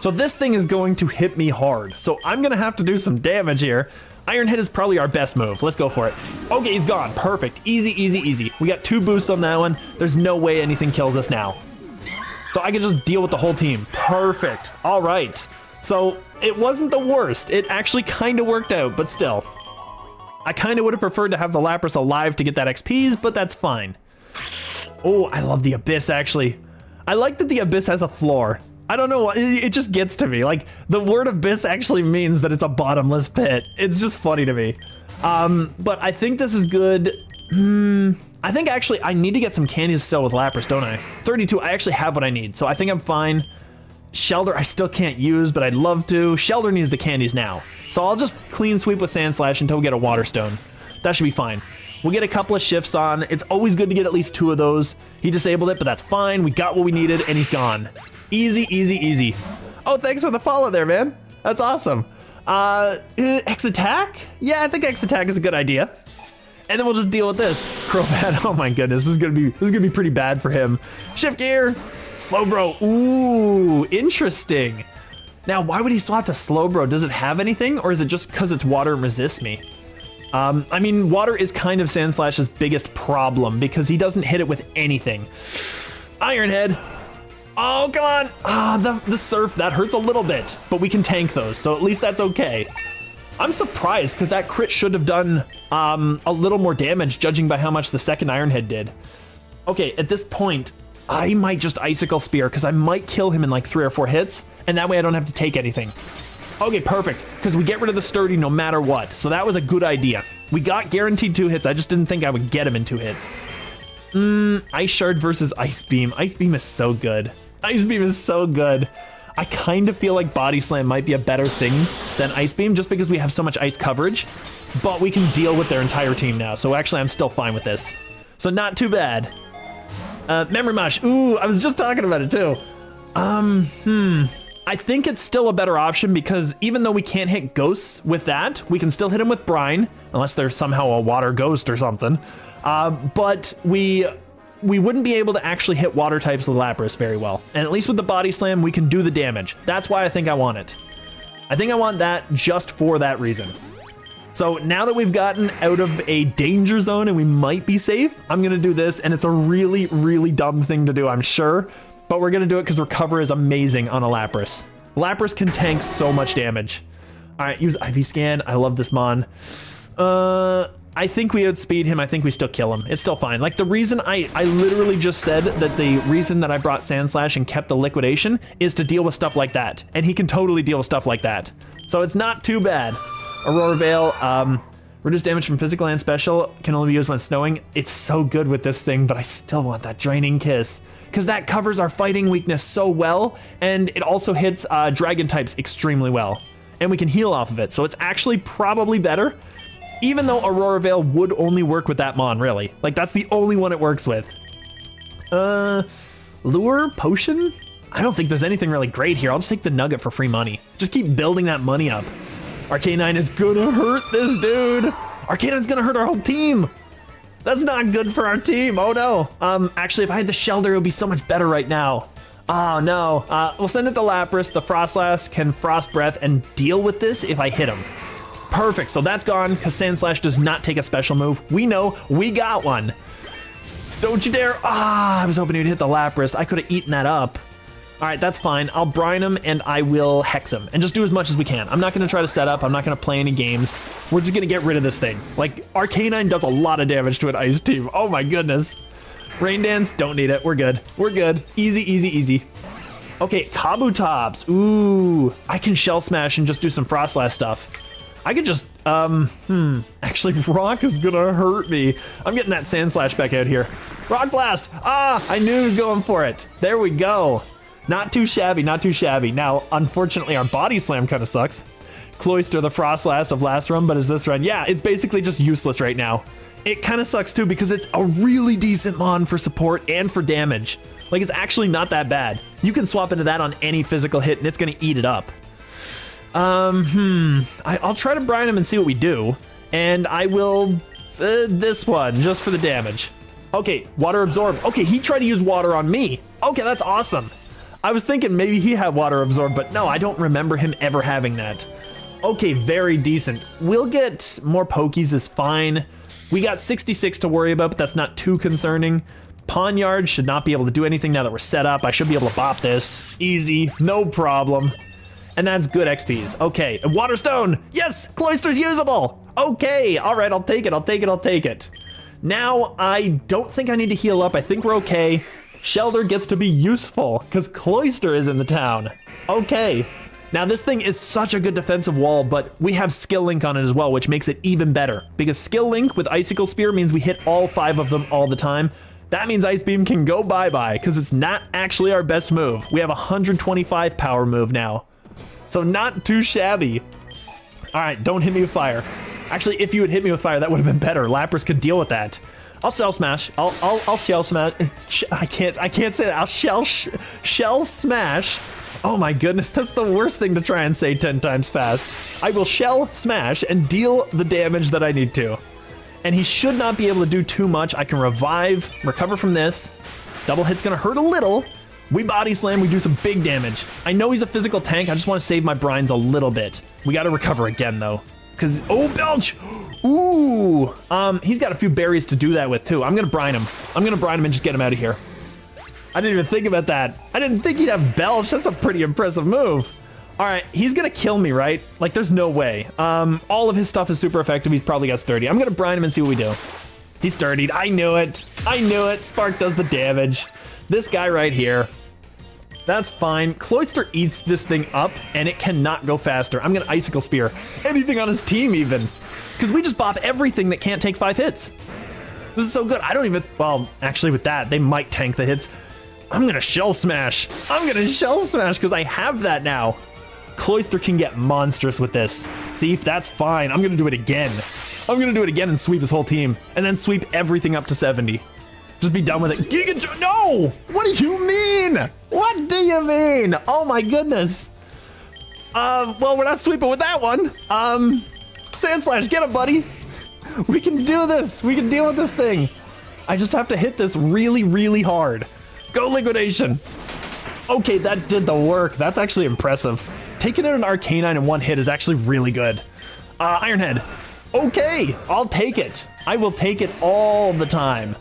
Speaker 1: So this thing is going to hit me hard. So I'm gonna have to do some damage here. Iron Head is probably our best move. Let's go for it. Okay, he's gone. Perfect. Easy, easy, easy. We got 2 boosts on that one. There's no way anything kills us now. So I can just deal with the whole team. Perfect. All right. So it wasn't the worst. It actually kind of worked out, but still. I kind of would have preferred to have the Lapras alive to get that XPs, but that's fine. Oh, I love the Abyss, actually. I like that the Abyss has a floor. I don't know, it just gets to me. Like, the word Abyss actually means that it's a bottomless pit. It's just funny to me. But I think this is good. I think actually I need to get some candies still with Lapras, don't I? 32, I actually have what I need, so I think I'm fine. Shelter, I still can't use, but I'd love to. Shelter needs the candies now. So I'll just clean sweep with Sand Slash until we get a Water Stone. That should be fine. We'll get a couple of shifts on. It's always good to get at least 2 of those. He disabled it, but that's fine. We got what we needed, and he's gone. Easy, easy, easy. Oh, thanks for the follow there, man. That's awesome. X attack? Yeah, I think X attack is a good idea. And then we'll just deal with this. Crobat, oh my goodness, this is gonna be pretty bad for him. Shift gear, Slowbro. Ooh, interesting. Now, why would he swap to Slowbro? Does it have anything, or is it just because it's water and resists me? I mean, water is kind of Sand Slash's biggest problem because he doesn't hit it with anything. Iron Head. Oh, come on. Ah, the surf, that hurts a little bit, but we can tank those, so at least that's okay. I'm surprised because that crit should have done a little more damage judging by how much the second Iron Head did. Okay, at this point, I might just Icicle Spear because I might kill him in like 3 or 4 hits, and that way I don't have to take anything. Okay, perfect, because we get rid of the sturdy no matter what, so that was a good idea. We got guaranteed 2 hits, I just didn't think I would get him in 2 hits. Ice Shard versus Ice Beam. Ice Beam is so good. Ice Beam is so good. I kind of feel like Body Slam might be a better thing than Ice Beam just because we have so much ice coverage, but we can deal with their entire team now, so actually I'm still fine with this. So not too bad. Memory Mush. Ooh, I was just talking about it too. I think it's still a better option because even though we can't hit ghosts with that, we can still hit them with brine, unless there's somehow a water ghost or something. But we wouldn't be able to actually hit water types with Lapras very well. And at least with the Body Slam, we can do the damage. That's why I think I want it. I think I want that just for that reason. So now that we've gotten out of a danger zone and we might be safe, I'm going to do this. And it's a really, really dumb thing to do, I'm sure. But we're going to do it because Recover is amazing on a Lapras. Lapras can tank so much damage. All right, use IV Scan. I love this Mon. I think we outspeed him. I think we still kill him. It's still fine. Like the reason I literally just said that the reason that I brought Sand Slash and kept the liquidation is to deal with stuff like that. And he can totally deal with stuff like that. So it's not too bad. Aurora Veil, reduce damage from physical and special, can only be used when snowing. It's so good with this thing, but I still want that Draining Kiss because that covers our fighting weakness so well. And it also hits dragon types extremely well. And we can heal off of it. So it's actually probably better. Even though Aurora Veil would only work with that Mon, really. Like, that's the only one it works with. Lure? Potion? I don't think there's anything really great here. I'll just take the Nugget for free money. Just keep building that money up. Arcanine is gonna hurt this dude. Arcanine's gonna hurt our whole team. That's not good for our team. Oh, no. Actually, if I had the Shelter, it would be so much better right now. Oh, no. We'll send it to Lapras. The Frostlass can Frost Breath and deal with this if I hit him. Perfect, so that's gone because Sand Slash does not take a special move. We know, we got one. Don't you dare. I was hoping he'd hit the Lapras. I could have eaten that up. All right, that's fine. I'll brine him and I will hex him and just do as much as we can. I'm not going to try to set up. I'm not going to play any games. We're just going to get rid of this thing. Like, Arcanine does a lot of damage to an ice team. Oh my goodness. Rain Dance, don't need it. We're good. We're good. Easy, easy, easy. Okay, Kabutops. Ooh, I can Shell Smash and just do some Frostlass stuff. I could just, actually Rock is gonna hurt me. I'm getting that Sand Slash back out here. Rock Blast! I knew he was going for it. There we go. Not too shabby, not too shabby. Now, unfortunately, our Body Slam kind of sucks. Cloyster, the Frostlass of last run, but is this run? Yeah, it's basically just useless right now. It kind of sucks too because it's a really decent Mon for support and for damage. Like, it's actually not that bad. You can swap into that on any physical hit and it's gonna eat it up. I'll try to brine him and see what we do. And I will, this one, just for the damage. Okay, Water Absorb. Okay, he tried to use water on me. Okay, that's awesome. I was thinking maybe he had Water Absorb, but no, I don't remember him ever having that. Okay, very decent. We'll get more Pokies is fine. We got 66 to worry about, but that's not too concerning. Pawnyard should not be able to do anything now that we're set up. I should be able to bop this. Easy, no problem. And that's good XPs. Okay, and Waterstone. Yes, Cloyster's usable. Okay, all right, I'll take it, I'll take it, I'll take it. Now, I don't think I need to heal up. I think we're okay. Shelter gets to be useful because Cloyster is in the town. Okay. Now this thing is such a good defensive wall, but we have Skill Link on it as well, which makes it even better. Because Skill Link with Icicle Spear means we hit all 5 of them all the time. That means Ice Beam can go bye-bye, because it's not actually our best move. We have a 125 power move now. So not too shabby. All right, don't hit me with fire. Actually, if you had hit me with fire, that would have been better. Lapras could deal with that. I'll Shell Smash. I'll Shell Smash. I can't say that. I'll Shell Smash. Oh my goodness, that's the worst thing to try and say 10 times fast. I will Shell Smash and deal the damage that I need to. And he should not be able to do too much. I can revive, recover from this. Double hit's gonna hurt a little. We Body Slam, we do some big damage. I know he's a physical tank, I just want to save my brines a little bit. We gotta recover again though. Cause, oh, Belch! Ooh! He's got a few berries to do that with too. I'm gonna brine him. I'm gonna brine him and just get him out of here. I didn't even think about that. I didn't think he'd have Belch. That's a pretty impressive move. All right, he's gonna kill me, right? Like, there's no way. All of his stuff is super effective. He's probably got Sturdy. I'm gonna brine him and see what we do. He's sturdied. I knew it. I knew it. Spark does the damage. This guy right here. That's fine. Cloyster eats this thing up, and it cannot go faster. I'm gonna Icicle Spear anything on his team, even. Because we just bop everything that can't take 5 hits. This is so good. I don't even... Well, actually, with that, they might tank the hits. I'm gonna Shell Smash. I'm gonna Shell Smash because I have that now. Cloyster can get monstrous with this. Thief, that's fine. I'm gonna do it again. I'm gonna do it again and sweep his whole team. And then sweep everything up to 70. Just be done with it. Giga... No! What do you mean? What do you mean? Oh my goodness. Well, we're not sweeping with that one. Sand Slash, get him, buddy. We can do this. We can deal with this thing. I just have to hit this really, really hard. Go Liquidation. Okay, that did the work. That's actually impressive. Taking out an Arcanine in one hit is actually really good. Iron Head. Okay, I'll take it. I will take it all the time.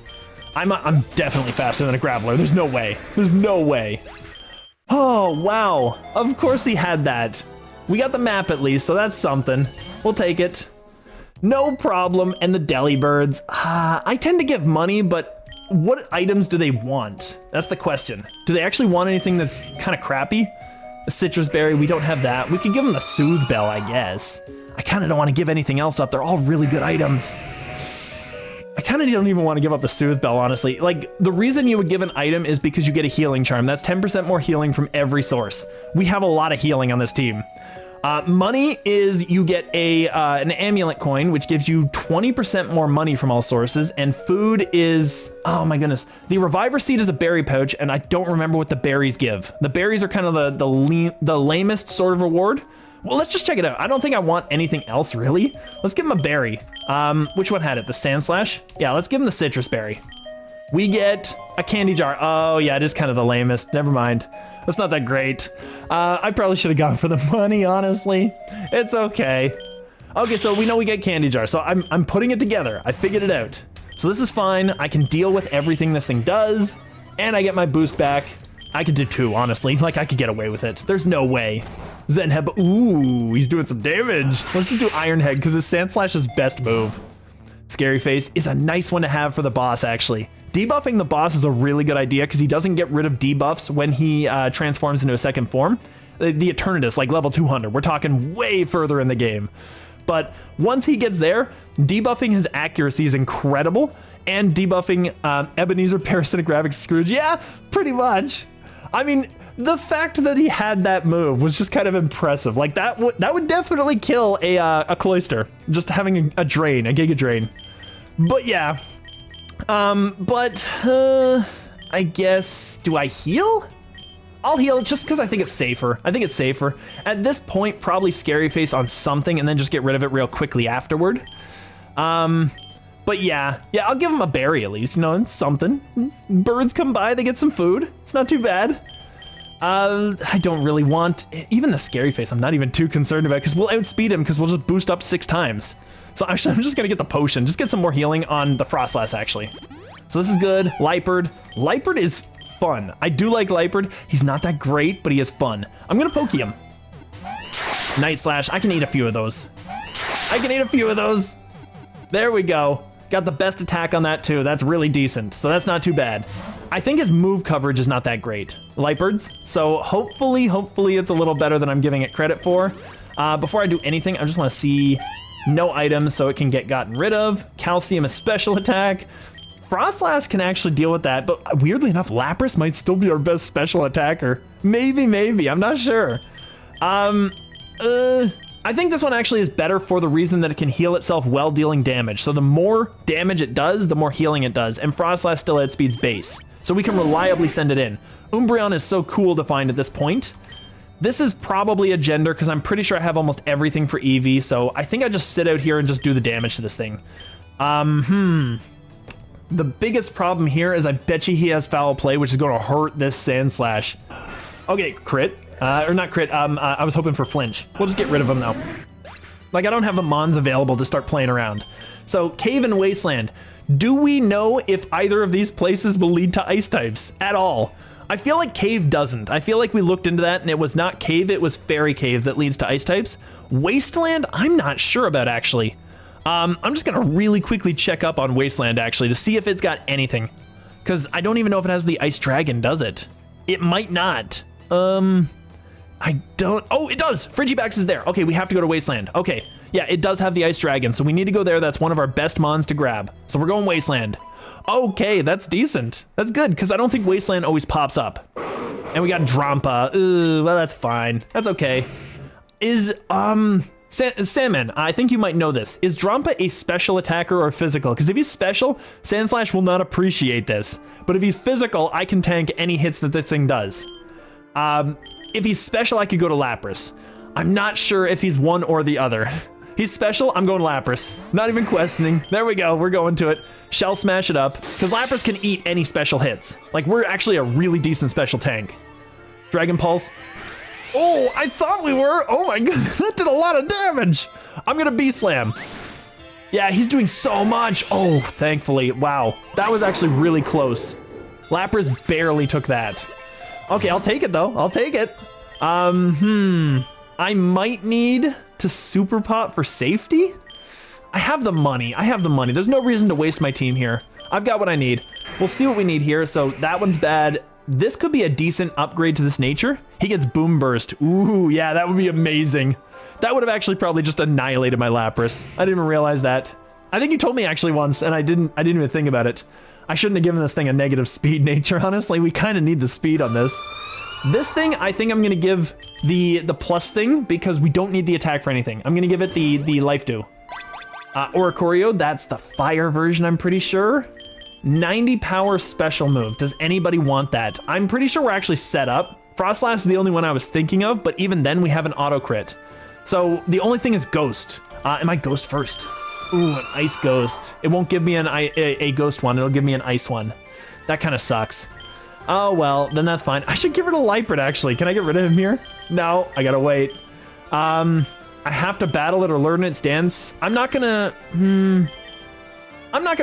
Speaker 1: I'm definitely faster than a Graveler. There's no way. There's no way. Oh, wow. Of course he had that. We got the map at least, so that's something. We'll take it. No problem. And the Delibirds. I tend to give money, but what items do they want? That's the question. Do they actually want anything that's kind of crappy? A Citrus Berry, we don't have that. We could give them the Soothe Bell, I guess. I kind of don't want to give anything else up. They're all really good items. I kind of don't even want to give up the Soothe Bell, honestly. Like, the reason you would give an item is because you get a healing charm. That's 10% more healing from every source. We have a lot of healing on this team. Money is you get an amulet coin, which gives you 20% more money from all sources. And food is, oh my goodness. The Reviver Seed is a berry pouch, and I don't remember what the berries give. The berries are kind of the lamest sort of reward. Well, let's just check it out. I don't think I want anything else, really. Let's give him a berry. Which one had it? The Sand Slash? Yeah, let's give him the Citrus Berry. We get a candy jar. Oh, yeah, it is kind of the lamest. Never mind. That's not that great. I probably should have gone for the money, honestly. It's okay. Okay, so we know we get candy jar. So I'm putting it together. I figured it out. So this is fine. I can deal with everything this thing does. And I get my boost back. I could do 2, honestly. Like, I could get away with it. There's no way. Zen Head. Ooh, he's doing some damage. Let's just do Iron Head because his Sand Slash is best move. Scary Face is a nice one to have for the boss, actually. Debuffing the boss is a really good idea because he doesn't get rid of debuffs when he transforms into a second form. The Eternatus, like level 200. We're talking way further in the game. But once he gets there, debuffing his accuracy is incredible. And debuffing Ebenezer Parasitic Graphics Scrooge. Yeah, pretty much. I mean, the fact that he had that move was just kind of impressive. Like, that would definitely kill a Cloyster. Just having a drain, a Giga Drain. But yeah. I guess, do I heal? I'll heal just because I think it's safer. I think it's safer. At this point, probably Scary Face on something and then just get rid of it real quickly afterward. But yeah, I'll give him a berry at least, you know, it's something. Birds come by, they get some food. It's not too bad. I don't really want, even the scary face, I'm not even too concerned about, because we'll outspeed him, because we'll just boost up 6 times. So actually, I'm just gonna get the potion, just get some more healing on the Frostlass, actually. So this is good. Liepard. Liepard is fun. I do like Liepard. He's not that great, but he is fun. I'm gonna poke him. Night Slash, I can eat a few of those. I can eat a few of those. There we go. Got the best attack on that too. That's really decent, so that's not too bad. I think his move coverage is not that great, Liepard's. So hopefully it's a little better than I'm giving it credit for. Before I do anything, I just want to see no items so it can get gotten rid of. Calcium is special attack. Frostlass can actually deal with that, but weirdly enough, Lapras might still be our best special attacker. Maybe, I'm not sure. I think this one actually is better for the reason that it can heal itself while dealing damage. So the more damage it does, the more healing it does, and Frostlass still outspeeds base. So we can reliably send it in. Umbreon is so cool to find at this point. This is probably a gender because I'm pretty sure I have almost everything for EV, so I think I just sit out here and just do the damage to this thing. The biggest problem here is I bet you he has foul play, which is going to hurt this Sandslash. Okay, crit. Or not crit, I was hoping for flinch. We'll just get rid of him though. Like, I don't have the Mons available to start playing around. So, Cave and Wasteland. Do we know if either of these places will lead to ice types at all? I feel like Cave doesn't. I feel like we looked into that and it was not Cave, it was Fairy Cave that leads to ice types. Wasteland, I'm not sure about actually. I'm just gonna really quickly check up on Wasteland actually to see if it's got anything. Because I don't even know if it has the Ice Dragon, does it? It might not. I don't, oh, it does! Frigibax is there. Okay, we have to go to Wasteland. Okay, yeah, it does have the Ice Dragon, so we need to go there. That's one of our best mons to grab. So we're going Wasteland. Okay, that's decent. That's good, because I don't think Wasteland always pops up. And we got Drampa. Well, that's fine. That's okay. Is, Sandman, I think you might know this. Is Drampa a special attacker or physical? Because if he's special, Sandslash will not appreciate this. But if he's physical, I can tank any hits that this thing does. If he's special, I could go to Lapras. I'm not sure if he's one or the other. He's special, I'm going Lapras. Not even questioning. There we go, we're going to it. Shell Smash it up, because Lapras can eat any special hits. Like, we're actually a really decent special tank. Dragon Pulse. Oh, I thought we were. Oh my god, that did a lot of damage. I'm gonna B-Slam. Yeah, he's doing so much. Oh, thankfully, wow. That was actually really close. Lapras barely took that. Okay, I'll take it though. I'll take it. I might need to super pot for safety. I have the money. There's no reason to waste my team here. I've got what I need. We'll see what we need here. So that one's bad. This could be a decent upgrade to this nature. He gets Boom Burst. Ooh, yeah, that would be amazing. That would have actually probably just annihilated my Lapras. I didn't even realize that. I think you told me actually once, and I didn't even think about it. I shouldn't have given this thing a negative speed nature, honestly. We kind of need the speed on this. This thing, I think I'm going to give the plus thing because we don't need the attack for anything. I'm going to give it the Life Dew. Oricorio, that's the fire version, I'm pretty sure. 90 power special move. Does anybody want that? I'm pretty sure we're actually set up. Frostlass is the only one I was thinking of, but even then we have an auto crit. So the only thing is Ghost. Am I Ghost first? Ooh, an Ice Ghost. It won't give me a Ghost one, it'll give me an Ice one. That kind of sucks. Oh, well, then that's fine. I should get rid of Liepard, actually. Can I get rid of him here? No, I gotta wait. I have to battle it or learn its dance. I'm not gonna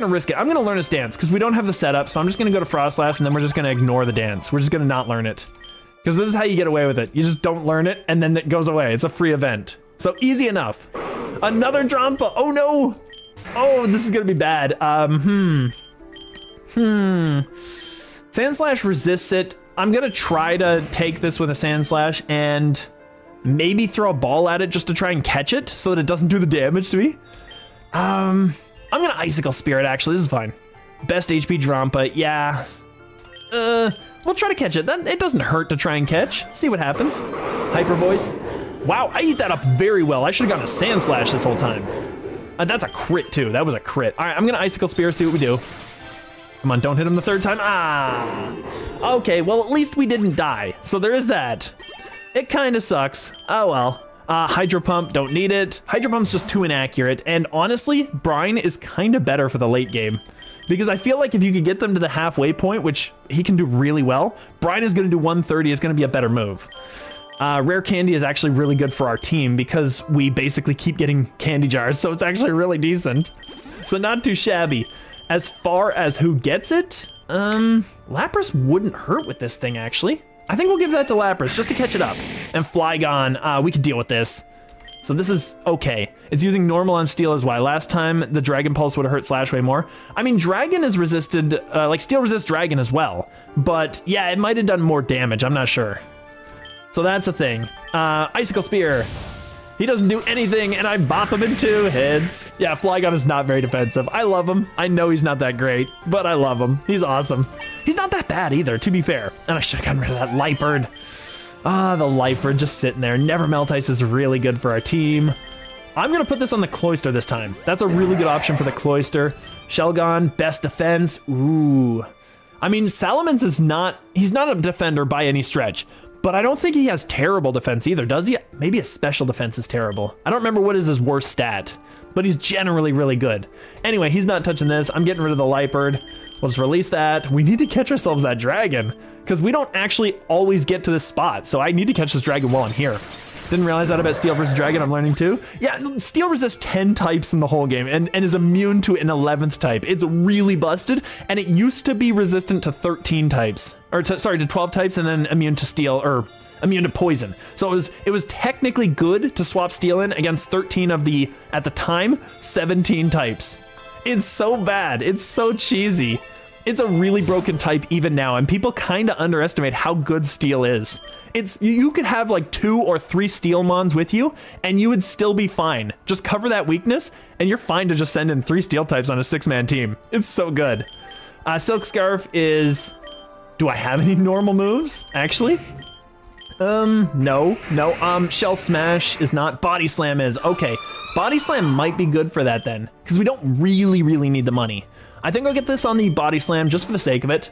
Speaker 1: risk it. I'm gonna learn its dance, because we don't have the setup, so I'm just gonna go to Frostlass, and then we're just gonna ignore the dance. We're just gonna not learn it. Because this is how you get away with it. You just don't learn it, and then it goes away. It's a free event. So, easy enough. Another Drampa. Oh, no! Oh, this is gonna be bad. Sandslash resists it. I'm gonna try to take this with a Sandslash and maybe throw a ball at it just to try and catch it so that it doesn't do the damage to me. I'm gonna Icicle Spirit, actually. This is fine. Best HP Drampa, yeah. We'll try to catch it. It doesn't hurt to try and catch. See what happens. Hyper Voice. Wow, I eat that up very well. I should have gotten a Sandslash this whole time. That's a crit, too. That was a crit. All right, I'm gonna Icicle Spirit, see what we do. Come on, don't hit him the third time. Ah! Okay, well, at least we didn't die. So there is that. It kind of sucks. Oh, well. Hydro Pump, don't need it. Hydro Pump's just too inaccurate. And honestly, Brine is kind of better for the late game. Because I feel like if you could get them to the halfway point, which he can do really well, Brian is going to do 130 is going to be a better move. Rare candy is actually really good for our team because we basically keep getting candy jars, so it's actually really decent. So not too shabby. As far as who gets it, Lapras wouldn't hurt with this thing, actually. I think we'll give that to Lapras just to catch it up. And Flygon, we can deal with this. So this is okay. It's using normal on Steel as why. Last time, the Dragon Pulse would have hurt Slash way more. I mean, Dragon is resisted, like Steel resists Dragon as well. But yeah, it might have done more damage, I'm not sure. So that's the thing. Icicle Spear. He doesn't do anything, and I bop him in 2 hits. Yeah, Flygon is not very defensive. I love him. I know he's not that great, but I love him. He's awesome. He's not that bad either, to be fair. And I should have gotten rid of that Lightbird. The Lightbird just sitting there. Never Melt Ice is really good for our team. I'm going to put this on the Cloyster this time. That's a really good option for the Cloyster. Shelgon, best defense. Ooh. I mean, Salamence is not... He's not a defender by any stretch. But I don't think he has terrible defense either, does he? Maybe his special defense is terrible. I don't remember what is his worst stat, but he's generally really good. Anyway, he's not touching this. I'm getting rid of the Lightbird. We'll just release that. We need to catch ourselves that dragon because we don't actually always get to this spot. So I need to catch this dragon while I'm here. Didn't realize that about Steel versus Dragon. I'm learning too. Yeah, Steel resists 10 types in the whole game and is immune to an 11th type. It's really busted, and it used to be resistant to 13 types. Or to 12 types and then immune to Steel, or immune to Poison. So it was technically good to swap Steel in against 13 of the, at the time, 17 types. It's so bad. It's so cheesy. It's a really broken type even now, and people kind of underestimate how good Steel is. You could have like 2 or 3 Steel Mons with you, and you would still be fine. Just cover that weakness, and you're fine to just send in 3 Steel types on a 6-man team. It's so good. Silk Scarf is... Do I have any normal moves, actually? No. Shell Smash is not. Body Slam is. Okay, Body Slam might be good for that then, because we don't really need the money. I think I'll get this on the Body Slam just for the sake of it.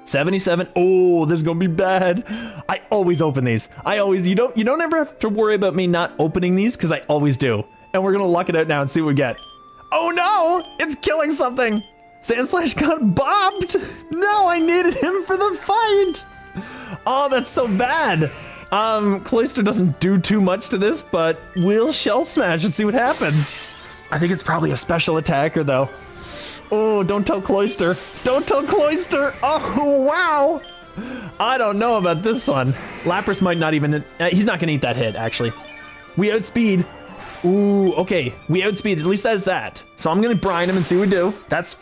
Speaker 1: 77. Oh, this is gonna be bad. I always open these. You don't ever have to worry about me not opening these because I always do. And we're gonna luck it out now and see what we get. Oh no, it's killing something. Sandslash got bopped. No, I needed him for the fight. Oh, that's so bad. Cloyster doesn't do too much to this, but we'll Shell Smash and see what happens. I think it's probably a special attacker though. Oh, don't tell Cloyster. Don't tell Cloyster. Oh, wow. I don't know about this one. Lapras might not even... he's not going to eat that hit, actually. We outspeed. Ooh, okay. We outspeed. At least that's that. So I'm going to brine him and see what we do. That's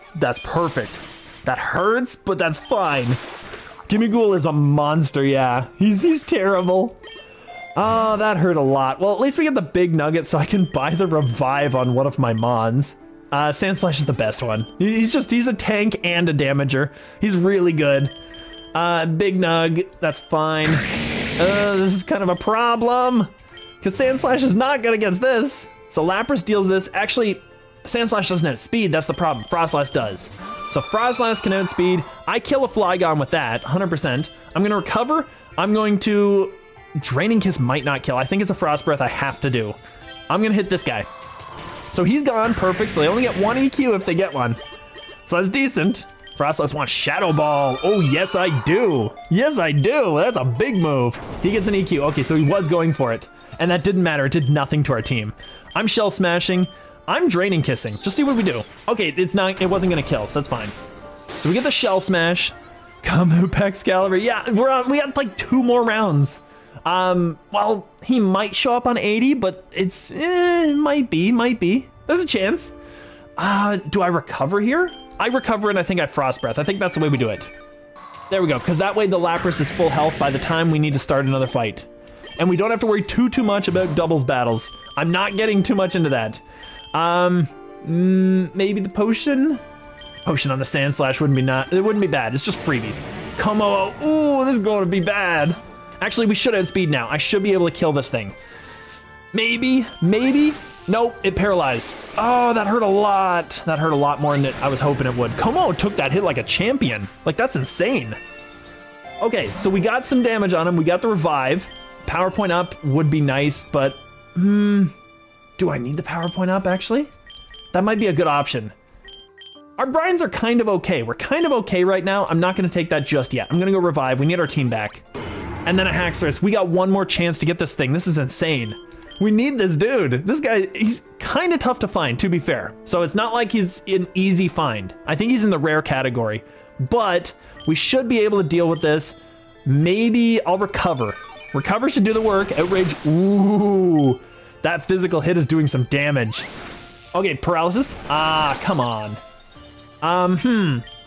Speaker 1: perfect. That hurts, but that's fine. Gimmighoul is a monster, yeah. He's terrible. Oh, that hurt a lot. Well, at least we get the big nugget so I can buy the revive on one of my Mons. Sandslash is the best one. He's a tank and a damager. He's really good. Big Nug, that's fine. This is kind of a problem. Because Sandslash is not good against this. So Lapras deals this. Actually, Sandslash doesn't outspeed, that's the problem. Frostlass does. So Frostlass can outspeed. I kill a Flygon with that, 100%. I'm going to recover. I'm going to... Draining Kiss might not kill. I think it's a Frost Breath I have to do. I'm going to hit this guy. So he's gone, perfect, so they only get 1 EQ if they get one. So that's decent. Frostlass wants Shadow Ball. Oh, yes, I do. Yes, I do. That's a big move. He gets an EQ. Okay, so he was going for it. And that didn't matter. It did nothing to our team. I'm Shell Smashing. I'm Draining Kissing. Just see what we do. Okay, it wasn't going to kill, so that's fine. So we get the Shell Smash. Kamu Excalibur. Yeah, we have like 2 more rounds. Well, he might show up on 80, but it might be. There's a chance. Do I recover here? I recover and I think I Frost Breath. I think that's the way we do it. There we go, because that way the Lapras is full health by the time we need to start another fight. And we don't have to worry too much about doubles battles. I'm not getting too much into that. Maybe the potion? Potion on the Sandslash wouldn't be bad. It's just freebies. Como, ooh, this is going to be bad. Actually, we should outspeed now. I should be able to kill this thing. Maybe. Nope, it paralyzed. Oh, that hurt a lot. That hurt a lot more than I was hoping it would. Como took that hit like a champion. Like, that's insane. Okay, so we got some damage on him. We got the revive. PowerPoint up would be nice, but... do I need the PowerPoint up, actually? That might be a good option. Our brines are kind of okay. We're kind of okay right now. I'm not going to take that just yet. I'm going to go revive. We need our team back. And then a Haxorus. We got one more chance to get this thing. This is insane. We need this dude. This guy, he's kind of tough to find, to be fair. So it's not like he's an easy find. I think he's in the rare category. But we should be able to deal with this. Maybe I'll recover. Recover should do the work. Outrage. Ooh. That physical hit is doing some damage. Okay, paralysis. Ah, come on. I'm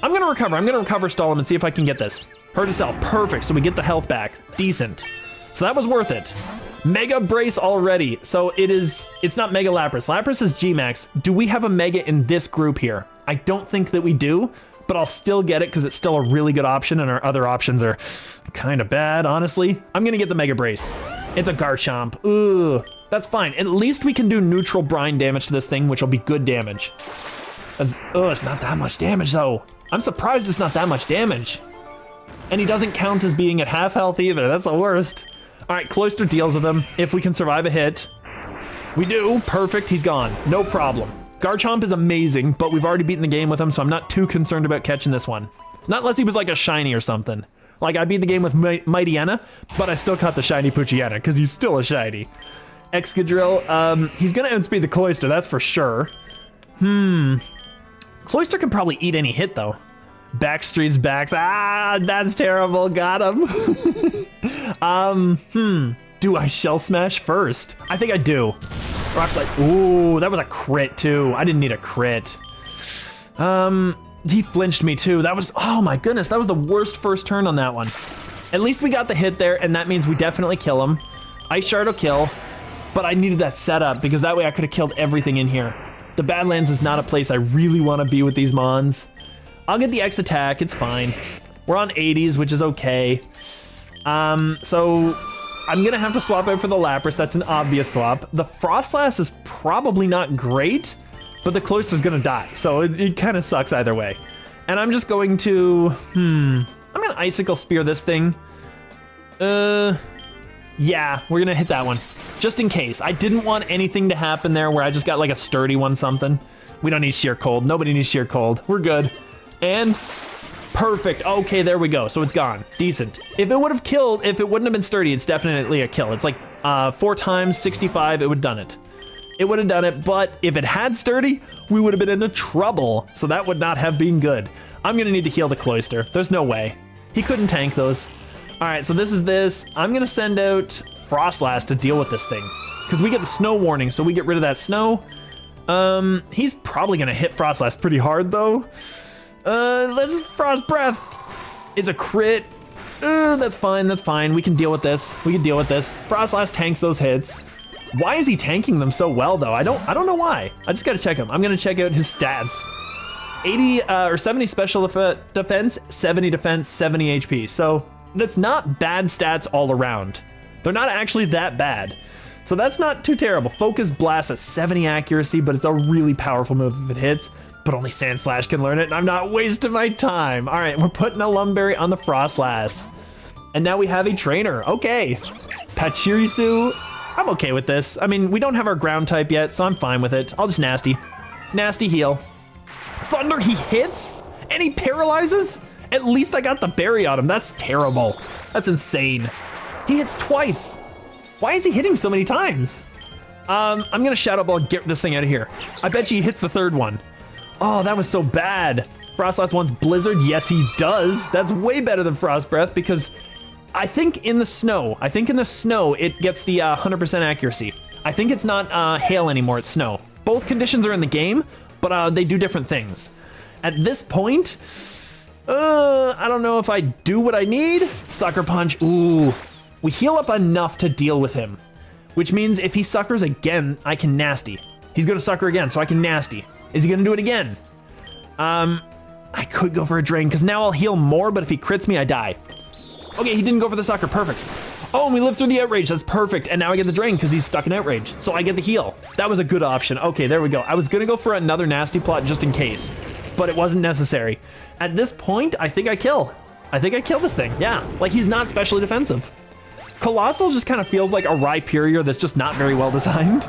Speaker 1: gonna recover. I'm gonna recover Stalin and see if I can get this. Hurt itself. Perfect. So we get the health back. Decent. So that was worth it. Mega Brace already. So it's not Mega Lapras. Lapras is G-Max. Do we have a Mega in this group here? I don't think that we do, but I'll still get it because it's still a really good option and our other options are kind of bad, honestly. I'm gonna get the Mega Brace. It's a Garchomp. Ooh, that's fine. At least we can do neutral brine damage to this thing, which will be good damage. It's not that much damage though. I'm surprised it's not that much damage. And he doesn't count as being at half health either. That's the worst. All right, Cloyster deals with him if we can survive a hit. We do. Perfect. He's gone. No problem. Garchomp is amazing, but we've already beaten the game with him, so I'm not too concerned about catching this one. Not unless he was like a shiny or something. Like I beat the game with Mightyena, but I still caught the shiny Poochyena because he's still a shiny. Excadrill, he's going to outspeed the Cloyster, that's for sure. Cloyster can probably eat any hit, though. Backstreet's backs. Ah, that's terrible. Got him. Do I Shell Smash first? I think I do. Rock Slide. Ooh, that was a crit, too. I didn't need a crit. He flinched me, too. That was, oh my goodness, that was the worst first turn on that one. At least we got the hit there, and that means we definitely kill him. Ice Shard will kill, but I needed that setup because that way I could have killed everything in here. The Badlands is not a place I really want to be with these Mons. I'll get the X attack, it's fine. We're on 80s, which is okay. So I'm gonna have to swap out for the Lapras, that's an obvious swap. The Frostlass is probably not great, but the Cloyster's gonna die, so it kind of sucks either way. And I'm just going to, I'm gonna Icicle Spear this thing. Yeah, we're gonna hit that one. Just in case. I didn't want anything to happen there where I just got like a sturdy one something. We don't need Sheer Cold. Nobody needs Sheer Cold. We're good. And perfect. Okay, there we go. So it's gone. Decent. If it would have killed, if it wouldn't have been sturdy, it's definitely a kill. It's like 4 times 65, it would have done it. It would have done it, but if it had sturdy, we would have been into trouble. So that would not have been good. I'm going to need to heal the Cloyster. There's no way. He couldn't tank those. All right, so this is this. I'm going to send out Frostlass to deal with this thing because we get the snow warning, so we get rid of that snow. He's probably going to hit Frostlass pretty hard, though. Let's Frost Breath. It's a crit. That's fine. That's fine. We can deal with this. We can deal with this. Frostlass tanks those hits. Why is he tanking them so well, though? I don't know why. I just got to check him. I'm going to check out his stats. 80 or 70 special defense, 70 defense, 70 HP. So that's not bad stats all around. They're not actually that bad. So that's not too terrible. Focus Blast at 70 accuracy, but it's a really powerful move if it hits. But only Sandslash can learn it, and I'm not wasting my time. All right, we're putting a Lumberry on the Frostlass. And now we have a trainer. Okay. Pachirisu, I'm okay with this. I mean, we don't have our ground type yet, so I'm fine with it. I'll just Nasty. Nasty heal. Thunder, he hits? And he paralyzes? At least I got the berry on him. That's terrible. That's insane. He hits twice. Why is he hitting so many times? I'm gonna Shadow Ball and get this thing out of here. I bet you he hits the third one. Oh, that was so bad. Frostlass wants Blizzard. Yes, he does. That's way better than Frost Breath because I think in the snow, it gets the 100% accuracy. I think it's not hail anymore, it's snow. Both conditions are in the game, but they do different things. At this point, I don't know if I do what I need. Sucker Punch, ooh. We heal up enough to deal with him, which means if he suckers again, I can Nasty. He's gonna sucker again, so I can Nasty. Is he gonna do it again? I could go for a Drain, because now I'll heal more, but if he crits me, I die. Okay, he didn't go for the sucker, perfect. Oh, and we lived through the Outrage, that's perfect. And now I get the Drain, because he's stuck in Outrage, so I get the heal. That was a good option. Okay, there we go. I was gonna go for another Nasty Plot just in case, but it wasn't necessary. At this point, I think I kill. I think I kill this thing, yeah. Like, he's not specially defensive. Colossal just kind of feels like a Rhyperior that's just not very well designed.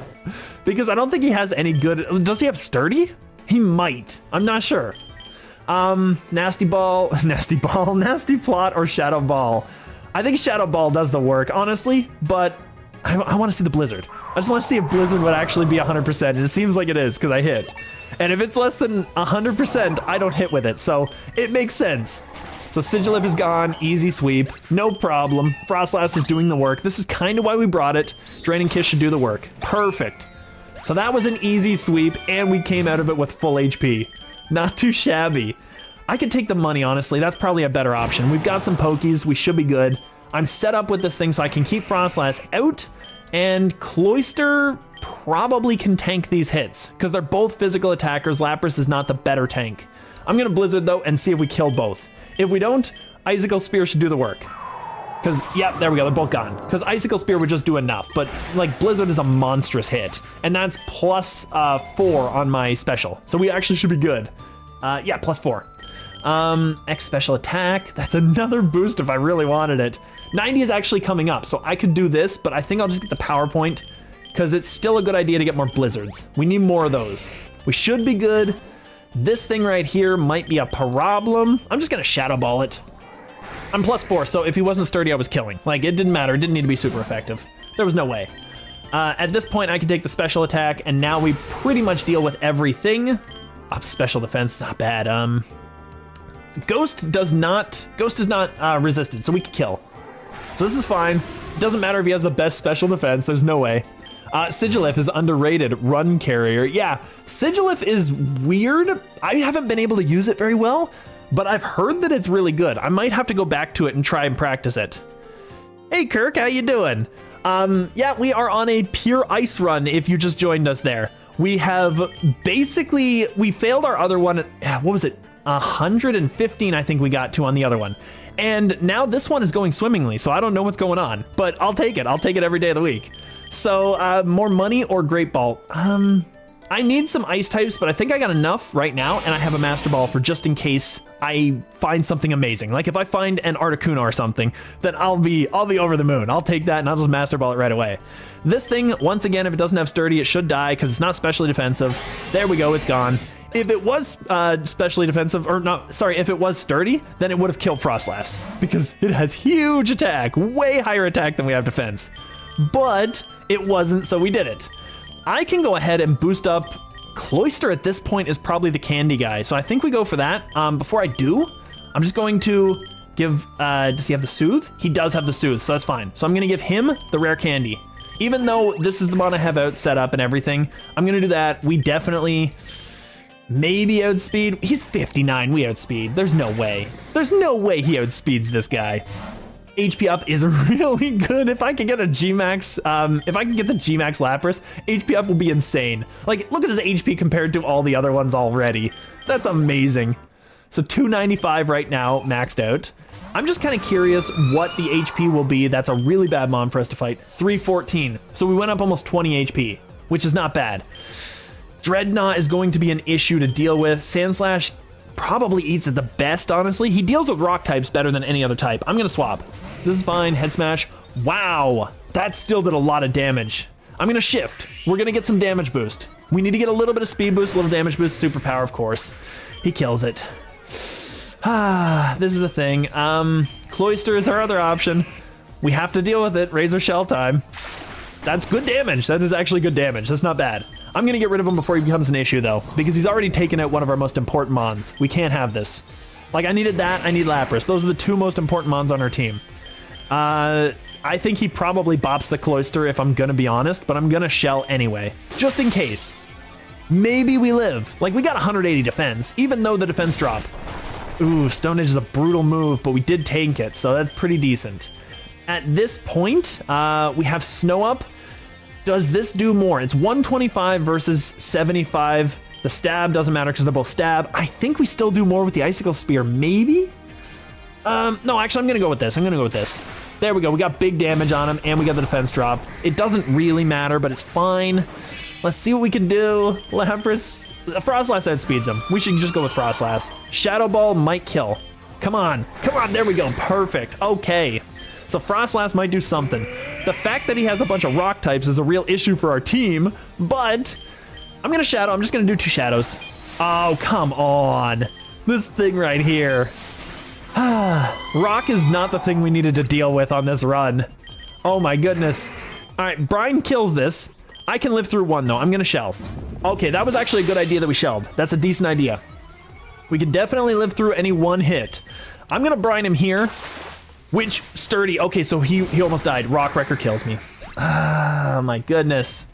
Speaker 1: Because I don't think he has any good... Does he have Sturdy? He might. I'm not sure. Nasty Ball, Nasty Ball, Nasty Plot, or Shadow Ball. I think Shadow Ball does the work, honestly, but I want to see the Blizzard. I just want to see if Blizzard would actually be 100%, and it seems like it is, because I hit. And if it's less than 100%, I don't hit with it, so it makes sense. So Sigilif is gone, easy sweep, no problem. Frostlass is doing the work. This is kind of why we brought it. Draining Kiss should do the work. Perfect. So that was an easy sweep, and we came out of it with full HP. Not too shabby. I could take the money, honestly. That's probably a better option. We've got some Pokies. We should be good. I'm set up with this thing so I can keep Frostlass out, and Cloyster probably can tank these hits, because they're both physical attackers. Lapras is not the better tank. I'm going to Blizzard, though, and see if we kill both. If we don't, Icicle Spear should do the work. Because, yeah, there we go, they're both gone. Because Icicle Spear would just do enough, but, like, Blizzard is a monstrous hit. And that's plus 4 on my special. So we actually should be good. Yeah, plus 4. X special attack, that's another boost if I really wanted it. 90 is actually coming up, so I could do this, but I think I'll just get the power point, because it's still a good idea to get more Blizzards. We need more of those. We should be good. This thing right here might be a problem. I'm just gonna Shadow Ball it. I'm plus 4, so if he wasn't sturdy, I was killing. Like, it didn't matter. It didn't need to be super effective. There was no way. At this point, I can take the special attack, and now we pretty much deal with everything. Special defense, not bad. Ghost is not resisted, so we can kill. So this is fine. Doesn't matter if he has the best special defense. There's no way. Sigilif is underrated run carrier. Yeah, Sigilif is weird. I haven't been able to use it very well, but I've heard that it's really good. I might have to go back to it and try and practice it. Hey Kirk, how you doing? Yeah, we are on a pure ice run if you just joined us there. We have basically, we failed our other one. What was it? 115 I think we got to on the other one. And now this one is going swimmingly, so I don't know what's going on, but I'll take it. I'll take it every day of the week. So more money or Great Ball? I need some ice types, but I think I got enough right now, and I have a Master Ball for just in case I find something amazing. Like if I find an Articuno or something, then I'll be over the moon. I'll take that and I'll just Master Ball it right away. This thing, once again, if it doesn't have sturdy, it should die because it's not specially defensive. There we go, it's gone. If it was specially defensive, or not, sorry, if it was sturdy, then it would have killed Frostlass because it has huge attack, way higher attack than we have defense. But it wasn't, so we did it. I can go ahead and boost up. Cloyster at this point is probably the candy guy, so I think we go for that. Before I do, I'm just going to give, does he have the Soothe? He does have the Soothe, so that's fine. So I'm gonna give him the rare candy. Even though this is the one I have out set up and everything, I'm gonna do that. We definitely, maybe outspeed. He's 59, we outspeed. There's no way. There's no way he outspeeds this guy. HP up is really good. If I can get a G-Max, if I can get the G-Max Lapras, HP up will be insane. Like, look at his HP compared to all the other ones already. That's amazing. So 295 right now, maxed out. I'm just kind of curious what the HP will be. That's a really bad mon for us to fight. 314. So we went up almost 20 HP, which is not bad. Dreadnought is going to be an issue to deal with. Sandslash probably eats it the best, honestly. He deals with rock types better than any other type. I'm gonna swap. This is fine. Head smash. Wow, that still did a lot of damage. I'm gonna shift. We're gonna get some damage boost. We need to get a little bit of speed boost, a little damage boost, superpower, of course. He kills it. This is the thing. Cloyster is our other option. We have to deal with it. Razor Shell time. That's good damage. That is actually good damage. That's not bad. I'm gonna get rid of him before he becomes an issue though, because he's already taken out one of our most important mons. We can't have this. Like, I needed that, I need Lapras. Those are the two most important mons on our team. I think he probably bops the Cloyster if I'm gonna be honest, but I'm gonna shell anyway, just in case. Maybe we live. Like, we got 180 defense, even though the defense drop. Ooh, Stone Edge is a brutal move, but we did tank it, so that's pretty decent. At this point, we have Snow Up. Does this do more? It's 125 versus 75. The stab doesn't matter because they're both stab. I think we still do more with the Icicle Spear, maybe? No, actually, I'm gonna go with this. I'm gonna go with this. There we go. We got big damage on him, and we got the defense drop. It doesn't really matter, but it's fine. Let's see what we can do. Lapras, Frostlass outspeeds him. We should just go with Frostlass. Shadow Ball might kill. Come on. Come on. There we go. Perfect. Okay. So Frostlass might do something. The fact that he has a bunch of rock types is a real issue for our team, but I'm gonna Shadow. I'm just gonna do 2 shadows. Oh, come on. This thing right here. Rock is not the thing we needed to deal with on this run. Oh my goodness. All right, Brian kills this. I can live through one though. I'm gonna shell. Okay, that was actually a good idea that we shelled. That's a decent idea. We can definitely live through any one hit. I'm gonna brine him here. Which, sturdy. Okay, so he almost died. Rock Wrecker kills me. Oh my goodness.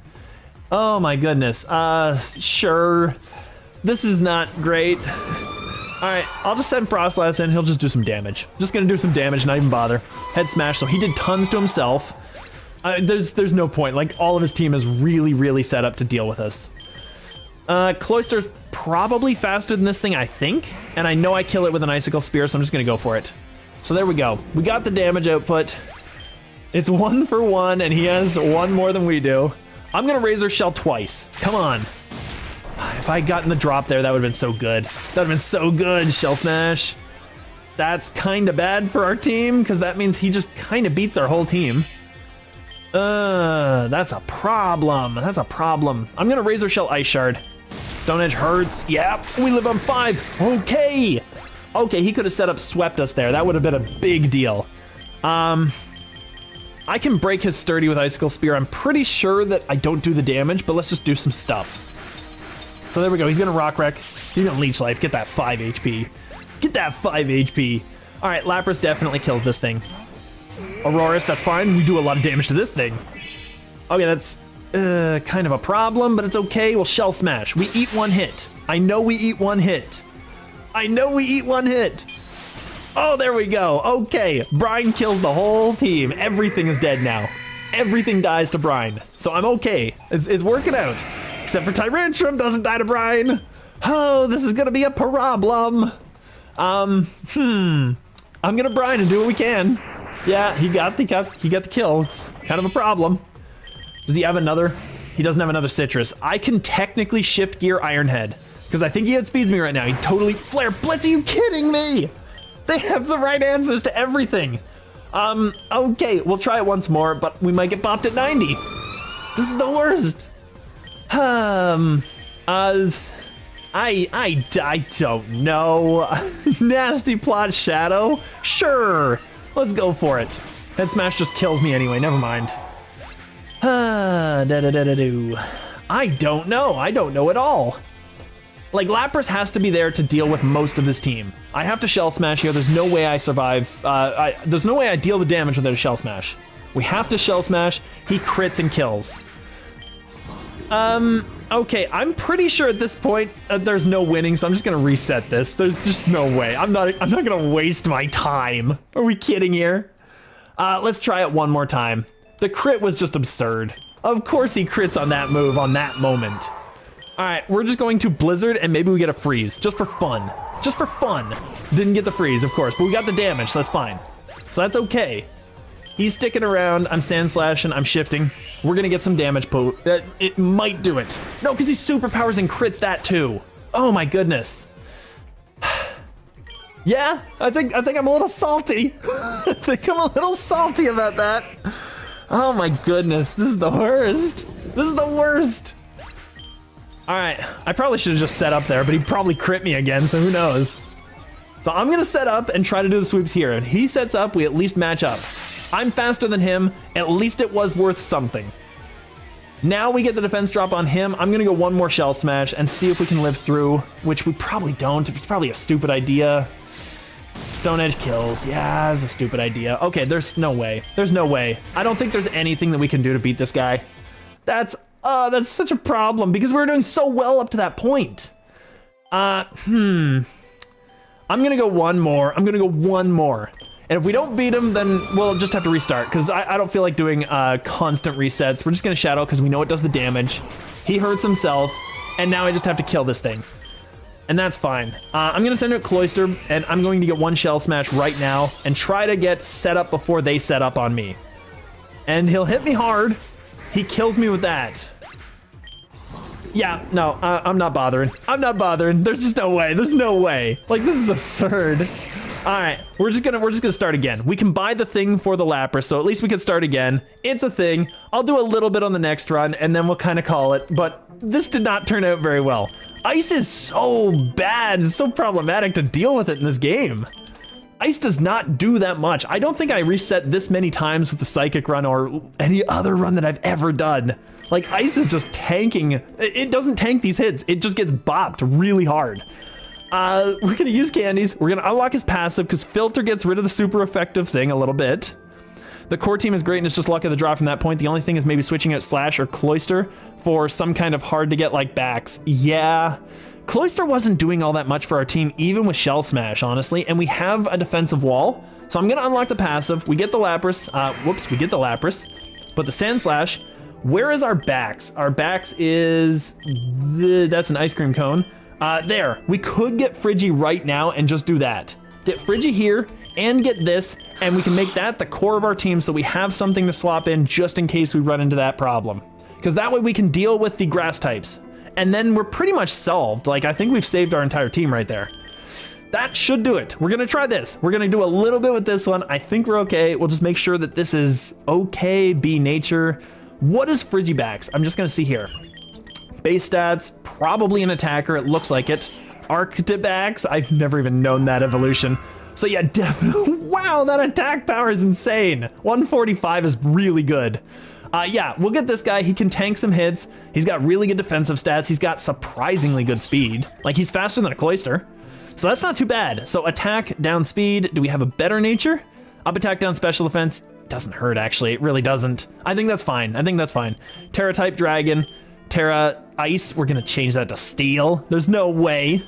Speaker 1: Oh my goodness. Sure. This is not great. All right, I'll just send Frostlass in. He'll just do some damage. Just gonna do some damage, not even bother. Head smash, so he did tons to himself. There's no point. Like, all of his team is really set up to deal with us. Cloyster's probably faster than this thing, I think. And I know I kill it with an Icicle Spear, so I'm just gonna go for it. So there we go. We got the damage output. It's 1 for 1, and he has 1 more than we do. I'm gonna Razor Shell twice. Come on. If I had gotten the drop there, that would have been so good. That would have been so good, Shell Smash. That's kind of bad for our team, because that means he just kind of beats our whole team. That's a problem. That's a problem. I'm gonna Razor Shell Ice Shard. Stone Edge hurts. Yep, we live on 5. Okay. Okay, he could have set up Swept us there. That would have been a big deal. I can break his Sturdy with Icicle Spear. I'm pretty sure that I don't do the damage, but let's just do some stuff. So there we go. He's gonna Rock Wreck. He's gonna Leech Life. Get that 5 HP. Get that 5 HP. All right, Lapras definitely kills this thing. Aurorus, that's fine. We do a lot of damage to this thing. Okay, that's kind of a problem, but it's okay. We'll Shell Smash. We eat 1 hit. I know we eat 1 hit. I know we eat 1 hit. Oh, there we go. Okay, Brine kills the whole team. Everything is dead now. Everything dies to Brine. So I'm okay. It's working out. Except for Tyrantrum doesn't die to Brine. Oh, this is gonna be a problem. I'm gonna Brine and do what we can. Yeah, he got the kill. It's kind of a problem. Does he have another? He doesn't have another Citrus. I can technically shift gear Ironhead because I think he outspeeds me right now. He totally Flare Blitz. Are you kidding me? They have the right answers to everything. Okay, we'll try it once more, but we might get bopped at 90. This is the worst. I don't know. Nasty Plot Shadow? Sure. Let's go for it. Head Smash just kills me anyway. Never mind. I don't know. I don't know at all. Like, Lapras has to be there to deal with most of this team. I have to Shell Smash here. There's no way I survive. There's no way I deal the damage without a Shell Smash. We have to Shell Smash. He crits and kills. Okay, I'm pretty sure at this point there's no winning, so I'm just gonna reset this. There's just no way. I'm not gonna waste my time. Are we kidding here? Let's try it one more time. The crit was just absurd. Of course he crits on that move on that moment. All right, we're just going to Blizzard and maybe we get a freeze just for fun. Just for fun. Didn't get the freeze, of course, but we got the damage, so that's fine. So that's okay. He's sticking around. I'm Sand Slashing. I'm shifting. We're gonna get some damage. It might do it. No, because he superpowers and crits that too. Oh my goodness. Yeah, I think I'm a little salty. I think I'm a little salty about that. Oh my goodness, this is the worst. This is the worst. All right, I probably should have just set up there, but he probably crit me again, so who knows? So I'm gonna set up and try to do the sweeps here. If he sets up, we at least match up. I'm faster than him. At least it was worth something. Now we get the defense drop on him. I'm gonna go one more Shell Smash and see if we can live through, which we probably don't. It's probably a stupid idea. Stone Edge kills. Yeah, it's a stupid idea. Okay, there's no way. There's no way. I don't think there's anything that we can do to beat this guy. That's such a problem because we were doing so well up to that point. I'm gonna go one more. I'm gonna go one more. And if we don't beat him, then we'll just have to restart because I don't feel like doing constant resets. We're just gonna Shadow because we know it does the damage. He hurts himself, and now I just have to kill this thing. And that's fine. I'm gonna send it Cloyster, and I'm going to get one Shell Smash right now and try to get set up before they set up on me. And he'll hit me hard. He kills me with that. Yeah, no, I'm not bothering. I'm not bothering. There's just no way. There's no way. Like, this is absurd. All right, we're just gonna start again. We can buy the thing for the Lapras, so at least we can start again. It's a thing. I'll do a little bit on the next run, and then we'll kind of call it. But this did not turn out very well. Ice is so bad. It's so problematic to deal with it in this game. Ice does not do that much. I don't think I reset this many times with the Psychic run or any other run that I've ever done. Like, Ice is just tanking. It doesn't tank these hits. It just gets bopped really hard. We're gonna use candies. We're gonna unlock his passive because Filter gets rid of the super effective thing a little bit. The core team is great and it's just luck of the draw from that point. The only thing is maybe switching out Slash or Cloyster for some kind of hard to get like backs. Yeah, Cloyster wasn't doing all that much for our team, even with Shell Smash, honestly. And we have a defensive wall. So I'm gonna unlock the passive. We get the Lapras. We get the Lapras. But the Sand Slash, where is our backs? Our backs is, that's an ice cream cone. There, we could get Friggy right now and just do that. Get Friggy here and get this, and we can make that the core of our team so we have something to swap in just in case we run into that problem. Because that way we can deal with the grass types. And then we're pretty much solved. Like, I think we've saved our entire team right there. That should do it. We're gonna try this. We're gonna do a little bit with this one. I think we're okay. We'll just make sure that this is okay, be nature. What is Frigibacks? I'm just gonna see here. Base stats, probably an attacker, it looks like it. Arctibax, I've never even known that evolution. So yeah, definitely, wow, that attack power is insane. 145 is really good. Yeah, we'll get this guy, he can tank some hits. He's got really good defensive stats. He's got surprisingly good speed. Like, he's faster than a Cloyster. So that's not too bad. So attack, down speed, do we have a better nature? Up attack, down special defense, doesn't hurt actually, it really doesn't. I think that's fine, Terra type dragon. Terra Ice, we're gonna change that to Steel. There's no way.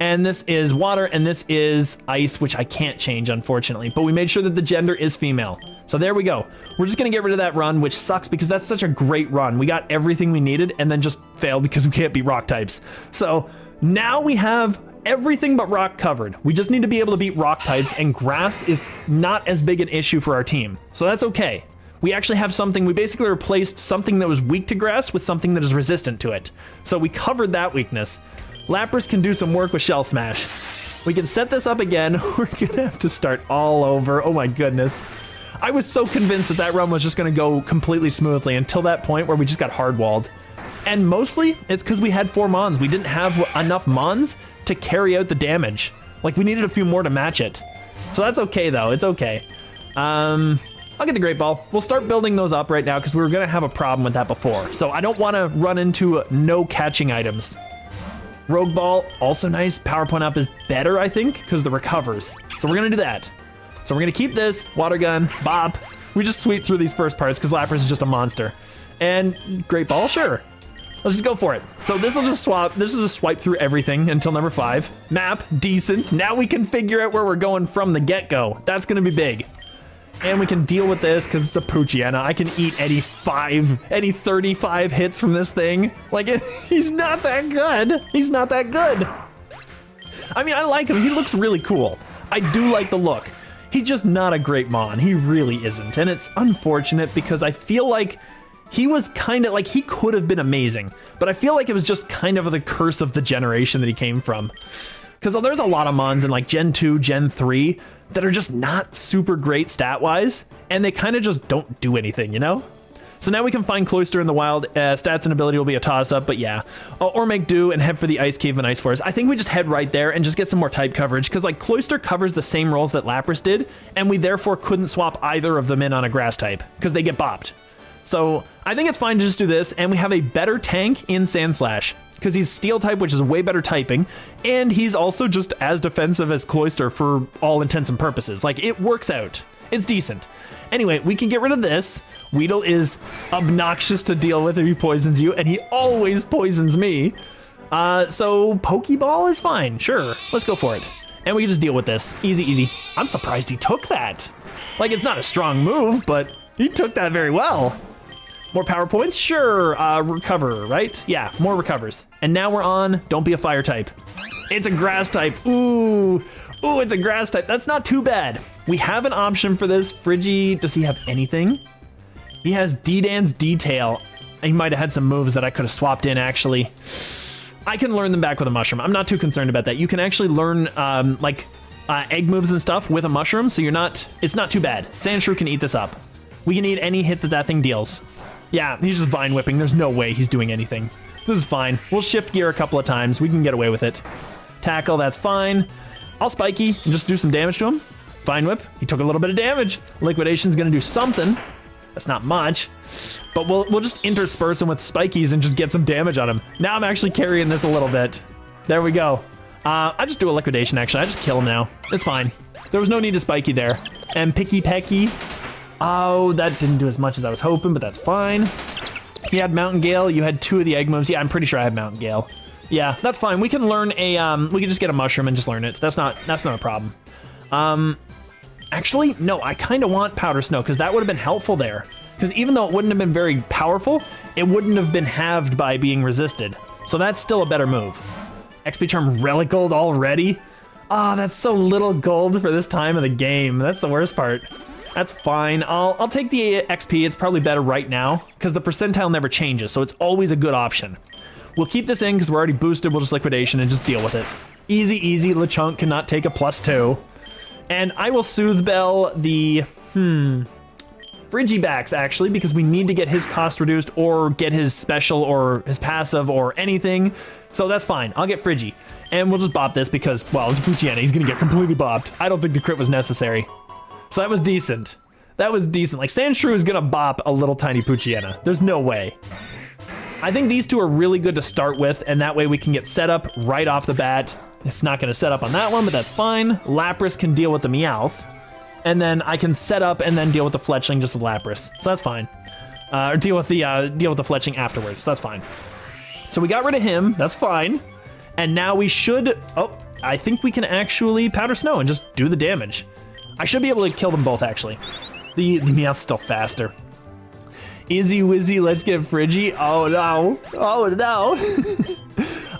Speaker 1: And this is water, and this is ice, which I can't change, unfortunately. But we made sure that the gender is female. So there we go. We're just gonna get rid of that run, which sucks because that's such a great run. We got everything we needed and then just failed because we can't beat rock types. So now we have everything but rock covered. We just need to be able to beat rock types, and grass is not as big an issue for our team. So that's okay. We actually have something, we basically replaced something that was weak to grass with something that is resistant to it. So we covered that weakness. Lapras can do some work with Shell Smash. We can set this up again. We're gonna have to start all over. Oh my goodness. I was so convinced that that run was just gonna go completely smoothly until that point where we just got hardwalled. And mostly, it's because we had 4 Mons. We didn't have enough Mons to carry out the damage. Like, we needed a few more to match it. So that's okay though, it's okay. I'll get the Great Ball. We'll start building those up right now because we were gonna have a problem with that before. So I don't wanna run into no catching items. Rogue Ball, also nice. Power Point Up is better, I think, because the recovers. So we're gonna do that. So we're gonna keep this, Water Gun, Bop. We just sweep through these first parts because Lapras is just a monster. And Great Ball, sure. Let's just go for it. So this will just swipe through everything until number 5. Map, decent. Now we can figure out where we're going from the get-go. That's gonna be big. And we can deal with this because it's a Poochyena. I can eat any 35 hits from this thing. Like, he's not that good. He's not that good. I mean, I like him. He looks really cool. I do like the look. He's just not a great Mon. He really isn't. And it's unfortunate because I feel like he was kind of like, he could have been amazing. But I feel like it was just kind of the curse of the generation that he came from. Because there's a lot of Mons in like Gen 2, Gen 3 that are just not super great stat-wise, and they kind of just don't do anything, you know? So now we can find Cloyster in the wild. Stats and ability will be a toss-up, but yeah. Or make do and head for the Ice Cave and Ice Forest. I think we just head right there and just get some more type coverage, because like Cloyster covers the same roles that Lapras did, and we therefore couldn't swap either of them in on a grass type, because they get bopped. So I think it's fine to just do this, and we have a better tank in Sand Slash, because he's Steel type, which is way better typing, and he's also just as defensive as Cloyster for all intents and purposes. Like, it works out. It's decent. Anyway, we can get rid of this. Weedle is obnoxious to deal with if he poisons you, and he always poisons me. So Pokeball is fine. Sure, let's go for it. And we can just deal with this. Easy, easy. I'm surprised he took that. Like, it's not a strong move, but he took that very well. More power points? Sure. Recover, right? Yeah, more recovers. And now we're on Don't Be a Fire type. It's a grass type. Ooh, it's a grass type. That's not too bad. We have an option for this. Friggy, does he have anything? He has D-Dan's Detail. He might have had some moves that I could have swapped in, actually. I can learn them back with a mushroom. I'm not too concerned about that. You can actually learn, like, egg moves and stuff with a mushroom, so it's not too bad. Sandshrew can eat this up. We can eat any hit that thing deals. Yeah, he's just vine whipping. There's no way he's doing anything. This is fine. We'll shift gear a couple of times. We can get away with it. Tackle, that's fine. I'll spiky and just do some damage to him. Vine whip, he took a little bit of damage. Liquidation's gonna do something. That's not much, but we'll just intersperse him with spikies and just get some damage on him. Now I'm actually carrying this a little bit. There we go. I just do a liquidation, actually. I just kill him now. It's fine. There was no need to spiky there. And picky pecky. Oh, that didn't do as much as I was hoping, but that's fine. He had Mountain Gale. You had 2 of the egg moves. Yeah, I'm pretty sure I had Mountain Gale. Yeah, that's fine. We can learn we can just get a mushroom and just learn it. That's not a problem. Actually, no, I kind of want Powder Snow because that would have been helpful there. Because even though it wouldn't have been very powerful, it wouldn't have been halved by being resisted. So that's still a better move. XP Charm Relic Gold already? Ah, that's so little gold for this time of the game. That's the worst part. That's fine. I'll take the XP. It's probably better right now because the percentile never changes, so it's always a good option. We'll keep this in because we're already boosted. We'll just liquidation and just deal with it. Easy, easy. LeChunk cannot take a +2. And I will Soothe Bell the, Frigibacks, actually, because we need to get his cost reduced or get his special or his passive or anything. So that's fine. I'll get Frigi. And we'll just bop this because, well, it's Poochyena. He's going to get completely bopped. I don't think the crit was necessary. So that was decent. That was decent. Like, Sandshrew is going to bop a little tiny Poochyena. There's no way. I think these two are really good to start with, and that way we can get set up right off the bat. It's not going to set up on that one, but that's fine. Lapras can deal with the Meowth. And then I can set up and then deal with the Fletchling just with Lapras. So that's fine. Or deal with the Fletchling afterwards. So that's fine. So we got rid of him. That's fine. And now we should... Oh, I think we can actually Powder Snow and just do the damage. I should be able to kill them both, actually. The Meowth's still faster. Izzy Wizzy, let's get Frigi. Oh, no. Oh, no.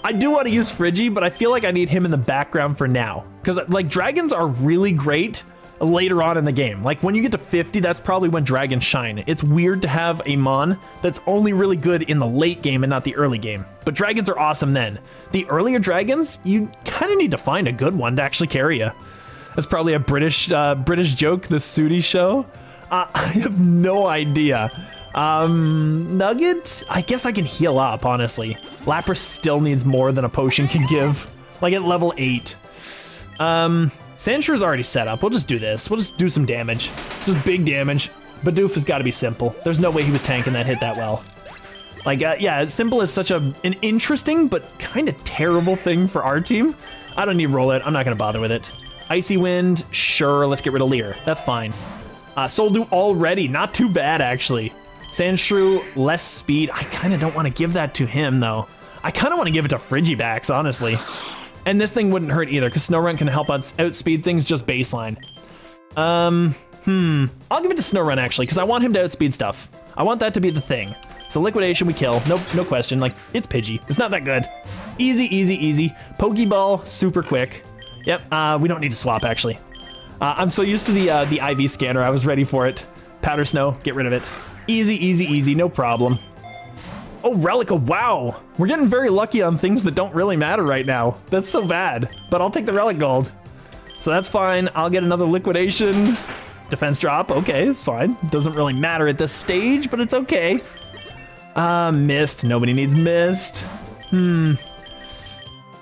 Speaker 1: I do want to use Frigi, but I feel like I need him in the background for now. Because, like, dragons are really great later on in the game. Like, when you get to 50, that's probably when dragons shine. It's weird to have a Mon that's only really good in the late game and not the early game. But dragons are awesome then. The earlier dragons, you kind of need to find a good one to actually carry you. That's probably a British joke, the Sudi show. I have no idea. Nugget? I guess I can heal up, honestly. Lapras still needs more than a potion can give. Like at level 8. Sandshrew's already set up. We'll just do this. We'll just do some damage. Just big damage. Bidoof has got to be simple. There's no way he was tanking that hit that well. Like, yeah, simple is such an interesting but kind of terrible thing for our team. I don't need roll it. I'm not going to bother with it. Icy Wind, sure. Let's get rid of Leer. That's fine. Soldew already. Not too bad, actually. Sandshrew, less speed. I kind of don't want to give that to him, though. I kind of want to give it to Frigibax, honestly. And this thing wouldn't hurt either, because Snorunt can help us outspeed things just baseline. I'll give it to Snorunt, actually, because I want him to outspeed stuff. I want that to be the thing. So Liquidation, we kill. No question. Like, it's Pidgey. It's not that good. Easy, easy, easy. Pokeball, super quick. Yep, we don't need to swap, actually. I'm so used to the IV scanner, I was ready for it. Powder Snow, get rid of it. Easy, easy, easy, no problem. Oh, Relica, wow. We're getting very lucky on things that don't really matter right now. That's so bad, but I'll take the Relic Gold. So that's fine. I'll get another Liquidation. Defense drop, okay, it's fine. Doesn't really matter at this stage, but it's okay. Mist, nobody needs Mist.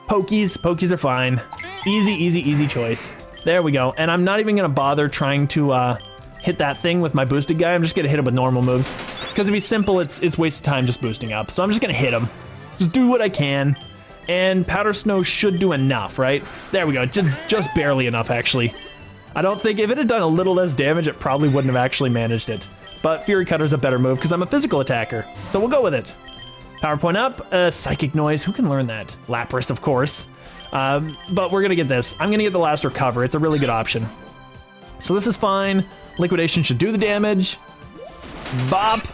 Speaker 1: Pokies are fine. Easy, easy, easy choice. There we go. And I'm not even gonna bother trying to hit that thing with my boosted guy. I'm just gonna hit him with normal moves. Because if he's simple, it's wasted time just boosting up. So I'm just gonna hit him. Just do what I can. And Powder Snow should do enough, right? There we go. Just barely enough, actually. I don't think if it had done a little less damage, it probably wouldn't have actually managed it. But Fury Cutter's a better move because I'm a physical attacker. So we'll go with it. PowerPoint up. Psychic Noise. Who can learn that? Lapras, of course. But we're gonna get this. I'm gonna get the last Recover. It's a really good option. So this is fine. Liquidation should do the damage. Bop.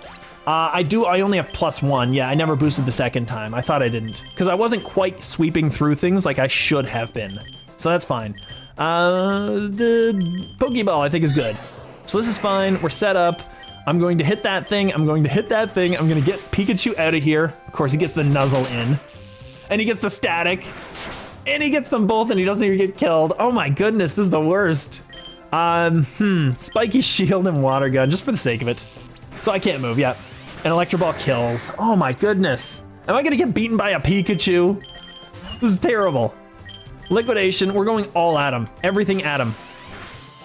Speaker 1: I only have +1. Yeah, I never boosted the second time. I thought I didn't. Because I wasn't quite sweeping through things like I should have been. So that's fine. The Pokeball I think is good. So this is fine. We're set up. I'm going to hit that thing. I'm going to hit that thing. I'm going to get Pikachu out of here. Of course, he gets the Nuzzle in. And he gets the Static. And he gets them both and he doesn't even get killed. Oh my goodness, this is the worst. Spiky shield and water gun, just for the sake of it. So I can't move, yep. And Electro Ball kills. Oh my goodness. Am I gonna get beaten by a Pikachu? This is terrible. Liquidation, we're going all at him. Everything at him.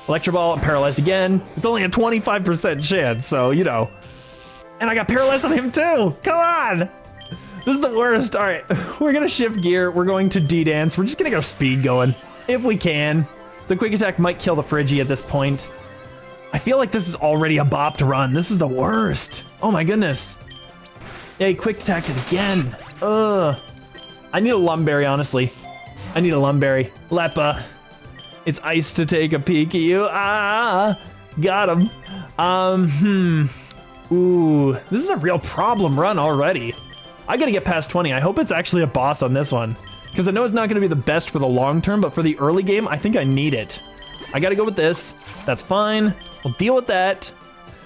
Speaker 1: Electro Ball, I'm paralyzed again. It's only a 25% chance, so, you know. And I got paralyzed on him too. Come on. This is the worst. All right, we're gonna shift gear. We're going to D-Dance. We're just gonna go speed going, if we can. The quick attack might kill the Friggy at this point. I feel like this is already a bop to run. This is the worst. Oh my goodness. Yeah, he quick attacked it again. Ugh. I need a Lumberry, honestly. I need a Lumberry. Leppa. It's ice to take a peek at you. Ah, got him. Ooh, this is a real problem run already. I gotta get past 20. I hope it's actually a boss on this one, because I know it's not gonna be the best for the long term, but for the early game, I think I need it. I gotta go with this. That's fine. We'll deal with that.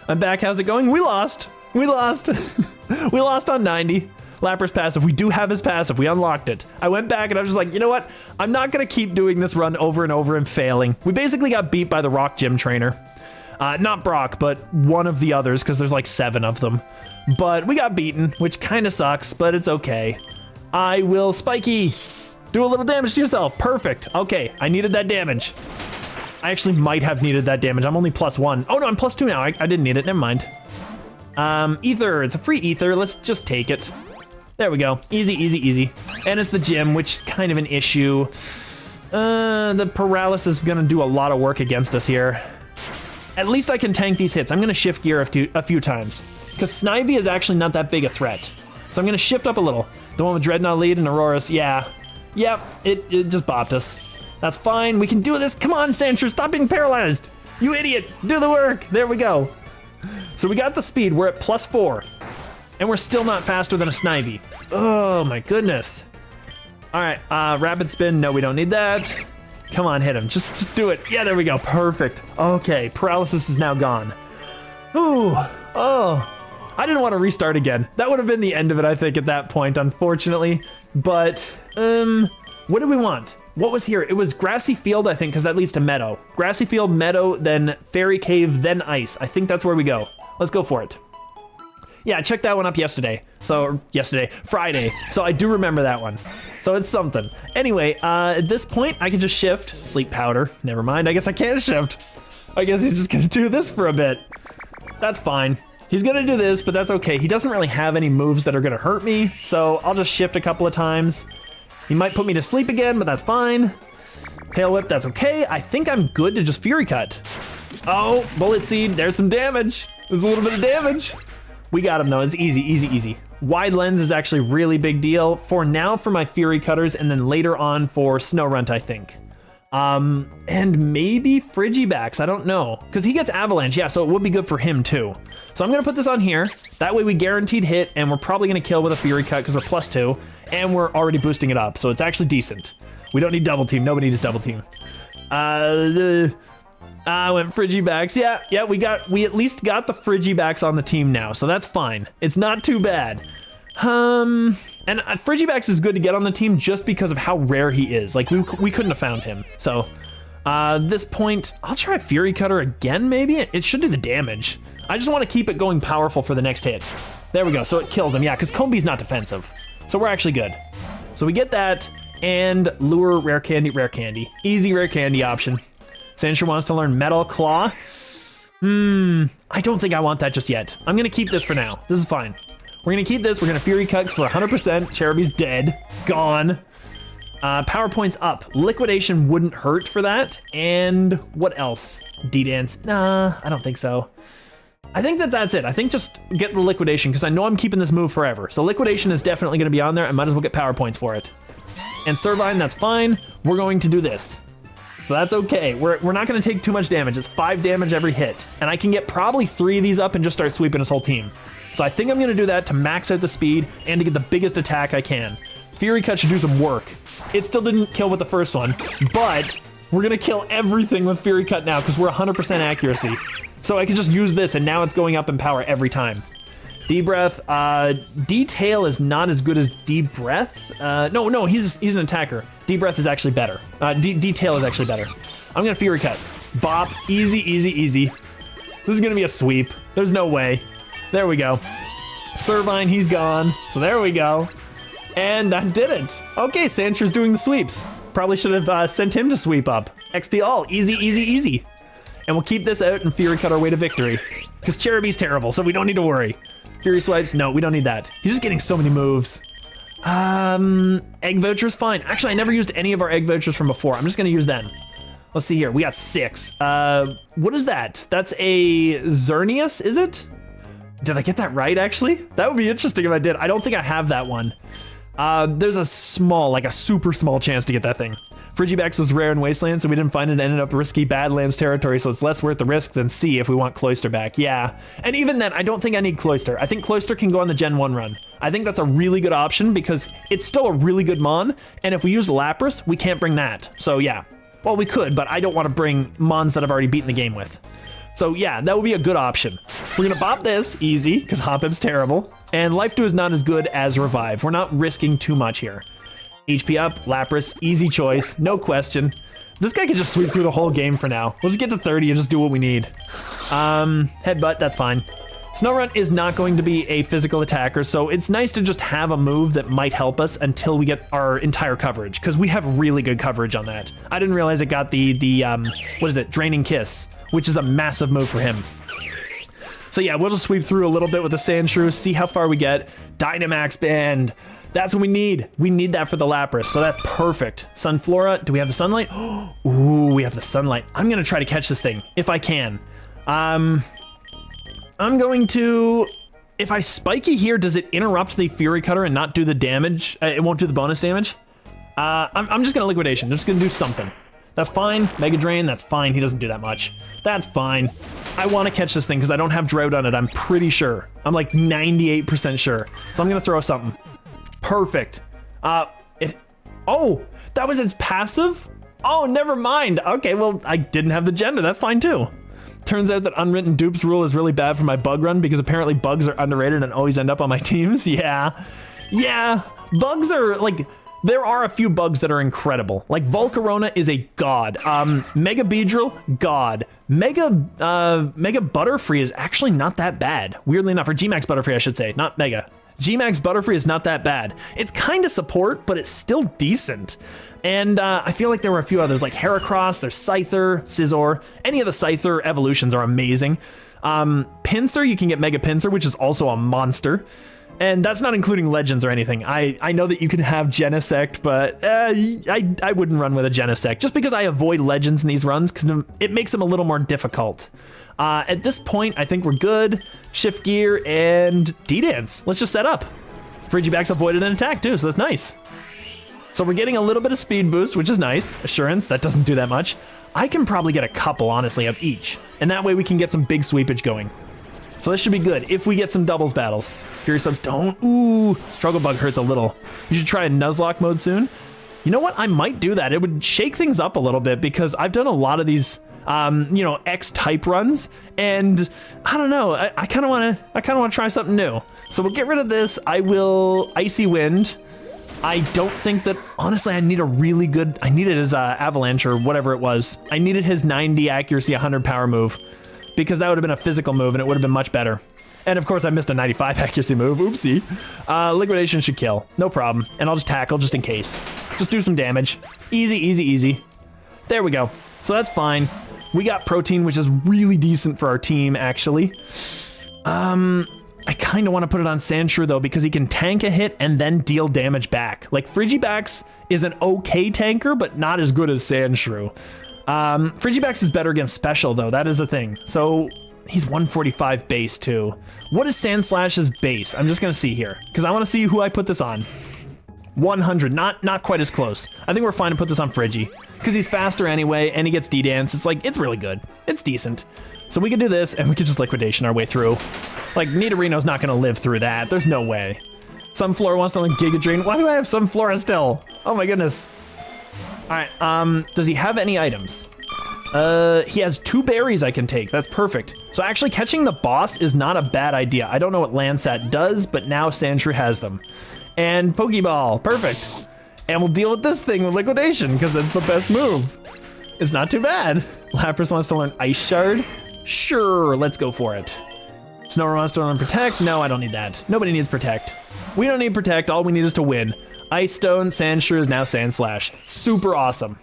Speaker 1: I'm back. How's it going? We lost. We lost. We lost on 90. Lapras passive. We do have his passive. We unlocked it. I went back and I was just like, you know what? I'm not gonna keep doing this run over and over and failing. We basically got beat by the Rock Gym Trainer. Not Brock, but one of the others, because there's like 7 of them. But we got beaten, which kind of sucks, but it's okay. I will Spiky. Do a little damage to yourself. Perfect. Okay, I needed that damage. I actually might have needed that damage. I'm only +1. Oh no, I'm +2 now. I didn't need it. Never mind. Ether. It's a free ether. Let's just take it. There we go. Easy, easy, easy. And it's the gym, which is kind of an issue. The paralysis is gonna do a lot of work against us here. At least I can tank these hits. I'm gonna shift gear a few times, because Snivy is actually not that big a threat. So I'm gonna shift up a little. The one with Dreadnought lead and Aurora's, yeah. Yep, it just bopped us. That's fine, we can do this. Come on, Sandshrew, stop being paralyzed. You idiot, do the work. There we go. So we got the speed, we're at +4. And we're still not faster than a Snivy. Oh my goodness. All right, rapid spin, no, we don't need that. Come on, hit him, just do it. Yeah, there we go, perfect. Okay, paralysis is now gone. Ooh, oh. I didn't want to restart again. That would have been the end of it, I think, at that point, unfortunately. But, what did we want? What was here? It was Grassy Field, I think, because that leads to Meadow. Grassy Field, Meadow, then Fairy Cave, then Ice. I think that's where we go. Let's go for it. Yeah, I checked that one up yesterday. Friday. So I do remember that one. So it's something. Anyway, at this point, I can just shift. Sleep Powder. Never mind, I guess I can't shift. I guess he's just gonna do this for a bit. That's fine. He's gonna do this, but that's okay. He doesn't really have any moves that are gonna hurt me, so I'll just shift a couple of times. He might put me to sleep again, but that's fine. Tail Whip, that's okay. I think I'm good to just Fury Cut. Oh, Bullet Seed, there's some damage. There's a little bit of damage. We got him though, it's easy, easy, easy. Wide Lens is actually really big deal. For now for my Fury Cutters, and then later on for Snorunt, I think. And maybe Frigibacks, I don't know. Because he gets Avalanche, yeah, so it would be good for him too. So I'm gonna put this on here. That way we guaranteed hit, and we're probably gonna kill with a Fury Cut because we're +2, and we're already boosting it up, so it's actually decent. We don't need double team, nobody needs double team. I went Frigibacks. Yeah, we at least got the Frigibacks on the team now, so that's fine. It's not too bad. And Frigibacks is good to get on the team just because of how rare he is. Like, we couldn't have found him. So, this point, I'll try Fury Cutter again, maybe? It should do the damage. I just want to keep it going powerful for the next hit. There we go, so it kills him. Yeah, because Combee's not defensive. So we're actually good. So we get that, and Lure, Rare Candy. Easy Rare Candy option. Sandshrew wants to learn Metal Claw. I don't think I want that just yet. I'm gonna keep this for now. This is fine. We're gonna keep this, we're gonna Fury Cut because we're 100%. Cherubi's dead, gone. Power points up. Liquidation wouldn't hurt for that. And what else? D-Dance, nah, I don't think so. I think that's it. I think just get the Liquidation because I know I'm keeping this move forever. So Liquidation is definitely gonna be on there. I might as well get power points for it. And Servine, that's fine. We're going to do this. So that's okay. We're not gonna take too much damage. It's 5 damage every hit. And I can get probably 3 of these up and just start sweeping his whole team. So I think I'm gonna do that to max out the speed and to get the biggest attack I can. Fury Cut should do some work. It still didn't kill with the first one, but we're gonna kill everything with Fury Cut now because we're 100% accuracy. So I can just use this and now it's going up in power every time. D-Breath, D-Tail is not as good as D-Breath. No, he's an attacker. D-breath is actually better. D-tail is actually better. I'm gonna Fury Cut. Bop, easy, easy, easy. This is gonna be a sweep. There's no way. There we go. Servine, he's gone. So there we go. And that did it. Okay, Sandshrews doing the sweeps. Probably should have sent him to sweep up. XP all, easy, easy, easy. And we'll keep this out and Fury Cut our way to victory. Because Cherubi's terrible, so we don't need to worry. Fury Swipes, no, we don't need that. He's just getting so many moves. Egg Voucher's fine. Actually, I never used any of our Egg Vouchers from before. I'm just gonna use them. Let's see here, we got 6. What is that? That's a Xerneas, is it? Did I get that right, actually? That would be interesting if I did. I don't think I have that one. There's a small, like a super small chance to get that thing. Frigibax was rare in Wasteland, so we didn't find it and ended up risky Badlands territory, so it's less worth the risk than C if we want Cloyster back. Yeah, and even then, I don't think I need Cloyster. I think Cloyster can go on the Gen 1 run. I think that's a really good option because it's still a really good Mon, and if we use Lapras, we can't bring that. So yeah, well, we could, but I don't want to bring Mons that I've already beaten the game with. So yeah, that would be a good option. We're gonna bop this, easy, because Hoppip's terrible. And Life Dew is not as good as Revive. We're not risking too much here. HP up, Lapras, easy choice, no question. This guy can just sweep through the whole game for now. We'll just get to 30 and just do what we need. Headbutt, that's fine. Snorunt is not going to be a physical attacker, so it's nice to just have a move that might help us until we get our entire coverage, because we have really good coverage on that. I didn't realize it got the what is it, Draining Kiss, which is a massive move for him. So yeah, we'll just sweep through a little bit with the Sandshrew, see how far we get. Dynamax Band. That's what we need. We need that for the Lapras, so that's perfect. Sunflora, do we have the Sunlight? Ooh, we have the Sunlight. I'm gonna try to catch this thing, if I can. I'm going to... If I Spiky here, does it interrupt the Fury Cutter and not do the damage? It won't do the bonus damage? I'm just gonna Liquidation. I'm just gonna do something. That's fine. Mega Drain, that's fine. He doesn't do that much. That's fine. I want to catch this thing because I don't have Drought on it, I'm pretty sure. I'm like 98% sure. So I'm gonna throw something. Perfect. Oh, that was its passive? Oh, never mind. Okay, well, I didn't have the gender. That's fine too. Turns out that Unwritten Dupes rule is really bad for my bug run because apparently bugs are underrated and always end up on my teams. Yeah. Yeah. Bugs are like... There are a few bugs that are incredible. Like Volcarona is a god. Mega Beedrill, god. Mega Butterfree is actually not that bad. Weirdly enough, or Gmax Butterfree, I should say, not Mega. Gmax Butterfree is not that bad. It's kind of support, but it's still decent. And I feel like there were a few others, like Heracross, there's Scyther, Scizor. Any of the Scyther evolutions are amazing. Pinsir, you can get Mega Pinsir, which is also a monster. And that's not including Legends or anything. I know that you can have Genesect, but I wouldn't run with a Genesect just because I avoid Legends in these runs because it makes them a little more difficult. At this point, I think we're good. Shift Gear and D-Dance. Let's just set up. Frigibax avoided an attack too, so that's nice. So we're getting a little bit of speed boost, which is nice. Assurance, that doesn't do that much. I can probably get a couple, honestly, of each. And that way we can get some big sweepage going. So this should be good if we get some doubles battles. Fury Subs don't. Ooh, Struggle Bug hurts a little. You should try a Nuzlocke mode soon. You know what? I might do that. It would shake things up a little bit because I've done a lot of these, you know, X-type runs, and I don't know. I kind of want to try something new. So we'll get rid of this. I will Icy Wind. I don't think that, honestly, I need a really good, I needed his Avalanche or whatever it was. I needed his 90 accuracy, 100 power move. Because that would have been a physical move and it would have been much better. And of course I missed a 95 accuracy move, oopsie. Liquidation should kill, no problem. And I'll just tackle just in case. Just do some damage. Easy, easy, easy. There we go. So that's fine. We got Protein, which is really decent for our team, actually. I kind of want to put it on Sandshrew though, because he can tank a hit and then deal damage back. Like Frigibax is an okay tanker, but not as good as Sandshrew. Frigibax is better against special though, that is the thing. So he's 145 base too. What is Sandslash's base? I'm just gonna see here, because I want to see who I put this on. 100, not quite as close. I think we're fine to put this on Frigi, because he's faster anyway, and he gets D-Dance. It's like, it's really good. It's decent. So we can do this, and we can just Liquidation our way through. Like, Nidorino's not gonna live through that. There's no way. Sunflora wants to Giga Drain. Why do I have Sunflora still? Oh my goodness. Alright, does he have any items? He has 2 berries I can take. That's perfect. So actually catching the boss is not a bad idea. I don't know what Landsat does, but now Sandshrew has them. And Pokeball, perfect. And we'll deal with this thing with liquidation because that's the best move. It's not too bad. Lapras wants to learn Ice Shard. Sure, let's go for it. Snow wants to learn Protect. No, I don't need that. Nobody needs Protect. We don't need Protect. All we need is to win. Ice Stone, Sandshrew is now Sand Slash. Super awesome.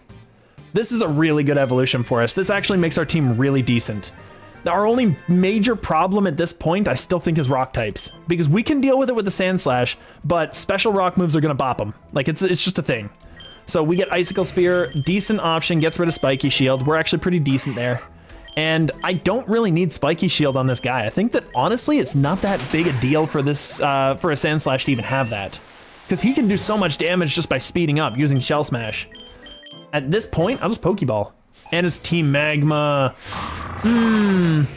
Speaker 1: This is a really good evolution for us. This actually makes our team really decent. Our only major problem at this point, I still think, is rock types. Because we can deal with it with the Sand Slash, but special rock moves are going to bop them. Like, it's just a thing. So we get Icicle Spear, decent option, gets rid of Spiky Shield. We're actually pretty decent there. And I don't really need Spiky Shield on this guy. I think that, honestly, it's not that big a deal for this, for a Sand Slash to even have that. Because he can do so much damage just by speeding up using Shell Smash. At this point, I'll just Pokeball. And it's Team Magma.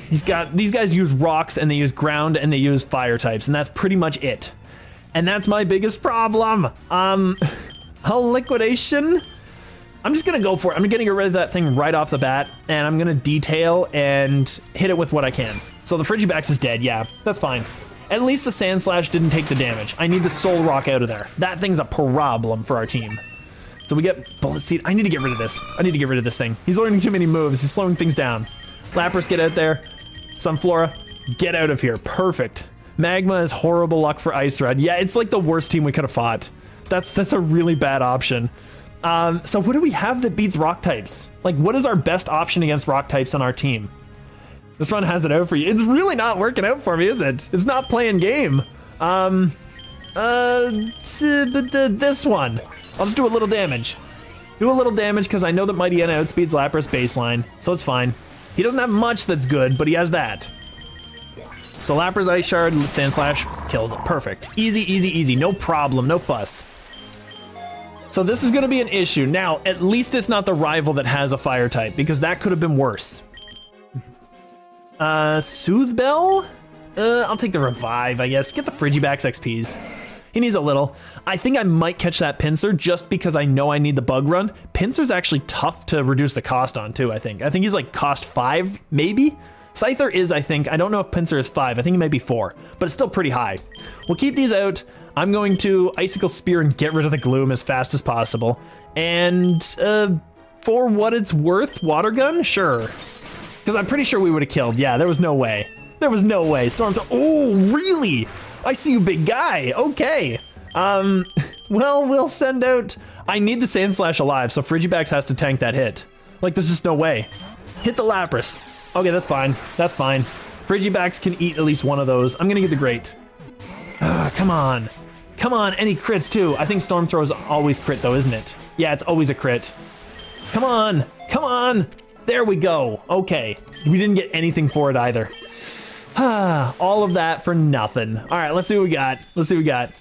Speaker 1: These guys use rocks and they use ground and they use fire types, and that's pretty much it. And that's my biggest problem. Liquidation. I'm just gonna go for it. I'm gonna get rid of that thing right off the bat, and I'm gonna detail and hit it with what I can. So the Frigibax is dead. Yeah, that's fine. At least the Sand Slash didn't take the damage. I need the Soul Rock out of there. That thing's a problem for our team. So we get Bullet Seed. I need to get rid of this. I need to get rid of this thing. He's learning too many moves. He's slowing things down. Lapras, get out there. Sunflora, get out of here. Perfect. Magma is horrible luck for Ice Red. Yeah, it's like the worst team we could have fought. That's a really bad option. So what do we have that beats rock types? Like, what is our best option against rock types on our team? This one has it out for you. It's really not working out for me, is it? It's not playing game. This one. I'll just do a little damage. Do a little damage because I know that Mightyena outspeeds Lapras baseline, so it's fine. He doesn't have much that's good, but he has that. So Lapras Ice Shard, Sand Slash kills it. Perfect. Easy, easy, easy. No problem, no fuss. So this is going to be an issue. Now, at least it's not the rival that has a fire type, because that could have been worse. Soothe Bell? I'll take the Revive, I guess. Get the Frigibax XPs. He needs a little. I think I might catch that Pinsir just because I know I need the Bug Run. Pinsir's actually tough to reduce the cost on too, I think. I think he's like cost 5, maybe? Scyther is, I think. I don't know if Pinsir is 5. I think he might be 4, but it's still pretty high. We'll keep these out. I'm going to Icicle Spear and get rid of the Gloom as fast as possible. And for what it's worth, Water Gun? Sure. Because I'm pretty sure we would have killed. Yeah, there was no way. There was no way. Storm's... Oh, really? I see you, big guy. Okay. Well, we'll send out... I need the Sand Slash alive, so Frigibax has to tank that hit. Like, there's just no way. Hit the Lapras. Okay, that's fine. That's fine. Frigibax can eat at least one of those. I'm gonna get the Great. Come on. Come on, any crits too. I think Storm Throw is always crit though, isn't it? Yeah, it's always a crit. Come on. Come on. There we go. Okay. We didn't get anything for it either. All of that for nothing. All right, let's see what we got. Let's see what we got.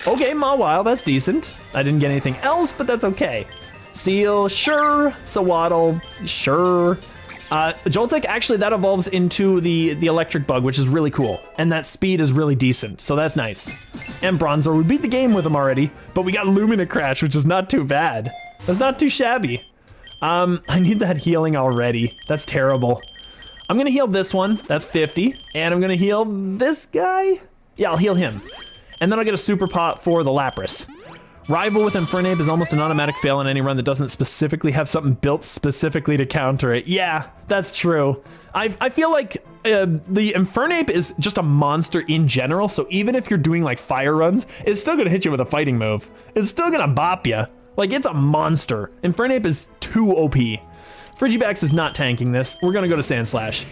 Speaker 1: Okay, Mawile, that's decent. I didn't get anything else, but that's okay. Seal, sure. Sawaddle, sure. Joltik, actually, that evolves into the electric bug, which is really cool. And that speed is really decent, so that's nice. And Bronzor, we beat the game with him already, but we got Lumina Crash, which is not too bad. That's not too shabby. I need that healing already. That's terrible. I'm gonna heal this one, that's 50, and I'm gonna heal this guy. Yeah, I'll heal him. And then I'll get a super pot for the Lapras. Rival with Infernape is almost an automatic fail in any run that doesn't specifically have something built specifically to counter it. Yeah, that's true. I feel like the Infernape is just a monster in general, so even if you're doing like fire runs, it's still gonna hit you with a fighting move. It's still gonna bop you. Like, it's a monster. Infernape is too OP. Frigibax is not tanking this. We're gonna go to Sand Slash.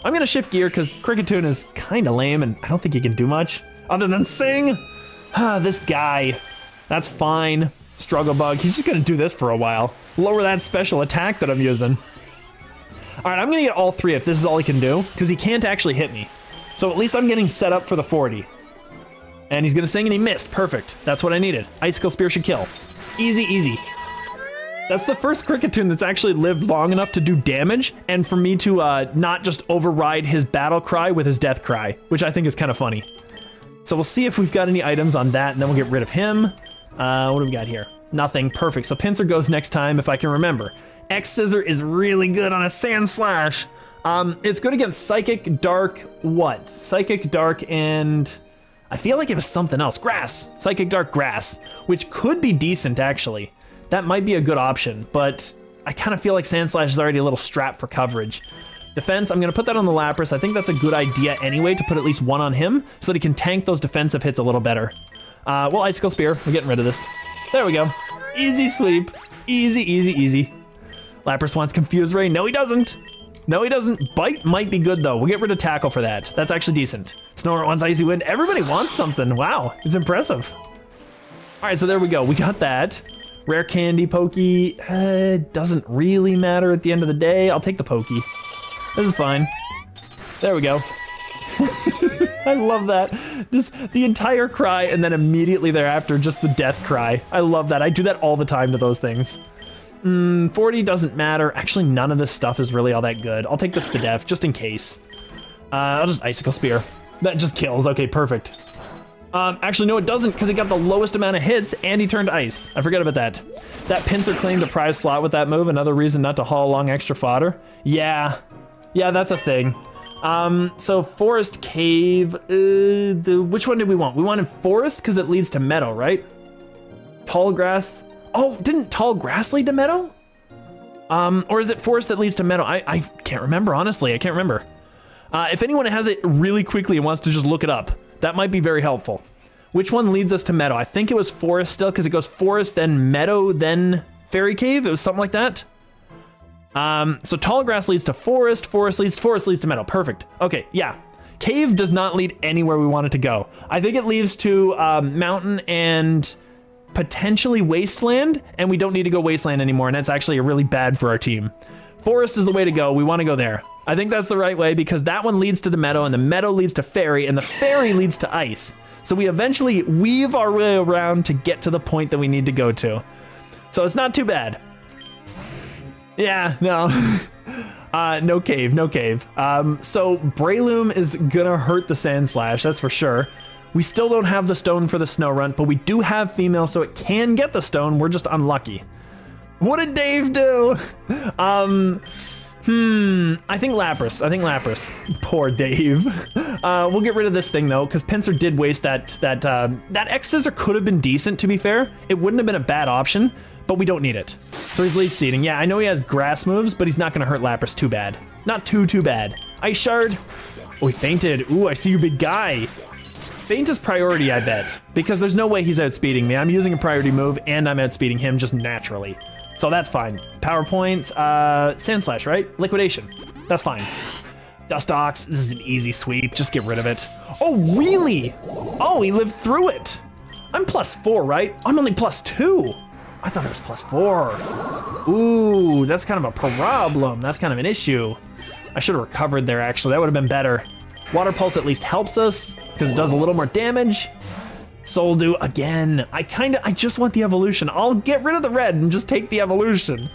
Speaker 1: I'm gonna shift gear because Cricketune is kinda lame and I don't think he can do much other than sing. This guy. That's fine. Struggle Bug. He's just gonna do this for a while. Lower that special attack that I'm using. All right, I'm gonna get all 3 if this is all he can do, because he can't actually hit me. So at least I'm getting set up for the 40. And he's gonna sing and he missed. Perfect. That's what I needed. Icicle Spear should kill. Easy, easy. That's the first Cricketune that's actually lived long enough to do damage, and for me to not just override his battle cry with his death cry, which I think is kind of funny. So we'll see if we've got any items on that, and then we'll get rid of him. What do we got here? Nothing. Perfect. So Pinsir goes next time if I can remember. X-Scissor is really good on a Sand Slash. It's good against Psychic, Dark, what? Psychic, Dark, and I feel like it was something else. Grass, Psychic Dark Grass, which could be decent actually. That might be a good option, but I kind of feel like Sandslash is already a little strapped for coverage. Defense, I'm going to put that on the Lapras. I think that's a good idea anyway, to put at least one on him so that he can tank those defensive hits a little better. Well, Icicle Spear, we're getting rid of this. There we go. Easy sweep. Easy, easy, easy. Lapras wants Confuse Ray. No, he doesn't. No, he doesn't. Bite might be good, though. We'll get rid of Tackle for that. That's actually decent. Snorunt wants Icy Wind. Everybody wants something. Wow, it's impressive. All right, so there we go. We got that. Rare Candy, Pokey. Doesn't really matter at the end of the day. I'll take the Pokey. This is fine. There we go. I love that. Just the entire cry and then immediately thereafter, just the death cry. I love that. I do that all the time to those things. 40 doesn't matter. Actually, none of this stuff is really all that good. I'll take the Spadef just in case. I'll just Icicle Spear. That just kills. Okay, perfect. Actually, no, it doesn't because it got the lowest amount of hits and he turned ice. I forgot about that. That Pinsir claimed a prize slot with that move. Another reason not to haul along extra fodder. Yeah, that's a thing. So Forest Cave, which one did we want? We wanted Forest because it leads to Meadow, right? Tall Grass. Oh, didn't Tall Grass lead to Meadow? Or is it Forest that leads to Meadow? I can't remember, honestly. I can't remember. If anyone has it really quickly and wants to just look it up, that might be very helpful. Which one leads us to Meadow? I think it was Forest still because it goes Forest, then Meadow, then Fairy Cave. It was something like that. So Tall Grass leads to Forest, Forest leads to Meadow. Perfect. Okay, yeah. Cave does not lead anywhere we want it to go. I think it leads to Mountain and potentially Wasteland, and we don't need to go Wasteland anymore, and that's actually really bad for our team. Forest is the way to go. We want to go there. I think that's the right way because that one leads to the Meadow, and the Meadow leads to Fairy, and the Fairy leads to Ice. So we eventually weave our way around to get to the point that we need to go to. So it's not too bad. Yeah, no. No cave, no cave. So Breloom is gonna hurt the Sandslash, that's for sure. We still don't have the stone for the Snorunt, but we do have female, so it can get the stone. We're just unlucky. What did Dave do? I think Lapras. Poor Dave. We'll get rid of this thing though, because Pinsir did waste that X Scissor could have been decent, to be fair. It wouldn't have been a bad option, but we don't need it. So he's Leech Seeding. Yeah, I know he has grass moves, but he's not gonna hurt Lapras too bad. Not too bad. Ice Shard. Oh, he fainted. Ooh, I see you, big guy. Feint is priority, I bet, because there's no way he's outspeeding me. I'm using a priority move, and I'm outspeeding him just naturally. So that's fine. Power points, Sandslash, right? Liquidation. That's fine. Dustox, this is an easy sweep. Just get rid of it. Oh, really? Oh, he lived through it. I'm +4, right? I'm only +2. I thought it was +4. Ooh, that's kind of a problem. That's kind of an issue. I should have recovered there, actually. That would have been better. Water Pulse at least helps us because it does a little more damage. Soul Dew again. I just want the evolution. I'll get rid of the red and just take the evolution.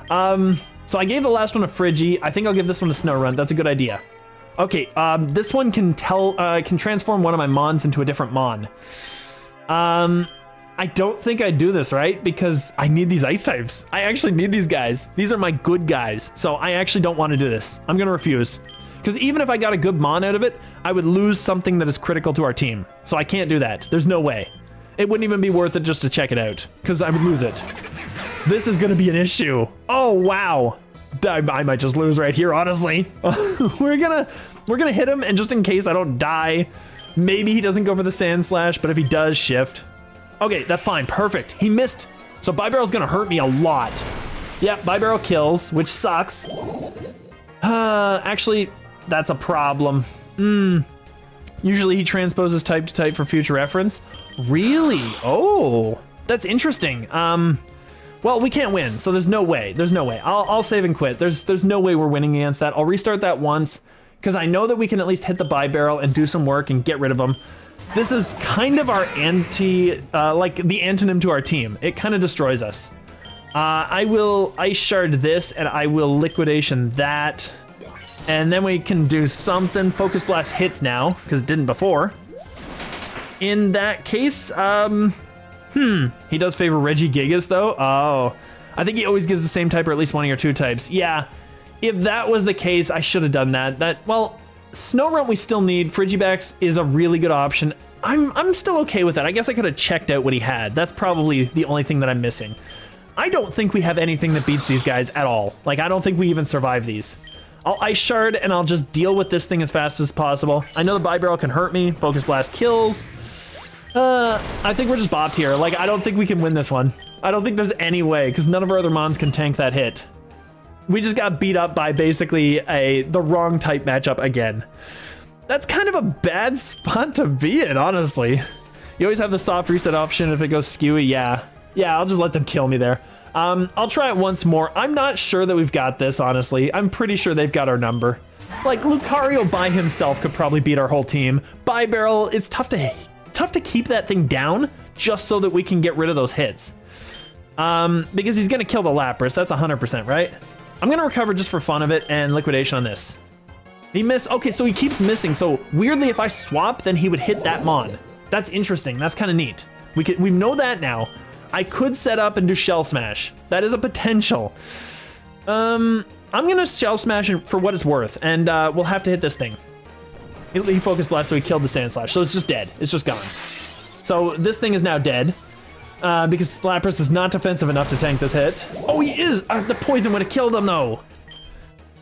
Speaker 1: So I gave the last one to Friggy. I think I'll give this one to Snorunt. That's a good idea. Okay, this one can transform one of my Mons into a different Mon. I don't think I'd do this, right? Because I need these ice types. I actually need these guys. These are my good guys. So I actually don't want to do this. I'm gonna refuse. Because even if I got a good Mon out of it, I would lose something that is critical to our team. So I can't do that. There's no way. It wouldn't even be worth it just to check it out, because I would lose it. This is gonna be an issue. Oh, wow. I might just lose right here, honestly. We're gonna hit him, and just in case I don't die, maybe he doesn't go for the Sandslash, but if he does, shift. Okay, that's fine, perfect. He missed. So Bibarel's gonna hurt me a lot. Yep, Bibarel kills, which sucks. Actually, that's a problem. Usually he transposes type to type for future reference. Really? Oh, that's interesting. Well, we can't win, so there's no way. There's no way. I'll save and quit. There's no way we're winning against that. I'll restart that once, because I know that we can at least hit the Bibarel and do some work and get rid of him. This is kind of our like the antonym to our team. It kind of destroys us. I will Ice Shard this, and I will Liquidation that. And then we can do something. Focus Blast hits now, because it didn't before. In that case, he does favor Regigigas, though. Oh, I think he always gives the same type or at least one of your two types. Yeah, if that was the case, I should have done that. Well, Snorunt we still need. Frigibax is a really good option. I'm still okay with that. I guess I could have checked out what he had. That's probably the only thing that I'm missing. I don't think we have anything that beats these guys at all. Like, I don't think we even survive these. I'll Ice Shard, and I'll just deal with this thing as fast as possible. I know the Bi-Barrel can hurt me. Focus Blast kills. I think we're just bopped here. Like, I don't think we can win this one. I don't think there's any way, because none of our other mons can tank that hit. We just got beat up by basically the wrong type matchup again. That's kind of a bad spot to be in, honestly. You always have the soft reset option if it goes skewy. Yeah, I'll just let them kill me there. I'll try it once more. I'm not sure that we've got this, honestly. I'm pretty sure they've got our number. Like, Lucario by himself could probably beat our whole team. Bi-Barrel, it's tough to keep that thing down just so that we can get rid of those hits. Because he's gonna kill the Lapras. That's 100%, right? I'm gonna recover just for fun of it and liquidation on this. He missed. Okay, so he keeps missing. So weirdly, if I swap, then he would hit that Mon. That's interesting. That's kind of neat. We know that now. I could set up and do Shell Smash. That is a potential. I'm gonna Shell Smash for what it's worth, and we'll have to hit this thing. He Focus Blast, so he killed the Sand Slash. So it's just dead. It's just gone. So this thing is now dead. Because Lapras is not defensive enough to tank this hit. Oh, he is! The poison would have killed him, though.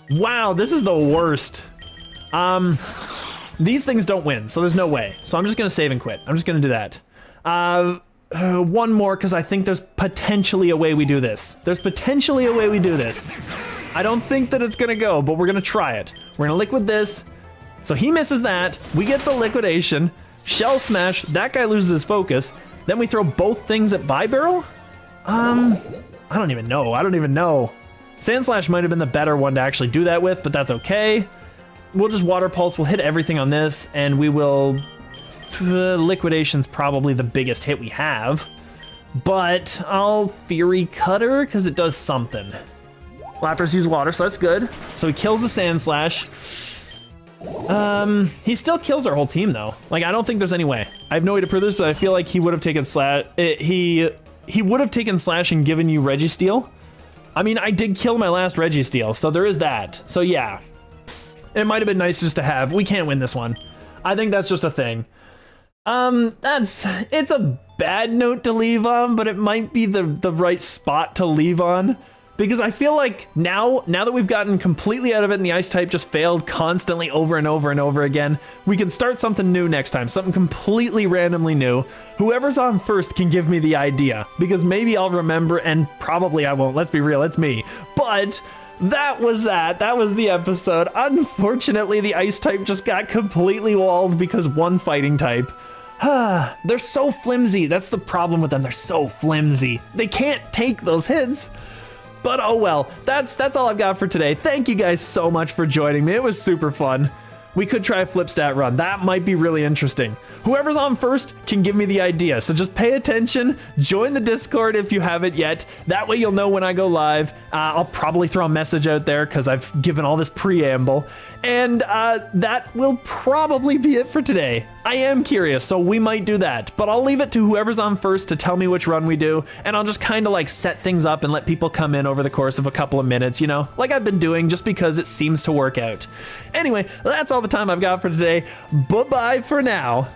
Speaker 1: Wow, this is the worst. These things don't win, so there's no way. So I'm just gonna save and quit. I'm just gonna do that. One more, because I think there's potentially a way we do this. There's potentially a way we do this. I don't think that it's gonna go, but we're gonna try it. We're gonna liquid this. So he misses that. We get the liquidation. Shell Smash. That guy loses his focus. Then we throw both things at Bi-Barrel? I don't even know. Sand Slash might have been the better one to actually do that with, but that's okay. We'll just Water Pulse. We'll hit everything on this, and we will... Liquidation's probably the biggest hit we have. But I'll Fury Cutter, because it does something. Lapras uses water, so that's good. So he kills the Sand Slash. He still kills our whole team, though. Like, I don't think there's any way. I have no way to prove this, but I feel like he would have taken Slash. He would have taken Slash and given you Registeel. I mean, I did kill my last Registeel, so there is that. So yeah, it might have been nice just to have. We can't win this one. I think that's just a thing. It's a bad note to leave on, but it might be the right spot to leave on. Because I feel like now that we've gotten completely out of it and the ice type just failed constantly over and over and over again, we can start something new next time, something completely randomly new. Whoever's on first can give me the idea, because maybe I'll remember, and probably I won't. Let's be real, it's me. But that was the episode. Unfortunately, the ice type just got completely walled because one fighting type. They're so flimsy. That's the problem with them. They're so flimsy. They can't take those hits. But oh well, that's all I've got for today. Thank you guys so much for joining me. It was super fun. We could try a flip stat run. That might be really interesting. Whoever's on first can give me the idea. So just pay attention, join the Discord if you haven't yet. That way you'll know when I go live. I'll probably throw a message out there because I've given all this preamble. And that will probably be it for today. I am curious, so we might do that. But I'll leave it to whoever's on first to tell me which run we do. And I'll just kind of like set things up and let people come in over the course of a couple of minutes, you know, like I've been doing just because it seems to work out. Anyway, that's all the time I've got for today. Bye-bye for now.